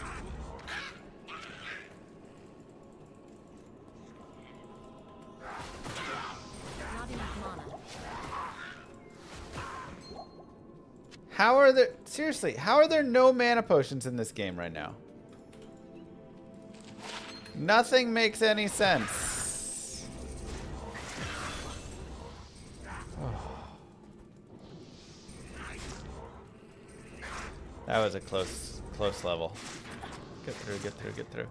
Not enough mana. How are there... Seriously, how are there no mana potions in this game right now? Nothing makes any sense. That was a close level. Get through, get through, get through.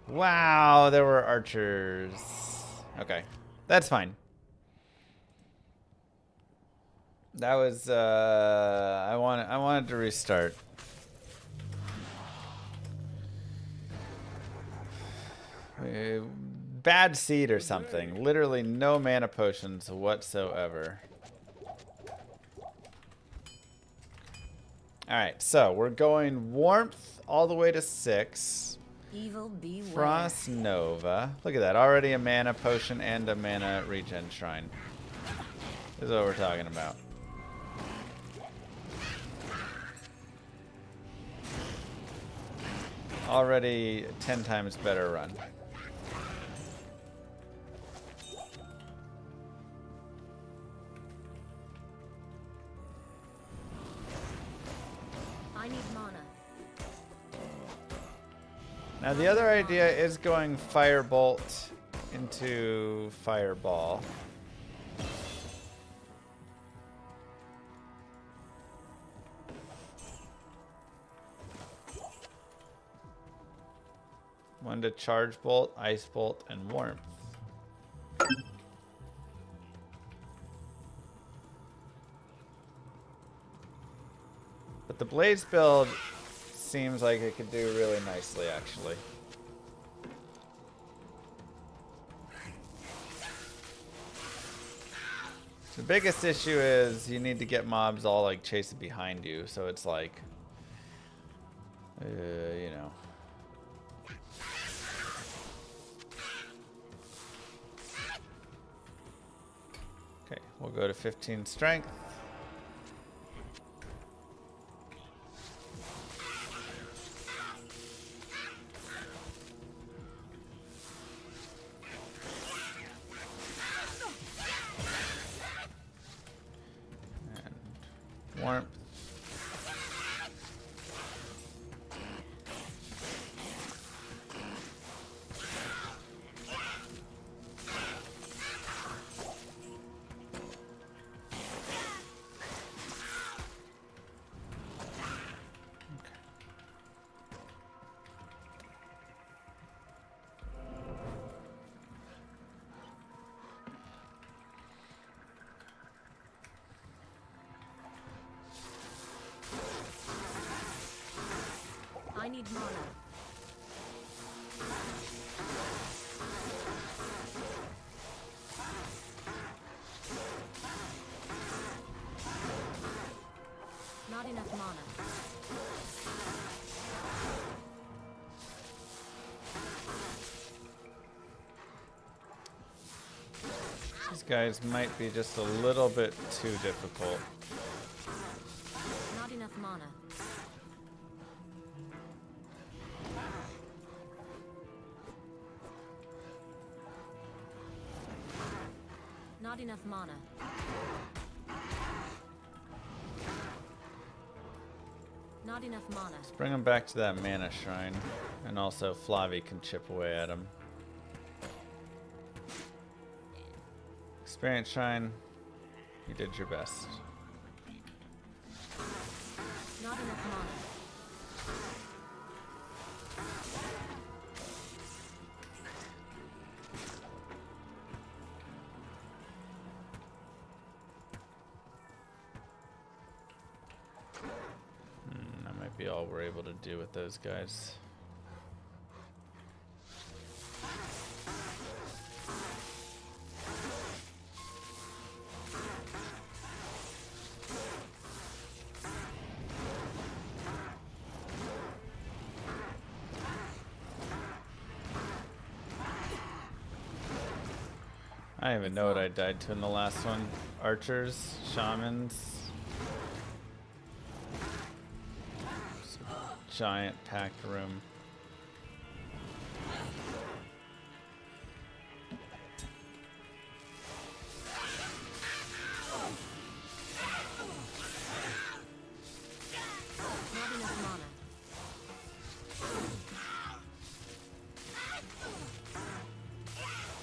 Wow, there were archers. Okay, that's fine. That was I wanted to restart. Bad seed or something. Literally no mana potions whatsoever. Alright, so we're going warmth all the way to 6. Evil beware. Frost Nova. Look at that. Already a mana potion and a mana regen shrine. This is what we're talking about. Already 10 times better run. I need mana. Now the other idea is going Firebolt into Fireball. One to Charge Bolt, Ice Bolt, and Warmth. But the Blaze build seems like it could do really nicely, actually. The biggest issue is you need to get mobs all like chasing behind you, so it's like, you know. Okay, we'll go to 15 strength. warmth. I need mana. Not enough mana. These guys might be just a little bit too difficult. Not enough mana. Not enough mana. Not enough mana. Let's bring him back to that mana shrine. And also Flavi can chip away at him. Experience shrine. You did your best. Not enough mana. That might be all we're able to do with those guys. I don't even know what I died to in the last one. Archers, shamans. It's a giant packed room. Not enough mana.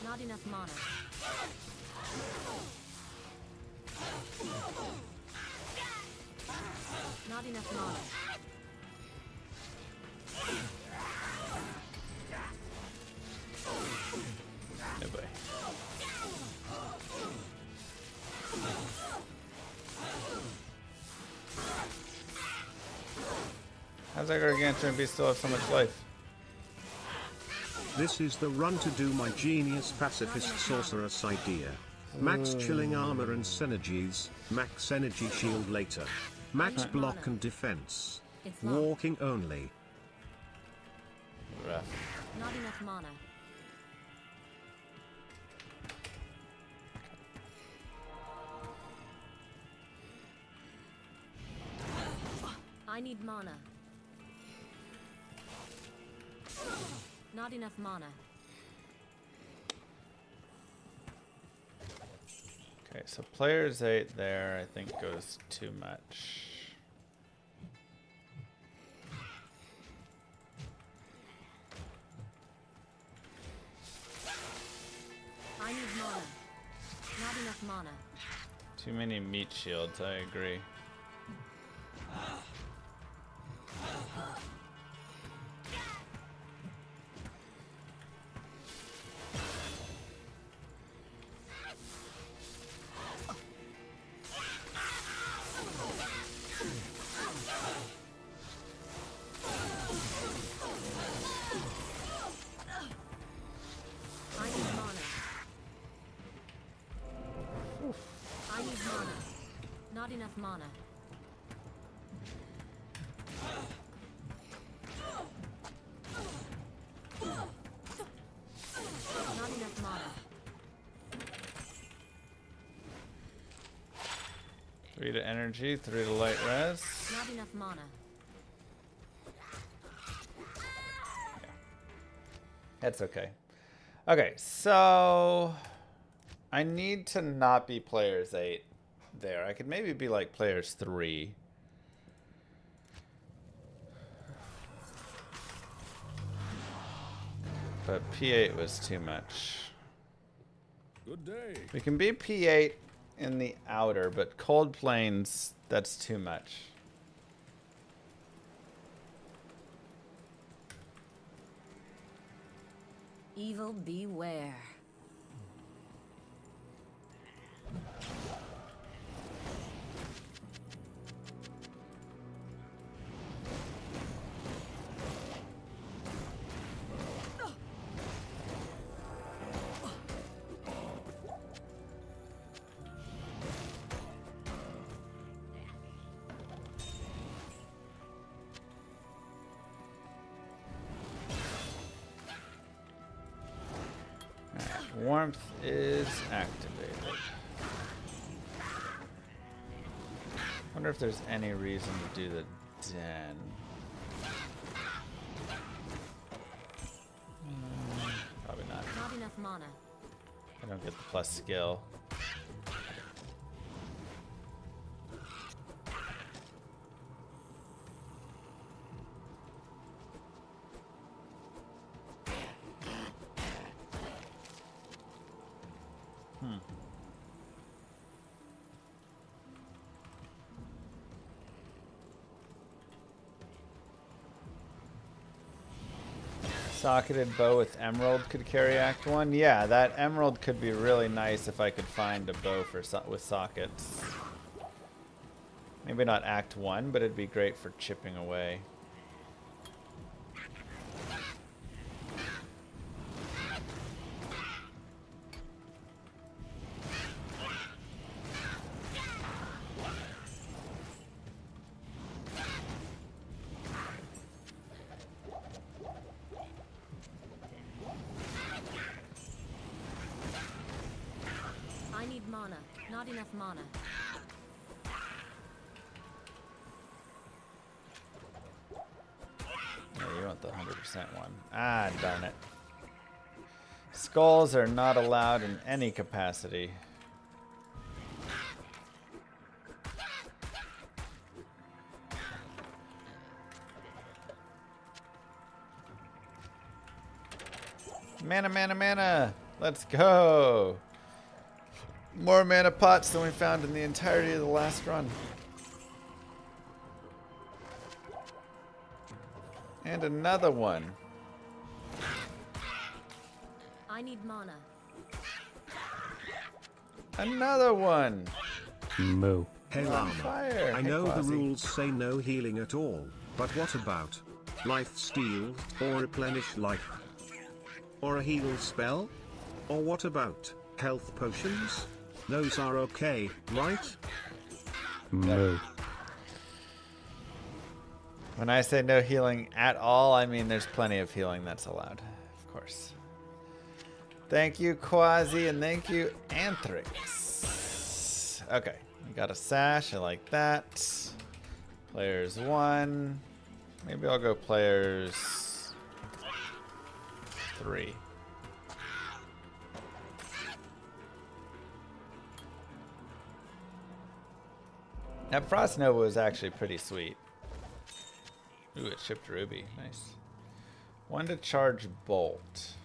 Not enough mana. Not enough mana. Oh boy. How's that gargantuan beast still have so much life? This is the run to do my genius pacifist sorceress idea. Max chilling armor and synergies, max energy shield later. Max block and defense. It's locked. Walking only. Rough. Not enough mana. I need mana. Not enough mana. Okay, so players 8 there, I think goes too much. I need mana. Not enough mana. Too many meat shields, I agree. I need mana. I need mana. Not enough mana. Not enough mana. 3 to energy, 3 to light res. Not enough mana. That's okay. Okay, so I need to not be players 8. there. I could maybe be like players 3. But P8 was too much. Good day. We can be P8 in the outer, but cold plains, that's too much. Evil beware. Warmth is activated. Wonder if there's any reason to do the den. Probably not. Not enough mana. I don't get the plus skill. Socketed bow with emerald could carry Act 1. Yeah, that emerald could be really nice if I could find a bow for with sockets. Maybe not Act 1, but it'd be great for chipping away. I need mana. Not enough mana. Yeah, you want the 100% one. Ah, darn it. Skulls are not allowed in any capacity. Mana, mana, mana! Let's go! More mana pots than we found in the entirety of the last run. And another one. I need mana. Another one. Moo. Hey On Llama, fire. I Hey, know the Quasi. rules say no healing at all, but what about life steal or replenish life? Or a heal spell? Or what about health potions? Those are okay, right? Moo. When I say no healing at all, I mean there's plenty of healing that's allowed, of course. Thank you, Quasi, and thank you, Anthrix. Okay, we got a sash. I like that. Players 1. Maybe I'll go players 3. That Frost Nova was actually pretty sweet. Ooh, it shipped Ruby. Nice. 1 to charge Bolt.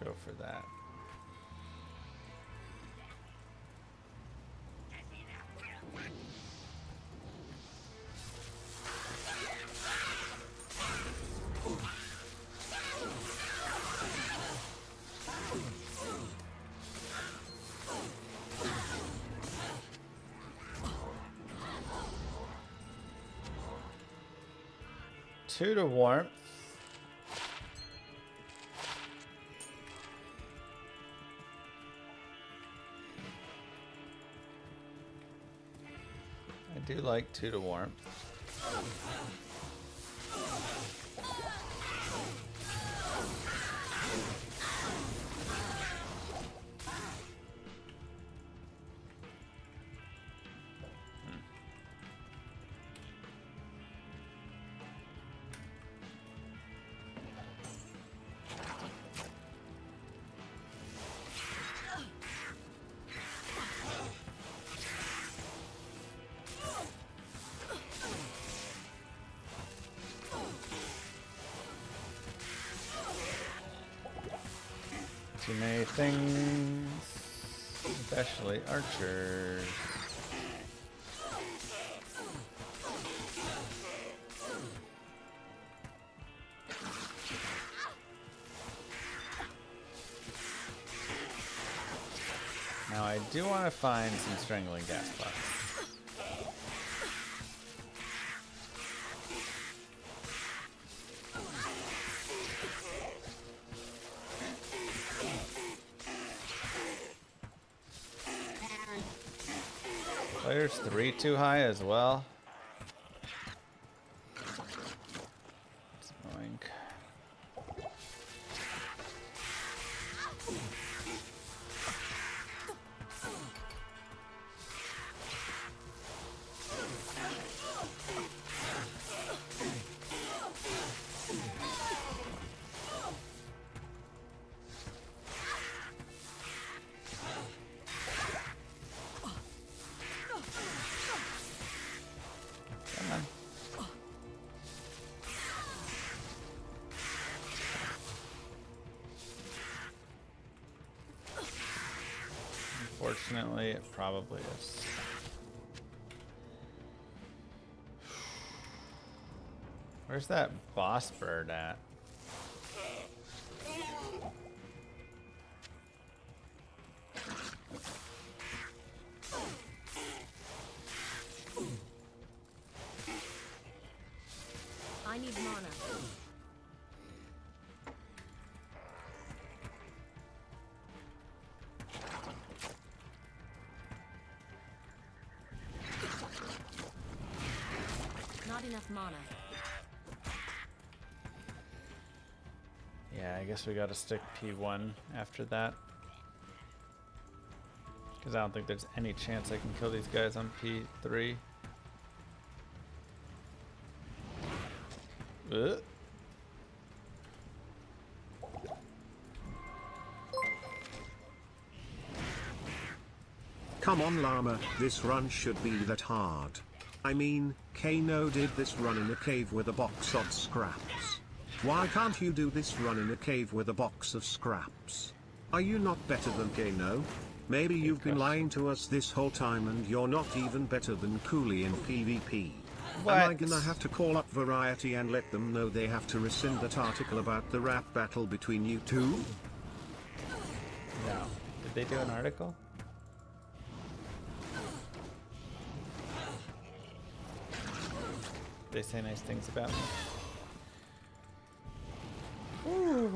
Go for that. Two to warmth. I do like 2 to warmth. too many things, especially archers. Now I do want to find some strangling gas pots. Players 3 too high as well. It's annoying. Come on. Unfortunately, it probably is. Where's that boss bird at? I need mana. Not enough mana. Yeah, I guess we gotta stick P1 after that. Because I don't think there's any chance I can kill these guys on P3. Ugh. Come on Llama, this run should be that hard. I mean, Kano did this run in a cave with a box of scraps. Why can't you do this run in a cave with a box of scraps? Are you not better than Kano? Maybe you've been lying to us this whole time and you're not even better than Cooley in PvP. Am I gonna have to call up Variety and let them know they have to rescind that article about the rap battle between you two? No. Did they do an article? They say nice things about me. Ooh.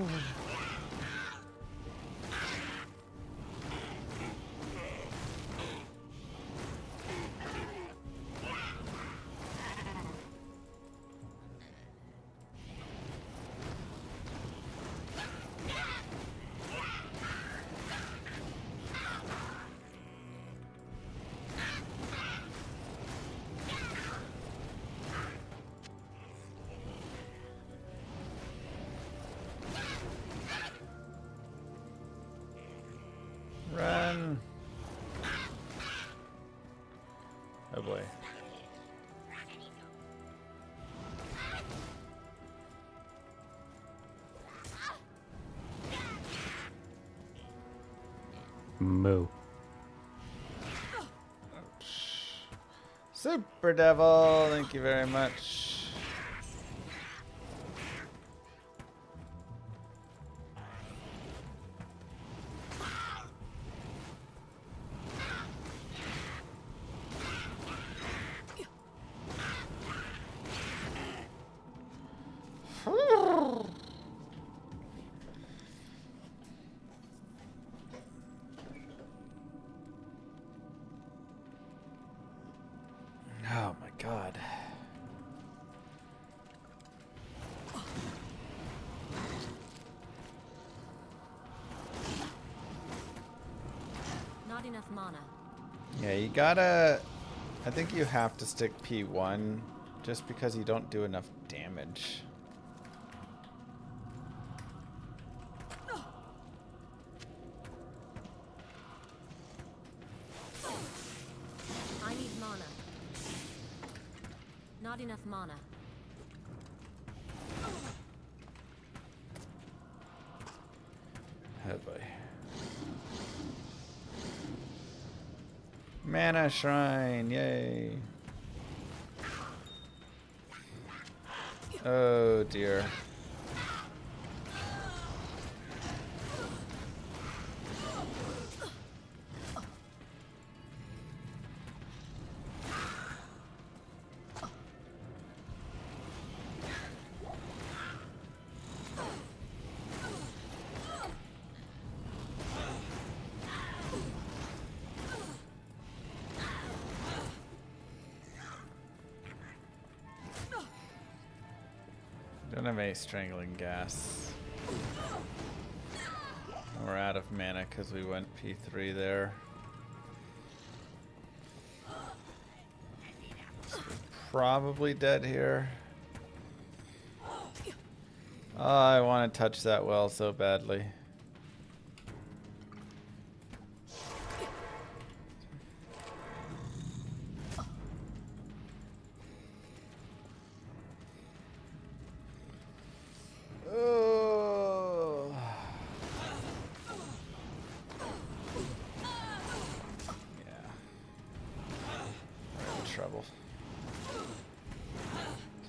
Run! Oh boy. Moo. Super Devil, thank you very much. Oh my god. Not enough mana. Yeah, you gotta... I think you have to stick P1 just because you don't do enough damage. I need mana. Not enough mana. Oh boy. Mana shrine, yay. Oh dear. Don't have any strangling gas. We're out of mana because we went P3 there. So we're probably dead here. Oh, I want to touch that well so badly.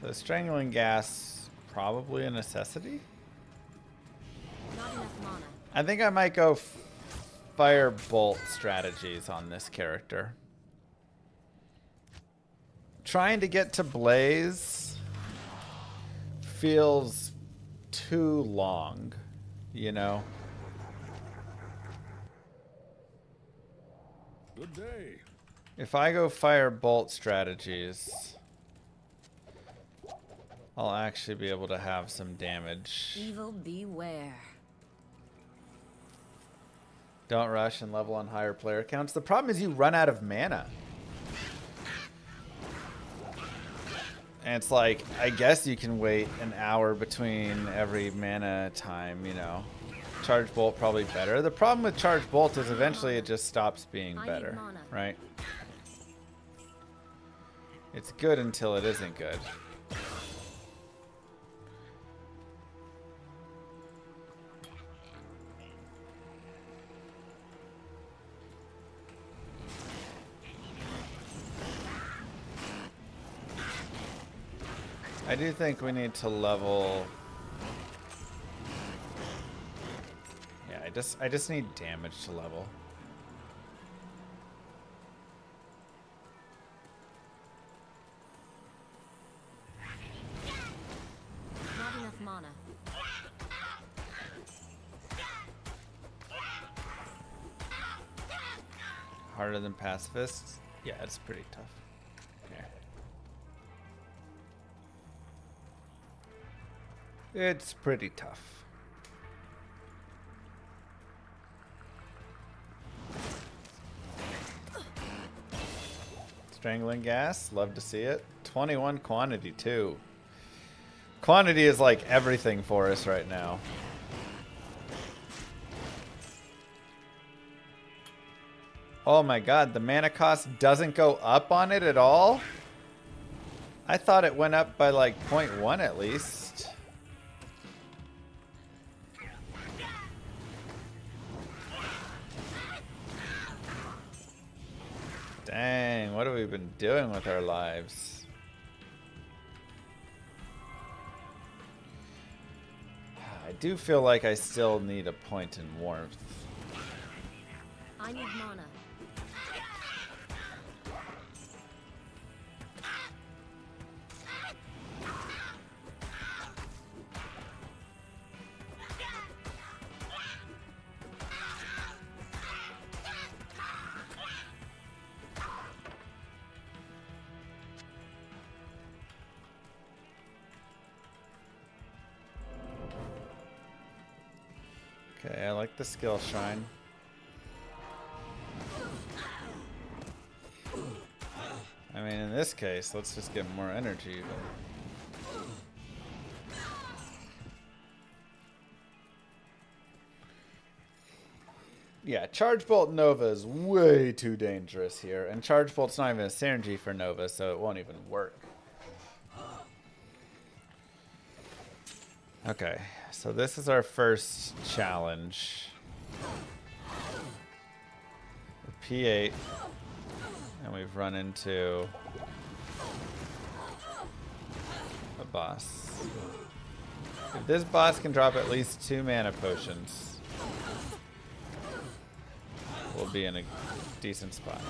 So strangling gas, probably a necessity. Not enough mana. I think I might go fire bolt strategies on this character. Trying to get to blaze feels too long, you know? Good day. If I go fire bolt strategies, I'll actually be able to have some damage. Evil beware. Don't rush and level on higher player counts. The problem is you run out of mana. And it's like, I guess you can wait an hour between every mana time, you know. Charge Bolt probably better. The problem with Charge Bolt is eventually it just stops being better, right? It's good until it isn't good. I do think we need to level. Yeah, I just need damage to level. Not enough mana. Harder than pacifists? Yeah, it's pretty tough. It's pretty tough. Strangling gas, love to see it. 21 quantity too. Quantity is like everything for us right now. Oh my god, the mana cost doesn't go up on it at all? I thought it went up by like 0.1 at least. Dang, what have we been doing with our lives? I do feel like I still need a point in warmth. I need mana. Okay, I like the skill shrine. I mean, in this case, let's just get more energy even. Yeah, Charge Bolt Nova is way too dangerous here. And Charge Bolt's not even a synergy for Nova, so it won't even work. Okay, so this is our first challenge. P8. And we've run into a boss. If this boss can drop at least 2 mana potions, we'll be in a decent spot.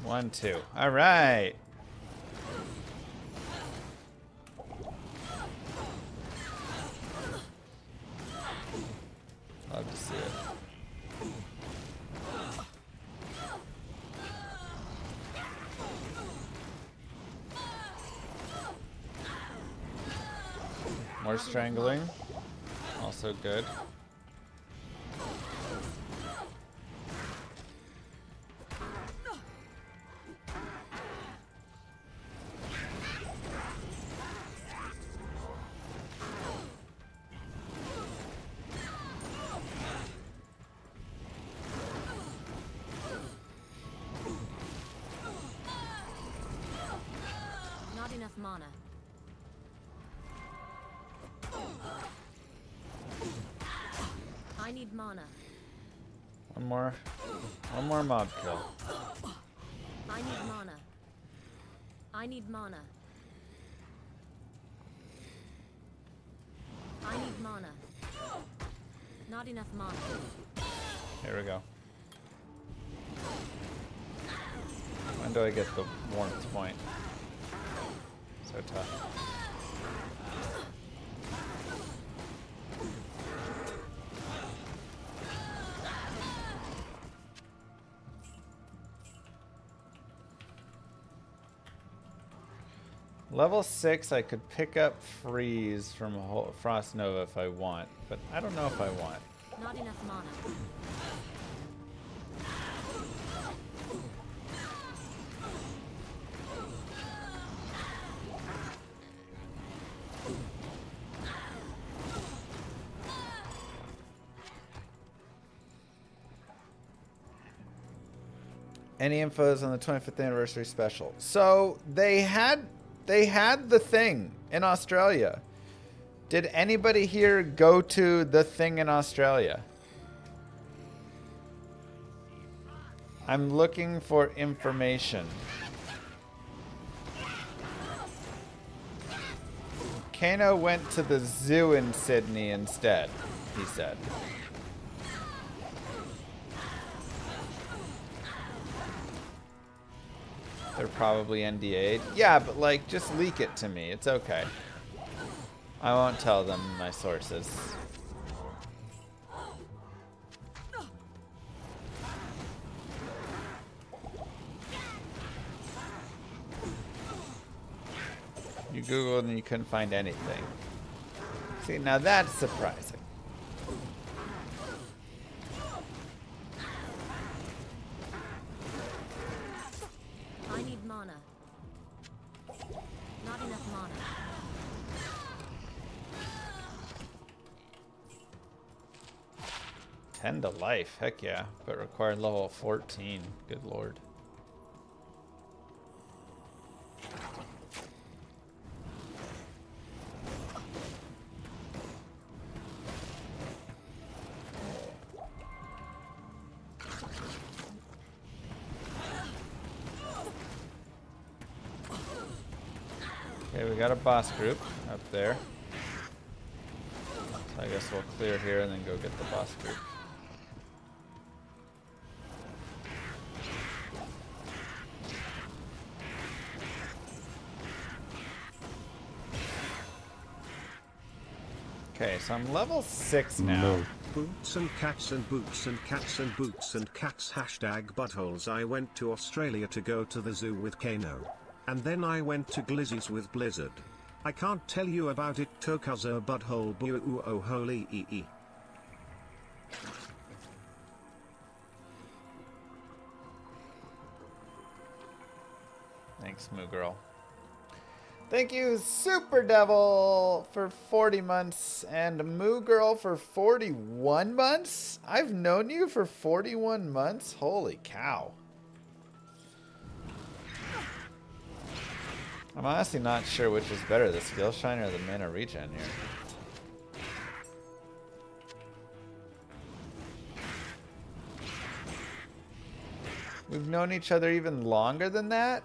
One, two. All right. Love to see it. More strangling. Also good. Not enough mana. I need mana. One more mob kill. I need mana. I need mana. I need mana. Not enough mana. Here we go. When do I get the warmth point? So tough. Level 6, I could pick up Freeze from Frost Nova if I want, but I don't know if I want. Not enough mana. Any infos on the 25th anniversary special? So they had the thing in Australia. Did anybody here go to the thing in Australia? I'm looking for information. Kano went to the zoo in Sydney instead, he said. They're probably NDA'd. Yeah, but like, just leak it to me. It's okay. I won't tell them my sources. You Googled and you couldn't find anything. See, now that's surprising. I need mana. Not enough mana. Tend to life, heck yeah. But required level 14. Good lord. Okay, we got a boss group up there. So I guess we'll clear here and then go get the boss group. Okay, so I'm level 6 now. No. Boots and cats and boots and cats and boots and cats hashtag buttholes. I went to Australia to go to the zoo with Kano. And then I went to Glizzy's with Blizzard. I can't tell you about it tokaza butthole boo oh holy ee. Thanks, Moo Girl. Thank you, Super Devil, for 40 months and Moo Girl for 41 months? I've known you for 41 months? Holy cow. I'm honestly not sure which is better, the skill shine or the mana regen here. We've known each other even longer than that?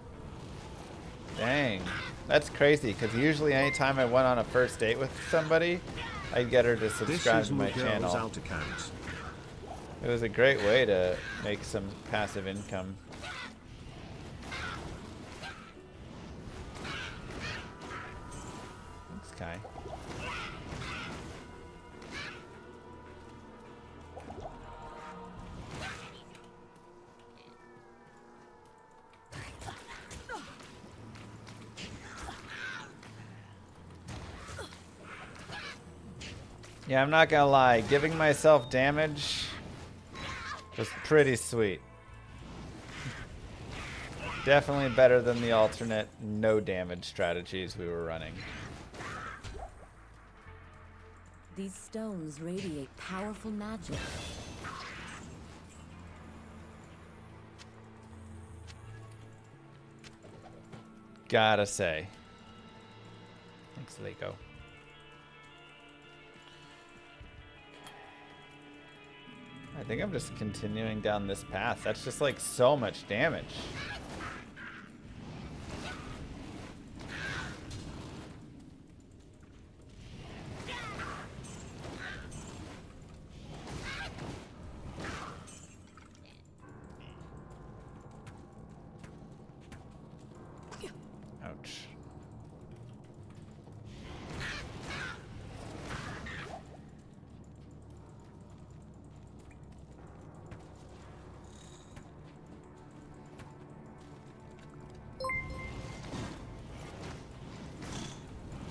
Dang. That's crazy, because usually anytime I went on a first date with somebody, I'd get her to subscribe to my channel. It was a great way to make some passive income. Thanks, Kai. Yeah, I'm not gonna lie. Giving myself damage was pretty sweet. Definitely better than the alternate no damage strategies we were running. These stones radiate powerful magic. Gotta say. Thanks, Lego. I think I'm just continuing down this path. That's just like so much damage. Ouch.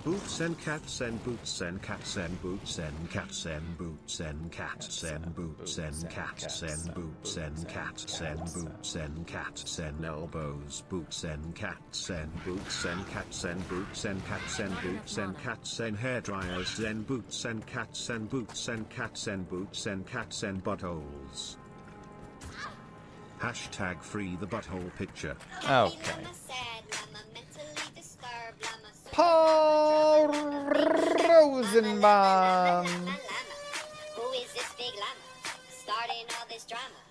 Boots and cats and boots and cats and boots and cats and boots and cats and boots and cats and boots and cats and boots and cats and elbows, boots and cats and boots and cats and boots and cats and boots and cats and hair dryers and boots and cats and boots and cats and boots and cats and buttholes. Hashtag free the butthole picture. Okay. Paul Rosenbaum. Who is this big llama? Starting all this drama.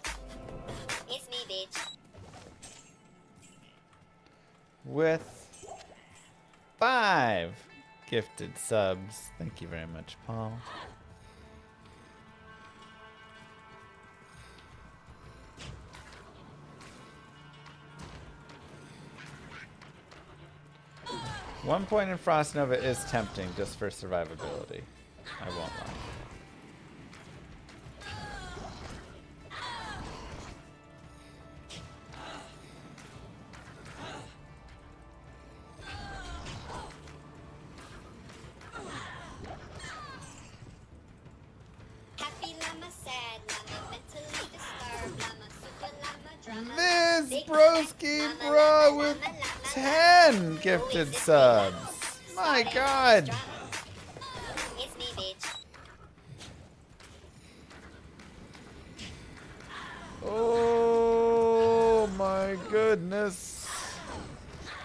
It's me, bitch. With 5 gifted subs. Thank you very much, Paul. One point in Frost Nova is tempting just for survivability. I won't lie. Happy llama, sad llama, mentally disturbed llama, super llama, drama. Viz Big Broski llama, Bro llama, with llama, llama, 10 gifted subs. My Starting all this God. drama. It's me, bitch. Oh my goodness.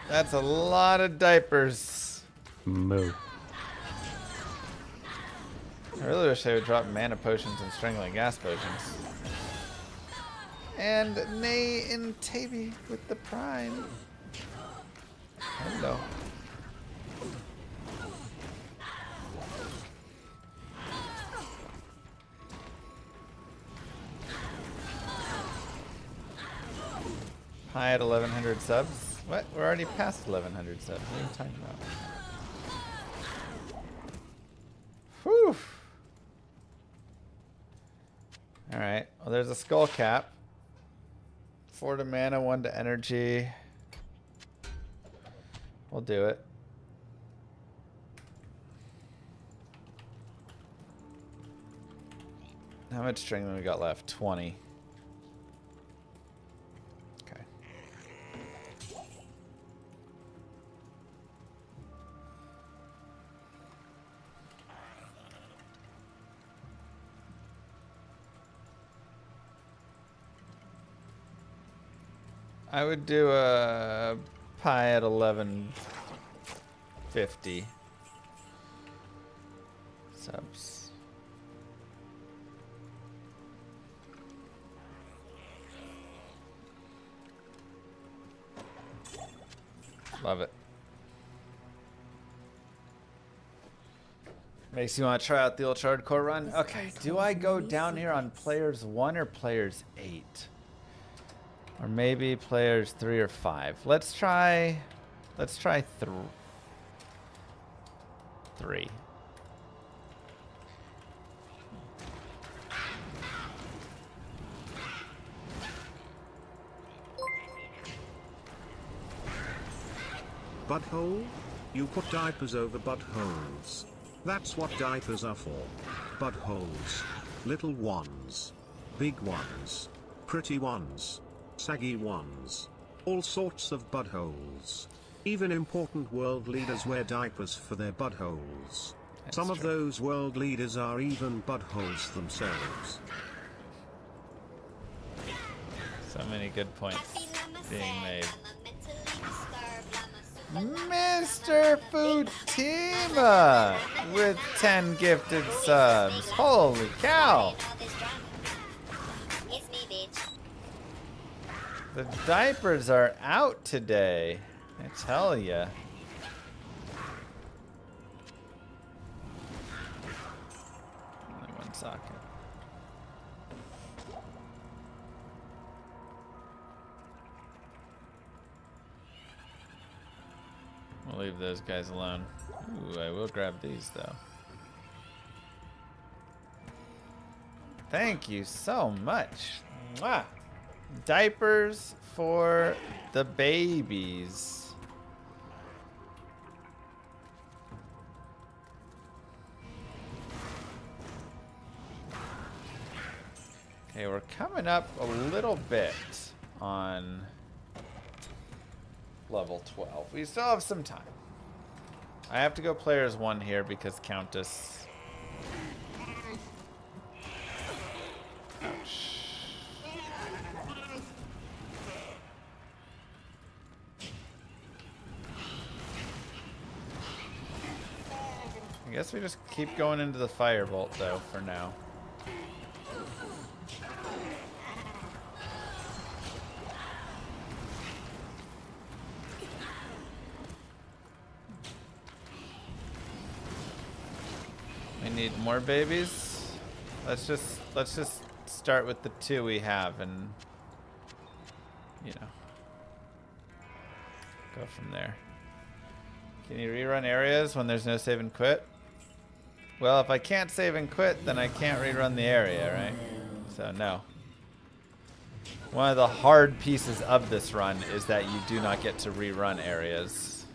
That's a lot of diapers. Moo. I really wish they would drop mana potions and strangling gas potions. And Nay and Taby with the prime. Hello. Hi at 1100 subs. What? We're already past 1100 subs. What are you talking about? Whew. Alright. Well, there's a skull cap. 4 to mana, 1 to energy. We'll do it. How much string have we got left? 20. Okay. I would do a pie at 11.50 subs. Love it. Makes you want to try out the ultra hardcore run? Okay, do I go down here on players 1 or players 8? Or maybe players 3 or 5. Let's try 3. Butthole? You put diapers over buttholes. That's what diapers are for. Buttholes. Little ones. Big ones. Pretty ones. Saggy ones. All sorts of buttholes. Even important world leaders wear diapers for their buttholes. Some of those world leaders are even buttholes themselves. So many good points being made. Mr. Futima with 10 gifted subs. Holy cow! The diapers are out today. I tell ya. Only one socket. We'll leave those guys alone. Ooh, I will grab these though. Thank you so much. Mwah. Diapers for the babies. Okay, we're coming up a little bit on level 12. We still have some time. I have to go players 1 here because Countess. Ouch. I guess we just keep going into the firebolt though for now. We need more babies. Let's just start with the 2 we have and you know go from there. Can you rerun areas when there's no save and quit? Well, if I can't save and quit, then I can't rerun the area, right? So no. One of the hard pieces of this run is that you do not get to rerun areas.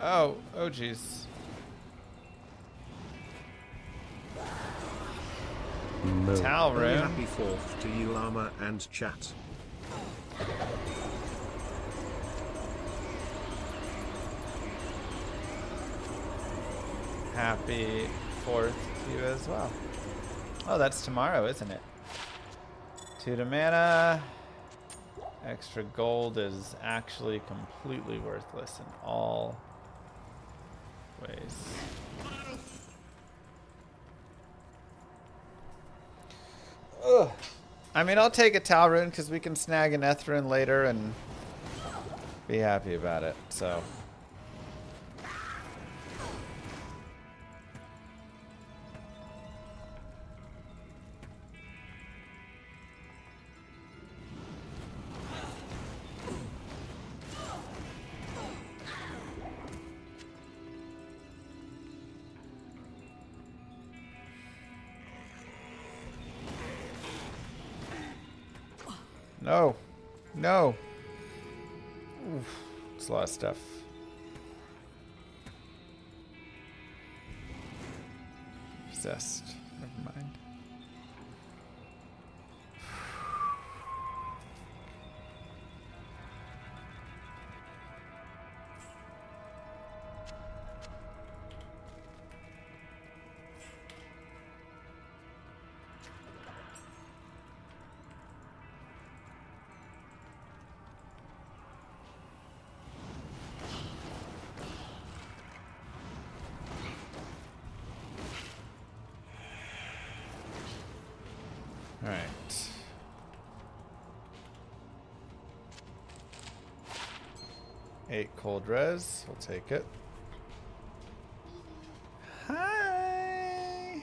Oh geez. Towel Very room. happy 4th to you, Llama and chat. Happy 4th to you as well. Oh, that's tomorrow, isn't it? 2 to mana. Extra gold is actually completely worthless in all ways. Ugh. I mean, I'll take a Tal rune because we can snag an Eth-rune later and be happy about it. So. No. No. Oof. It's a lot of stuff. Possessed. Never mind. 8 cold res. We'll take it. Hi.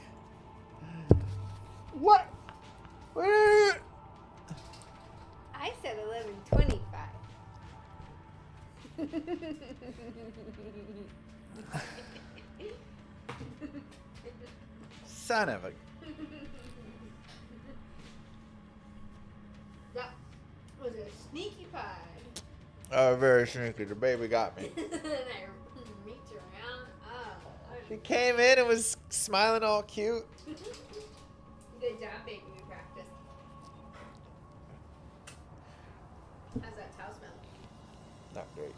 What? What? I said 11:25. Son of a. That was a sneaky pie. Oh, very sneaky. The baby got me. And I reached around. Oh, She came in and was smiling all cute. good job, baby. We practiced. How's that towel smell? Not great.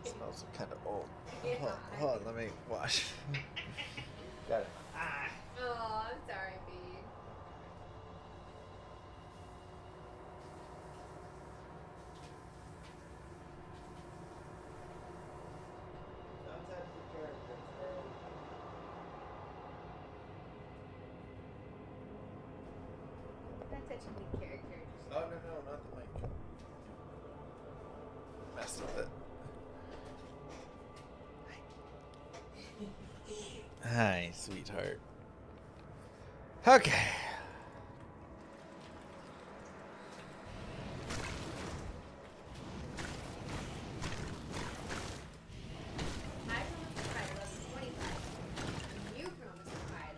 Smells kind of old. Yeah. Hold on, let me wash. Got it. Oh, I'm sorry, babe. Not touching the characters. No, not the mic. Messed with it. Hi, sweetheart. Okay. I promised to buy 11:25. You promised to buy at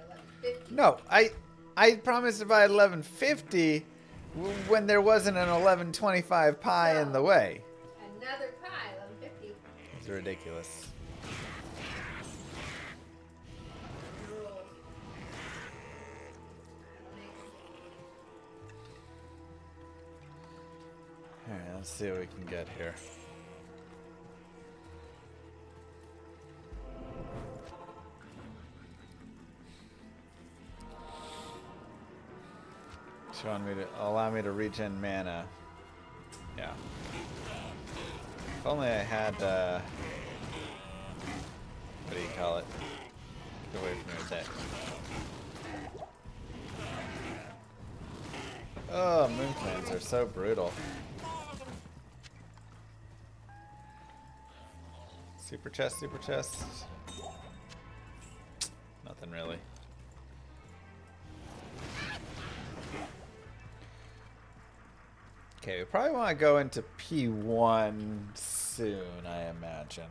11:50. No, I promised to buy 11:50 when there wasn't an 11:25 pie in the way. Another pie, 11:50. It's ridiculous. Rules. All right, let's see what we can get here. She wanted me to allow me to regen mana. Yeah. If only I had what do you call it? Get away from your deck. Oh, moon clans are so brutal. Super chest, super chest. Nothing really. Okay, we probably want to go into P1 soon, I imagine.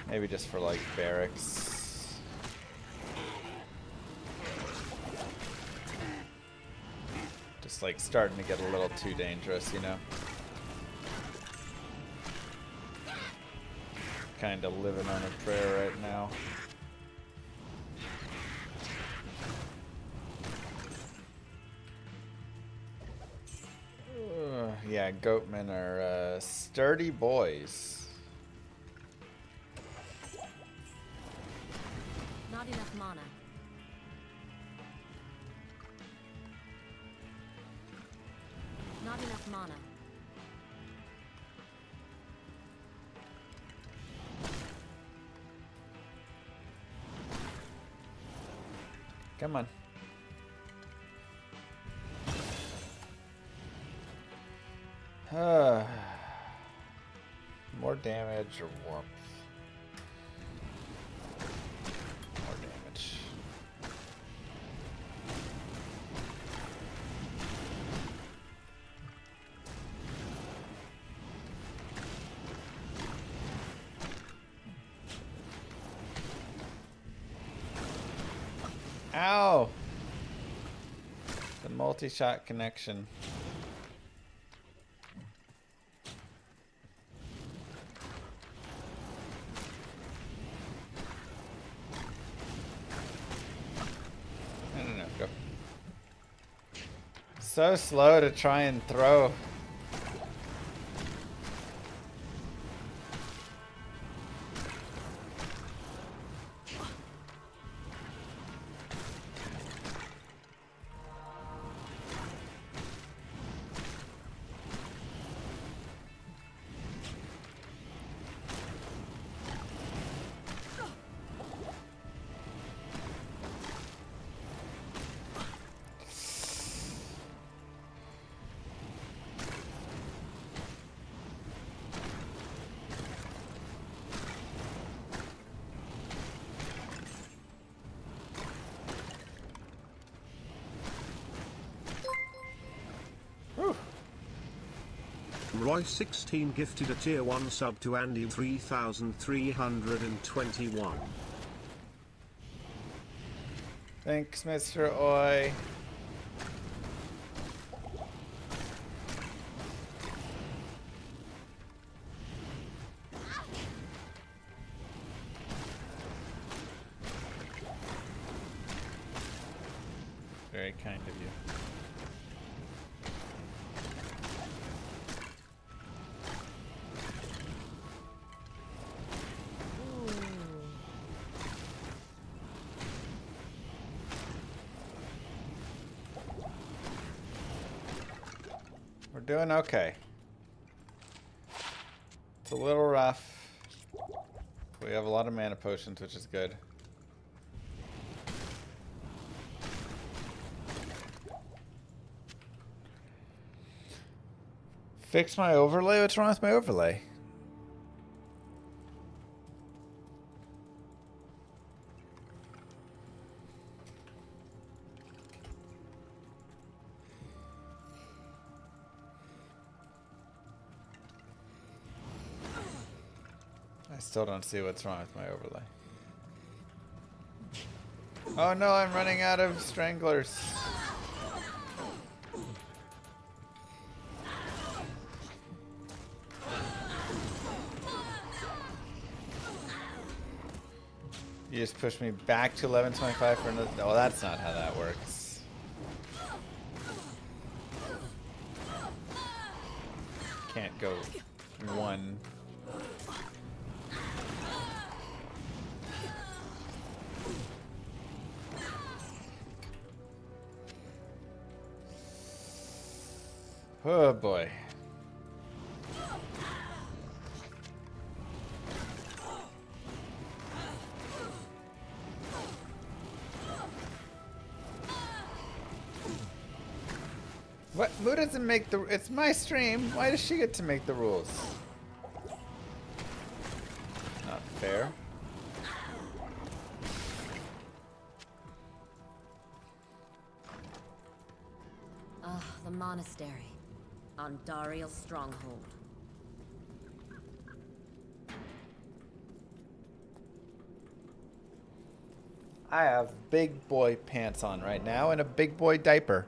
Maybe just for like barracks. Just like starting to get a little too dangerous, you know? Kind of living on a prayer right now. Yeah, goatmen are sturdy boys. Not enough mana. Not enough mana. Come on. More damage or warmth? More damage. Ow! The multi-shot connection. Go. So slow to try and throw. Roy16 gifted a tier 1 sub to Andy 3321. Thanks, Mr. Oi. Very kind of you. We're doing okay. It's a little rough. We have a lot of mana potions, which is good. Fix my overlay? What's wrong with my overlay? I still don't see what's wrong with my overlay. Oh no, I'm running out of stranglers. You just push me back to 1125 for another. Oh, that's not how that works. Can't go one. Oh boy. What? Moo doesn't make the... It's my stream. Why does she get to make the rules? Not fair. Ah, the monastery. On Dariel's stronghold. I have big boy pants on right now and a big boy diaper.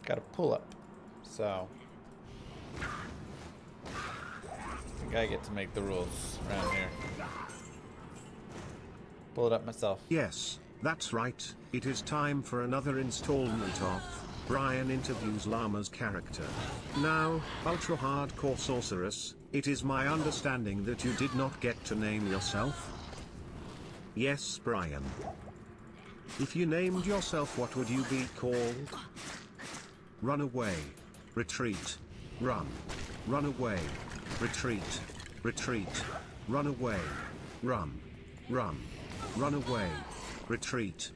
Got a pull up. So I think I get to make the rules around here. Pull it up myself. Yes, that's right. It is time for another installment of Brian Interviews Llama's character. Now, ultra hardcore sorceress, it is my understanding that you did not get to name yourself? Yes, Brian. If you named yourself, what would you be called? Run away. Retreat. Run. Run away. Retreat. Retreat. Run away. Run. Run. Run away. Retreat.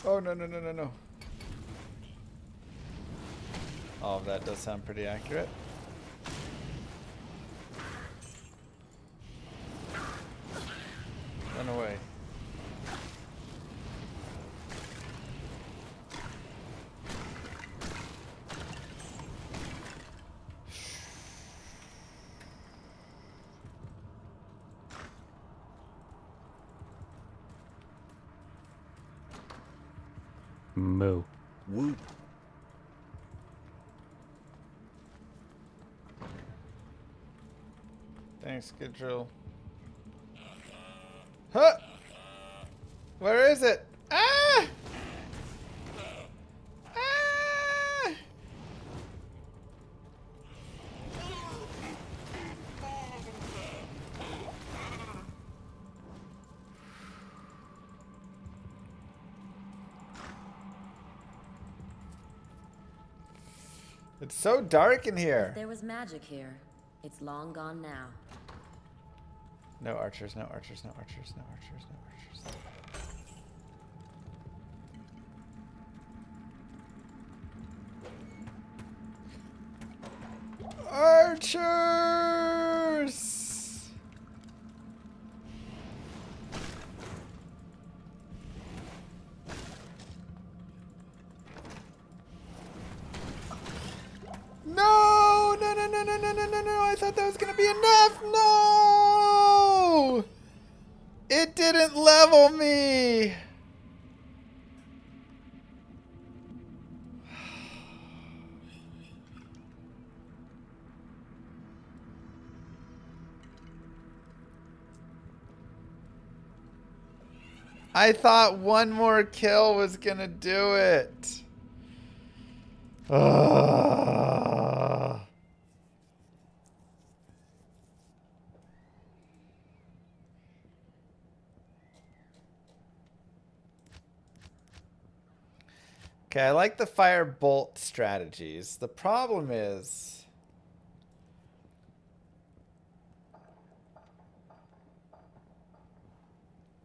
Oh, no, no, no, no, no. All of that does sound pretty accurate. Run away. Moo. Woo. Thanks, good drill. Huh! Where is it? Ah! Ah! It's so dark in here. There was magic here. It's long gone now. No archers, no archers, no archers, no archers, no archers. Archers! No! no. I thought that was going to be enough. No! It didn't level me. I thought one more kill was gonna do it. Ugh. Okay, I like the fire bolt strategies. The problem is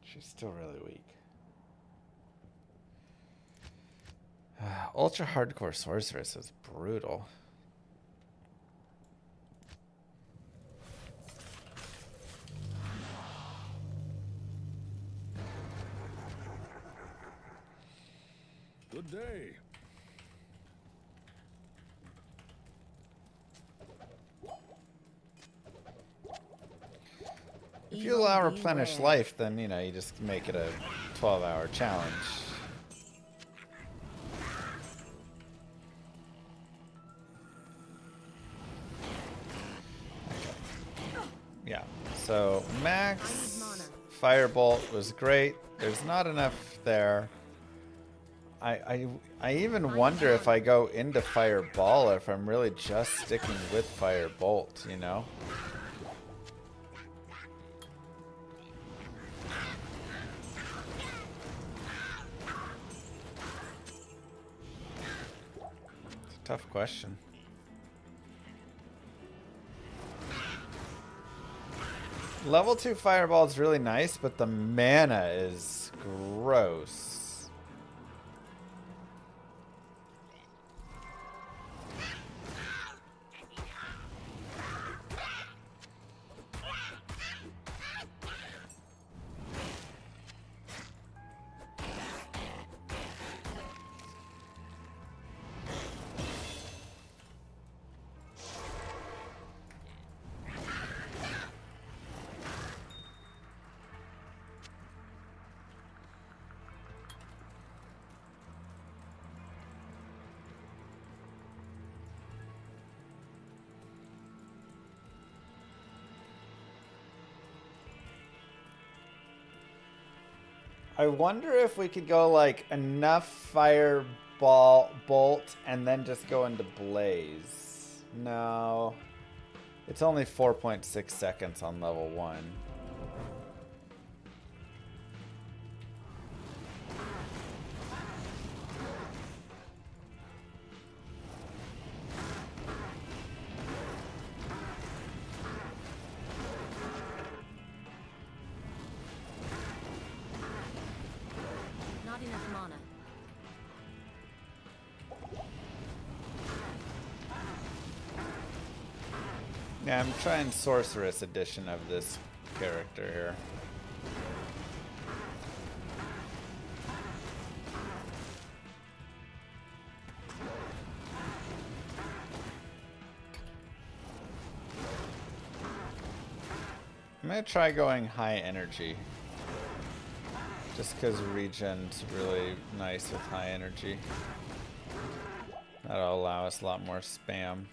she's still really weak. Ultra hardcore sorceress is brutal. Good day. If you allow replenish life, then, you know, you just make it a 12-hour challenge. Yeah, so max firebolt was great. There's not enough there. I even wonder if I go into fireball or if I'm really just sticking with firebolt, you know? It's a tough question. Level 2 fireball is really nice, but the mana is gross. I wonder if we could go like enough fireball bolt and then just go into blaze. No. It's only 4.6 seconds on level 1. Yeah, I'm trying sorceress edition of this character here. I'm gonna try going high energy. Just because regen's really nice with high energy. That'll allow us a lot more spam.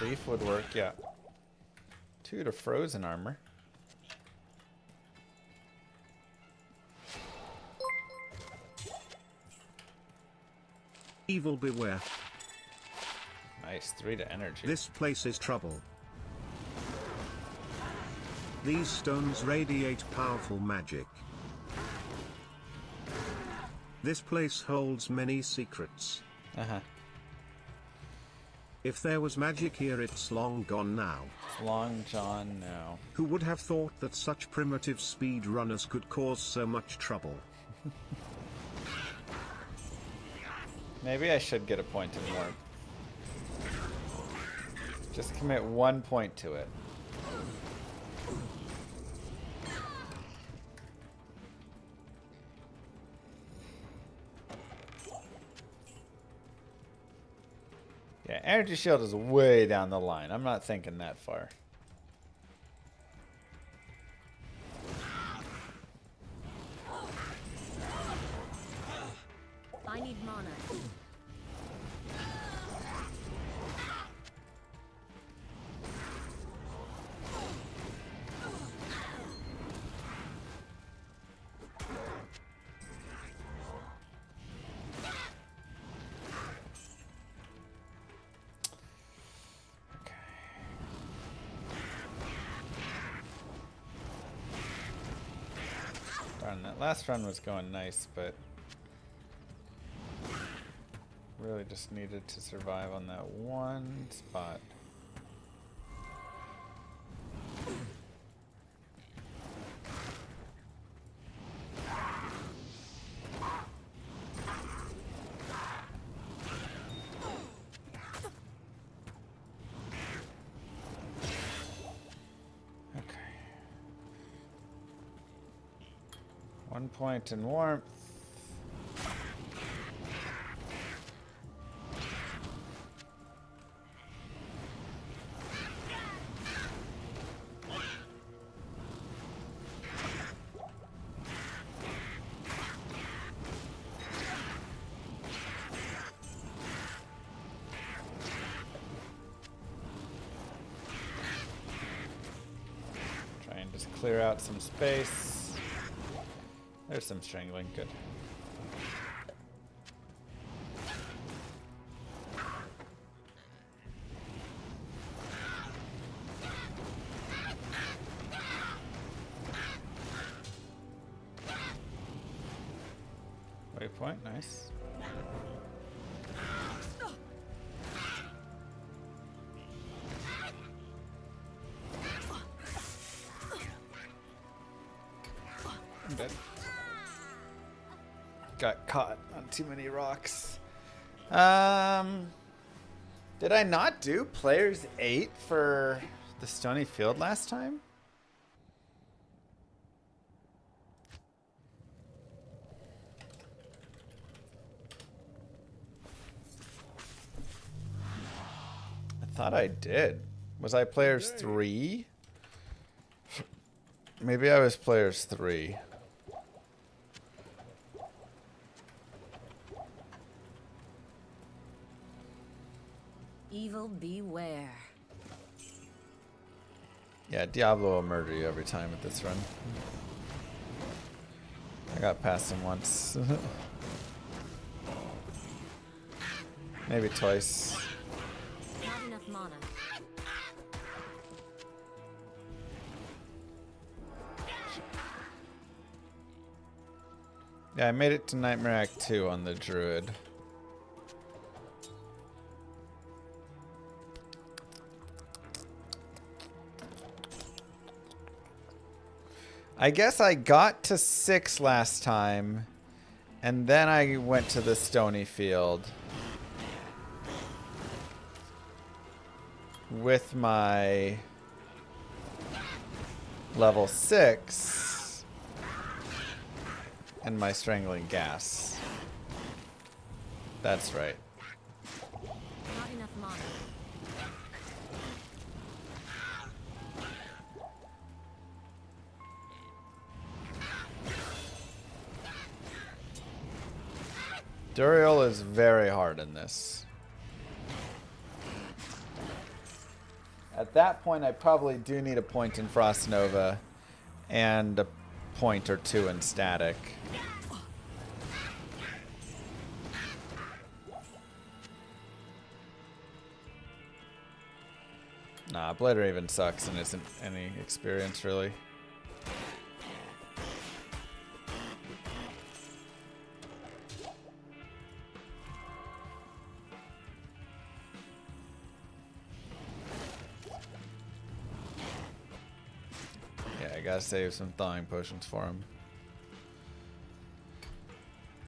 Leaf would work, yeah. 2 to frozen armor. Evil beware. Nice, 3 to energy. This place is trouble. These stones radiate powerful magic. This place holds many secrets. Uh-huh. If there was magic here, it's long gone now. Long John now. Who would have thought that such primitive speedrunners could cause so much trouble? Maybe I should get a point in warp. Just commit 1 point to it. energy shield is way down the line. I'm not thinking that far. I need mana. Darn, that last run was going nice, but really just needed to survive on that one spot. Okay. 1 point in warmth. Try and just clear out some space. There's some strangling, good. Waypoint, nice. I'm dead. Got caught on too many rocks. Did I not do players 8 for the Stony Field last time? I thought I did. Was I players 3? Maybe I was players 3. Evil beware. Yeah, Diablo will murder you every time with this run. I got past him once. Maybe twice. Not enough mana. Yeah, I made it to Nightmare Act 2 on the Druid. I guess I got to 6 last time, and then I went to the Stony Field with my level 6 and my Strangling Gas. That's right. Not enough mana. Duriel is very hard in this. At that point, I probably do need a point in Frost Nova and a point or 2 in Static. Nah, Blitter even sucks and isn't any experience really. Yeah, I gotta save some thawing potions for him.